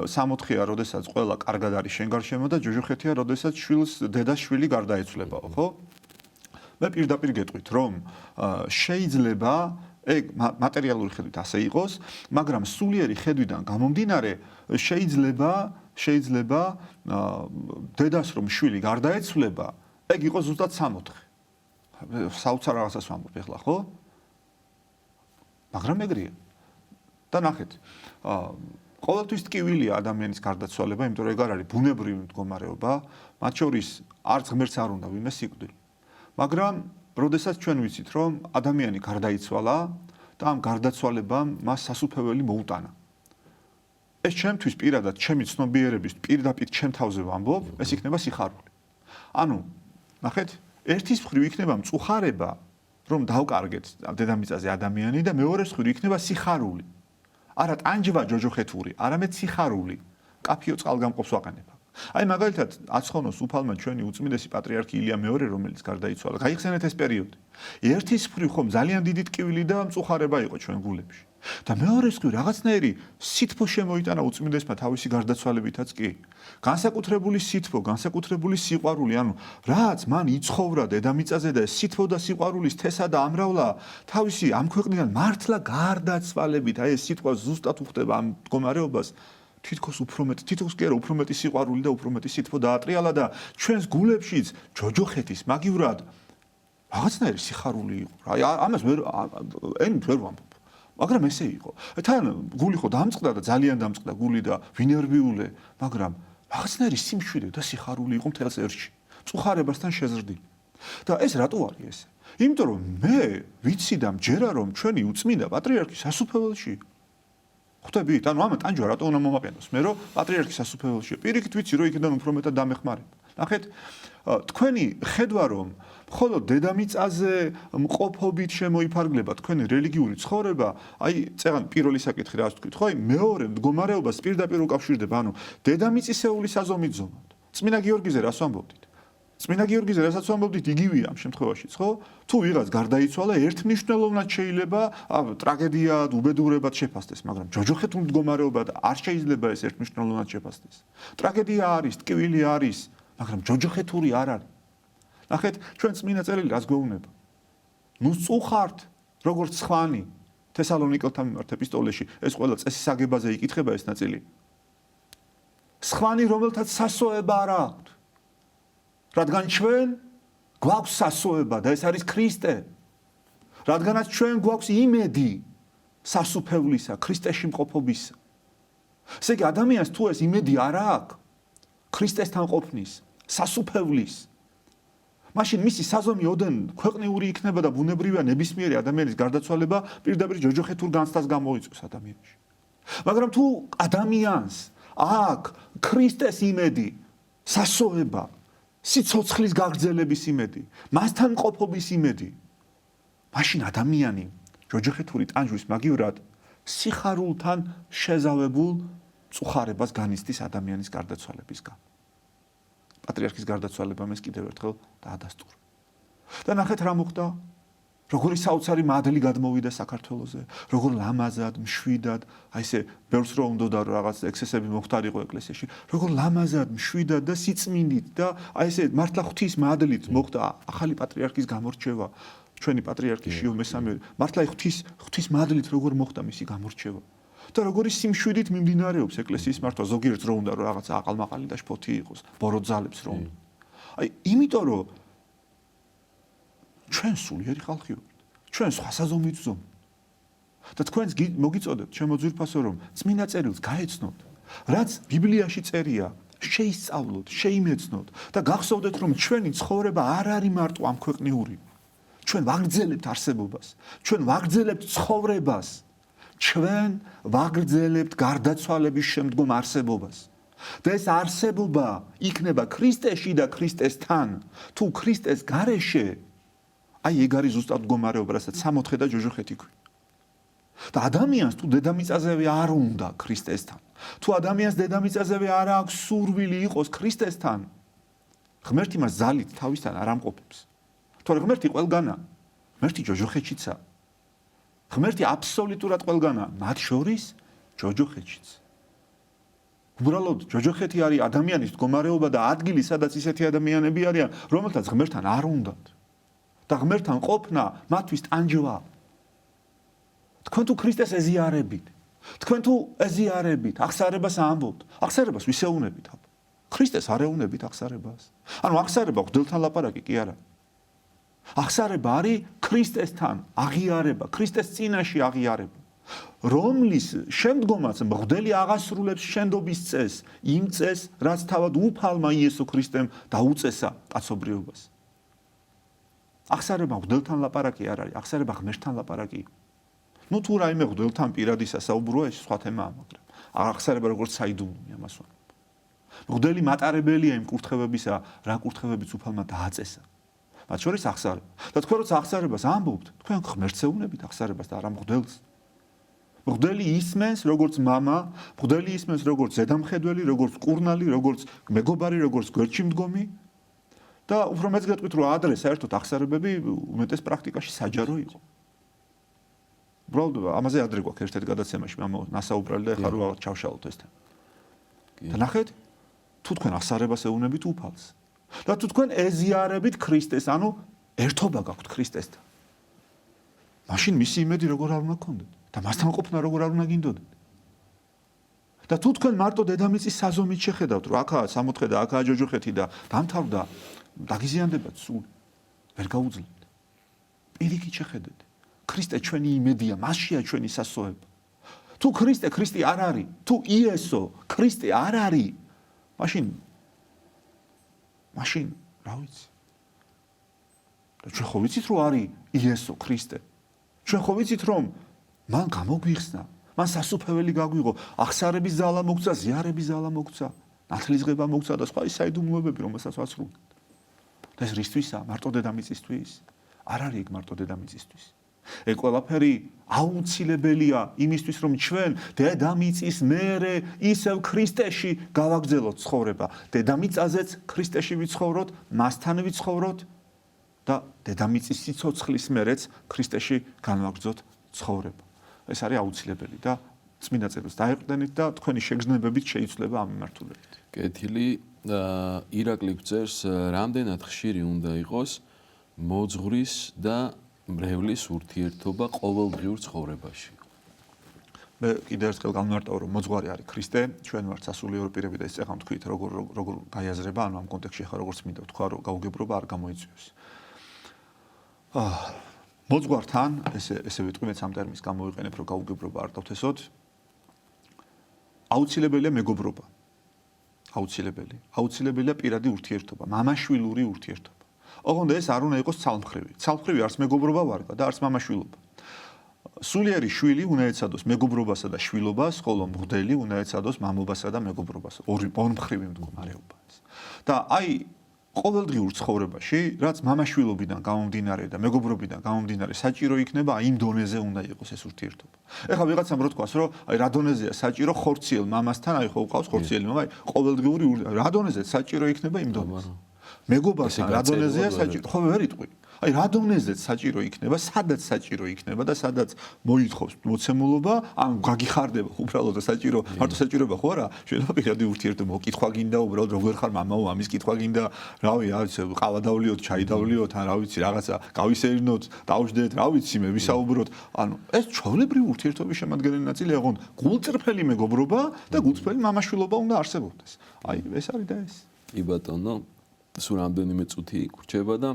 64-ია, როდესაც ყველა კარგად არის შენ გარშემო და ჯოჯოხეთია, როდესაც შვილს დედას შვილი გარდაეცვლებაო, ხო? მე პირდაპირ გეტყვით, რომ შეიძლება ეგ მატერიალური ხედვით ასე იყოს, მაგრამ სულიერი ხედვიდან გამომდინარე შეიძლება დედას რომ შვილი გარდაეცვლება, ეგ იყოს ზუსტად 64. საოცარ რაღაცას ვამბობ ეხლა, ხო? მაგრამ ეგრეა. და ნახეთ, ყოველთვის ტკივილია ადამიანის გარდაცვალება, იმიტომ რომ ეგ არ არის ბუნებრივი მდგომარეობა, მათ შორის არც ღმერთს არ უნდა ვინმე სიკვდილი. მაგრამ როდესაც ჩვენ ვიცით, რომ ადამიანი გარდაიცვალა და ამ გარდაცვალებამ მას სასუფეველი მოუტანა. ეს ჩემთვის პირადად, ჩემი ცნობიერების პირდაპირ ჩემ თავზე ვამბობ, ეს იქნება სიხარული. ანუ, ნახეთ, ერთის მხრივ იქნება მწუხარება, რომ დავკარგეთ დედამიწაზე ადამიანი და მეორეს მხრივ იქნება სიხარული. არა ტანჯვა ჯოჯოხეთური, არამედ სიხარული. კაფიო წყალგამყოფს ვაყენებ. აი მაგალითად აცხონოს უფალმა ჩვენი უწმიდესი პატრიარქი ილია მეორე, რომელიც გარდაიცვალა. გაიხსენეთ ეს პერიოდი. ერთის მხრივ ხომ ძალიან დიდი ტკივილი და მწუხარება იყო ჩვენ გულებში. და მეორეს მხრივ რაღაცნაირი სითბო შემოიტანა უწმიდესმა თავისი გარდაცვალებითაც კი. განსაკუთრებული სითბო, განსაკუთრებული სიყვარული, ანუ რაც მან იცხოვრა დედამიწაზე და სითბო და სიყვარულის თესა და ამრავლა თავისი ამ ქვეყნიდან მართლა გარდაცვალებით, აი ეს სიტყვა ზუსტად უხდება ამ მდგომარეობას. თითქოს კი არა უფრო მეტი სიყვარული და უფრო მეტი სითბო დაატრიალა და ჩვენს გულებშიც ჯოჯოხეთის მაგივრად რაღაცნაირი სიხარული იყო. აი ამას ვერ ვამბობ. მაგრამ ესე იყო. თან გული ხო დამწყდა და ძალიან დამწყდა გული და ვინერვიულე, მაგრამ რაღაცნაირი სიმშვიდე და სიხარული იყო მთელს ერთში. მწუხარებასთან შეზრდილი. და ეს რატო არის ესე? იმიტომ რომ მე ვიცი და მჯერა რომ ჩვენი უწმინდა პატრიარქი სასუფეველში ხვდებით? ანუ ამ ტანჯვა რატო უნდა მომაყენოს? მე რომ პატრიარქი სასუფეველშია. პირიქით ვიცი რომ იქიდან უფრო მეტად დამეხმარება. ნახეთ, თქვენი ხედვა რომ მხოლოდ დედამიწაზე მყოფობით შემოიფარგლება თქვენი რელიგიური ცხოვრება, აი წეგან პირველი საკითხი რა ვთქვით, ხო? აი მეორე მდგომარეობას პირდაპირ უკავშირდება, ანუ დედამიწისეული საზომით ზომად. წმინდა გიორგიზე რას ვამბობდით? წმინდა გიორგიზე რასაც ვამბობდით, იგივეა ამ შემთხვევაშიც, ხო? თუ ვიღაც გარდაიცვალა, ერთმნიშვნელოვნად შეიძლება ტრაგედიად, უბედურებად შეფასდეს, მაგრამ ჯოჯოხეთურ მდგომარეობად არ შეიძლება ეს ერთმნიშვნელოვნად შეფასდეს. ტრაგედია არის, ტკივილი არის, მაგრამ ჯოჯოხეთური არ არის. ნახეთ, ჩვენ წმინდა წერილი რას გვეუბნება? ნუ წუხართ, როგორც ხვანი თესალონიკელთა მიმართ ეპისტოლეში, ეს ყველა წესის აგებაზე იკითხება ეს ნაწილი. ხვანი, რომელთაც სასოება არ აქვს. რადგან ჩვენ გვაქვს სასოება და ეს არის ქრისტე. რადგანაც ჩვენ გვაქვს იმედი სასუფევლისა, ქრისტეში მყოფობისა. ესე იგი ადამიანს თუ ეს იმედი არ აქვს ქრისტესთან ყოფნის, სასუფევლის, მაშინ მისი საზომი ოდენ ქვეყნიური იქნება და ბუნებრივია ნებისმიერი ადამიანის გარდაცვალება პირდაპირ ჯოჯოხეთურ განცდას გამოიწვევს ადამიანში. მაგრამ თუ ადამიანს აქვს ქრისტეს იმედი, სასოება, სიცოცხლის გაგრძელების იმედი, მასთან ყოფობის იმედი, მაშინ ადამიანი ჯოჯოხეთური ტანჯვის მაგივრად სიხარულთან შეზავებულ მწუხარებას განიცდის ადამიანის გარდაცვალებისგან. პატრიარქის გარდაცვალებამ ეს კიდევ ერთხელ დაადასტურა. და ნახეთ რა მოხდა? როგორი საოცარი მადლი გადმოვიდა საქართველოზე, როგორ ლამაზად, მშვიდად, აი ესე ბევრს რო უნდა და რაღაც ექსესები მოხდარიყო ეკლესიაში, როგორ ლამაზად, მშვიდად და სიწმინდით და აი ესე მართლა ღვთის მადლით მოხდა ახალი პატრიარქის გამორჩევა, ჩვენი პატრიარქი შიო მესამე, მართლა ღვთის მადლით როგორ მოხდა მისი გამორჩევა. და როგორი სიმშვიდით მიმდინარეობს ეკლესიის მართვა, ზოგიერთს რო უნდა რომ რაღაც აყალმაყალი და შფოთი იყოს, ბოროტძალებს რო უნდა. აი, იმიტომ რომ ჩვენ სულიერი ხალხი ვართ. ჩვენ სხვა საზომით ვზომთ. და თქვენს მოგიწოდებთ, ჩემო ძვირფასო, რომ წმინდა წერილს გაეცნოთ, რაც ბიბლიაში წერია, შეისწავლოთ, შეიმეცნოთ და გახსოვდეთ, რომ ჩვენი ცხოვრება არ არის მარტო ამ ქვეყნიური. ჩვენ ვაგრძელებთ არსებობას, ჩვენ ვაგრძელებთ ცხოვრებას, ჩვენ ვაგრძელებთ გარდაცვალების შემდგომ არსებობას. და ეს არსებობა იქნება ქრისტეში და ქრისტესთან. თუ ქრისტეს გარეშე აი ეგ არის ზუსტად მდგომარეობა, რასაც 60 და ჯოჯოხეთი ქვია. და ადამიანს თუ დედამიწაზევე არ უნდა ქრისტესთან, თუ ადამიანს დედამიწაზევე არ აქვს სურვილი იყოს ქრისტესთან, ღმერთი მას ძალით თავისთან არ ამყოფებს. თორე ღმერთი ყველგანა, ღმერთი ჯოჯოხეთშიცა. ღმერთი აბსოლუტურად ყველგანა, მათ შორის ჯოჯოხეთშიც. უბრალოდ ჯოჯოხეთი არის ადამიანის მდგომარეობა და ადგილი, სადაც ისეთი ადამიანები არიან, რომელთაც ღმერთთან არ უნდათ. და ღმერთთან ყოფნა მათთვის ტანჯვა. თქვენ თუ ქრისტეს ეზიარებით, თქვენ თუ ეზიარებით, აღსარებას ამბობთ, აღსარებას ვისეუნებით აბა. ქრისტეს არ ეუნებით აღსარებას. ანუ აღსარება ღვთელთან ლაპარაკი კი არა. აღსარება არის ქრისტესთან აღიარება, ქრისტეს წინაშე აღიარება. რომლის შემდგომაც მღვდელი აღასრულებს შენდობის წესს, იმ წესს, რაც თავად უფალმა იესო ქრისტემ დაუწესა კაცობრიობას. აღსარება მღვდელთან ლაპარაკი არ არის, აღსარება ღმერთთან ლაპარაკია. ნუ თუ რაიმე მღვდელთან პირადი სასაუბროა, ეს სხვა თემაა, მაგრამ აღსარება როგორც საიდუმლოა ამას ვამბობ. მღვდელი მატარებელია იმ კურთხევებისა, რა კურთხევებიც უფალმა დააწესა. მათ შორის აღსარება. და თქვენ როცა აღსარებას ამბობთ, თქვენ ღმერთს ეუბნებით აღსარებას და არა მღვდელს. მღვდელი ისმენს როგორც მამა, მღვდელი ისმენს როგორც ზედამხედველი, როგორც კურნალი, როგორც მეგობარი, როგორც გვერდში მდგომი. და უფრო მეც გეტყვით, რომ ადრე საერთოდ აღსარებები უმეტეს პრაქტიკაში საჯარო იყო. უბრალოდ ამაზე ადრე გვაქვს ერთ-ერთ გადაცემაში ნასაუბრალი და ეხლა რო ჩავშალოთ ეს თემა. და ნახეთ, თუ თქვენ აღსარებას ეუბნებით უფალს და თუ თქვენ ეზიარებით ქრისტეს, ანუ ერთობა გაქვთ ქრისტესთან. მაშინ მისი იმედი როგორ არ უნდა გქონდეთ და მასთან ყოფნა როგორ არ უნდა გინდოდეთ. და თუ თქვენ მარტო დედამიწის საზომით შეხედავთ, რომ აქაა 60 და აქაა ჯოჯოხეთი და დამთავრდა, დაგიზიანდებათ სულ. ვერ გაუძლებთ. პირიქით შეხედეთ. ქრისტე ჩვენი იმედია, მასშია ჩვენი სასოება. თუ ქრისტე არ არის, თუ იესო ქრისტე არ არის, მაშინ რა ვიცი. და ჩვენ ხო ვიცით რომ არის იესო ქრისტე. ჩვენ ხო ვიცით რომ მან გამოგვიხსნა, მან სასუფეველი გაგვიღო, აღსარების ძალა მოგცა, ზიარების ძალა მოგცა, ნათლისღება მოგცა და სხვა ის საიდუმლოებები, რომელსაც ვაცრუვთ. და ეს რისთვისაა? მარტო დედამიწისთვის? არ არის ეგ მარტო დედამიწისთვის. ეგ ყველაფერი აუცილებელია იმისთვის, რომ ჩვენ დედამიწის მერე ისევ ქრისტეში გავაგრძელოთ ცხოვრება. დედამიწაზეც ქრისტეში ვიცხოვროთ, მასთან ვიცხოვროთ და დედამიწის სიცოცხლის მერეც ქრისტეში განვაგრძოთ ცხოვრება. ეს არის აუცილებელი და წმინდა წერილს დაეყრდენით და თქვენი შეგრძნებებით შეიცვლება ამ მიმართულებით. კეთილი, ირაკლი წერს, რამდენად ხშირი უნდა იყოს მოძღვრის და მრევლის ურთიერთობა ყოველდღიურ ცხოვრებაში. მე კიდევ ერთხელ განმარტავ, რომ მოძღვარი არის ქრისტე, ჩვენ ვართ სასულიერო პირები და ეს წეღამ თქვით, როგორ გაიაზრება, ანუ ამ კონტექსტში ხარ როგორც მინდა ვთქვა, რომ გაუგებრობა არ გამოიწვიოს. მოძღვართან, ესე ვიტყვი, მეც ამ ტერმინს გამოვიყენებ, რომ გაუგებრობა არ დავთესოთ. აუცილებელია მეგობრობა. აუცილებელია პირადი ურთიერთობა, მამაშვილური ურთიერთობა. ოღონდ ეს არ უნდა იყოს ცალმხრივი. ცალმხრივი არც მეგობრობა ვარგა და არც მამაშვილობა. სულიერი შვილი უნდა ეცადოს მეგობრობასა და შვილობას, ხოლო მღვდელი უნდა ეცადოს მამობასა და მეგობრობას. ორმხრივი მდგომარეობა. და აი ყოველდღიურ ცხოვრებაში, რაც მამაშვილობიდან გამომდინარე და მეგობრობიდან გამომდინარე საჭირო იქნება, იმ დონეზე უნდა იყოს ეს ურთიერთობა. ეხლა ვიღაცამ რო თქვას, რომ აი რა დონეზეა საჭირო ხორციელ მამასთან, აი ხო უყავს ხორციელი მამა, აი ყოველდღიური რა დონეზე საჭირო იქნება იმ დონეზე. მეგობართან რა დონეზეა საჭირო? ხო ვერ იტყვი. აი რა დონეზეც საჭირო იქნება, სადაც საჭირო იქნება და სადაც მოითხოვს მოცემულობა, ან გაგიხარდება უბრალოდ საჭირო, მარტო საჭიროება ხო არა? შეიძლება პირადი ურთიერთობა, კითხვა გინდა უბრალოდ როგორ ხარ მამაო, ამის კითხვა გინდა, რავი, ყავა დავლიოთ, ჩაი დავლიოთ, ან რა ვიცი, რაღაცა გავისერინოთ, დავждეთ, რა ვიცი მე, ვისაუბროთ. ანუ ეს ჩვეულებრივი ურთიერთობის შემადგენელი ნაწილია, ოღონდ გულწრფელი მეგობრობა და გულწრფელი მამაშვილობა უნდა არსებობდეს. აი ეს არის და ეს. კი ბატონო, სულ რამდენიმე წუთი გრჩება და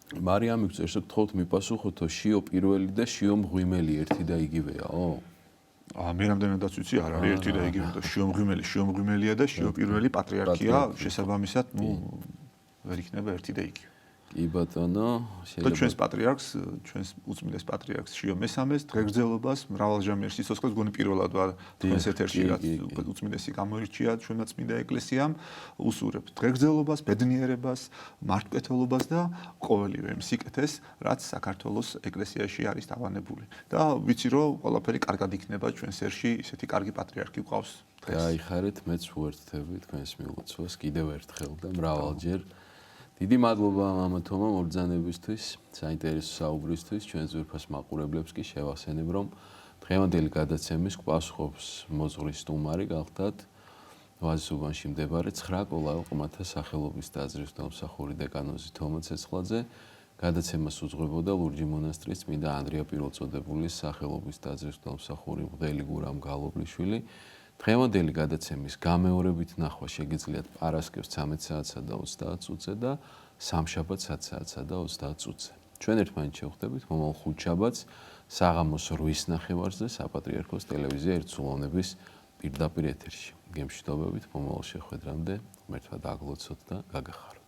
მარიამი წერს, რომ თხოვთ მიპასუხოთო, შიო პირველი და შიო მღვიმელი ერთი და იგივეაო? მე რამდენადაც ვიცი, არ არის ერთი და იგივე, და შიო მღვიმელია და შიო პირველი პატრიარქია, შესაბამისად, ვერ იქნება ერთი და იგივე. კი ბატონო, და ჩვენს პატრიარქს, ჩვენს უწმინდეს პატრიარქს შიო მესამეს დღეგრძელობას, მრავალჟამიერ სიცოცხლეს გონი პირველად ვარ თქვენს ეთერში, რაც უწმინდესი გამოირჩია ჩვენმა წმინდა ეკლესიამ, უსურებ დღეგრძელობას, ბედნიერებას, მართლმკეთელობას და ყოველივე იმ სიკეთეს, რაც საქართველოს ეკლესიაში არის დავანებული. და ვიცი, რომ ყველაფერი კარგად იქნება ჩვენს ერში, ისეთი კარგი პატრიარქი გვყავს დღეს. გაიხარეთ, მეც ვუერთდები თქვენს მილოცვას კიდევ ერთხელ და მრავალჯერ. დიდი მადლობა მამა თომა მობრძანებისთვის, საინტერესო საუბრისთვის, ჩვენ ძვირფას მაყურებლებს კი შევახსენებ, რომ დღევანდელი გადაცემის პასუხობს მოძღვრის სტუმარი გახდათ ვაზის უბანში მდებარე 9 კოლაელ ყმათა სახელობის ტაძრის თავმსახური დეკანოზი თომა ცეცხლაძე. გადაცემას უძღვებოდა ლურჯი მონასტრის წმინდა ანდრია პირველწოდებულის სახელობის ტაძრის მღვდელმსახური მღვდელი გურამ გალობლიშვილი. დღევანდელი გადაცემის გამეორებით ნახვა შეგიძლიათ პარასკევს 13 საათსა და 30 წუთზე და სამშაბათს 10 საათსა და 30 წუთზე. ჩვენ ერთმანეთს შევხვდებით მომავალ ხუთშაბათს საღამოს 8:30-ზე საპატრიარქოს ტელევიზია ერთსულოვნების პირდაპირ ეთერში. გემშვიდობებით მომავალ შეხვედრამდე, ღმერთმა დაგლოცოთ და გაგახაროთ.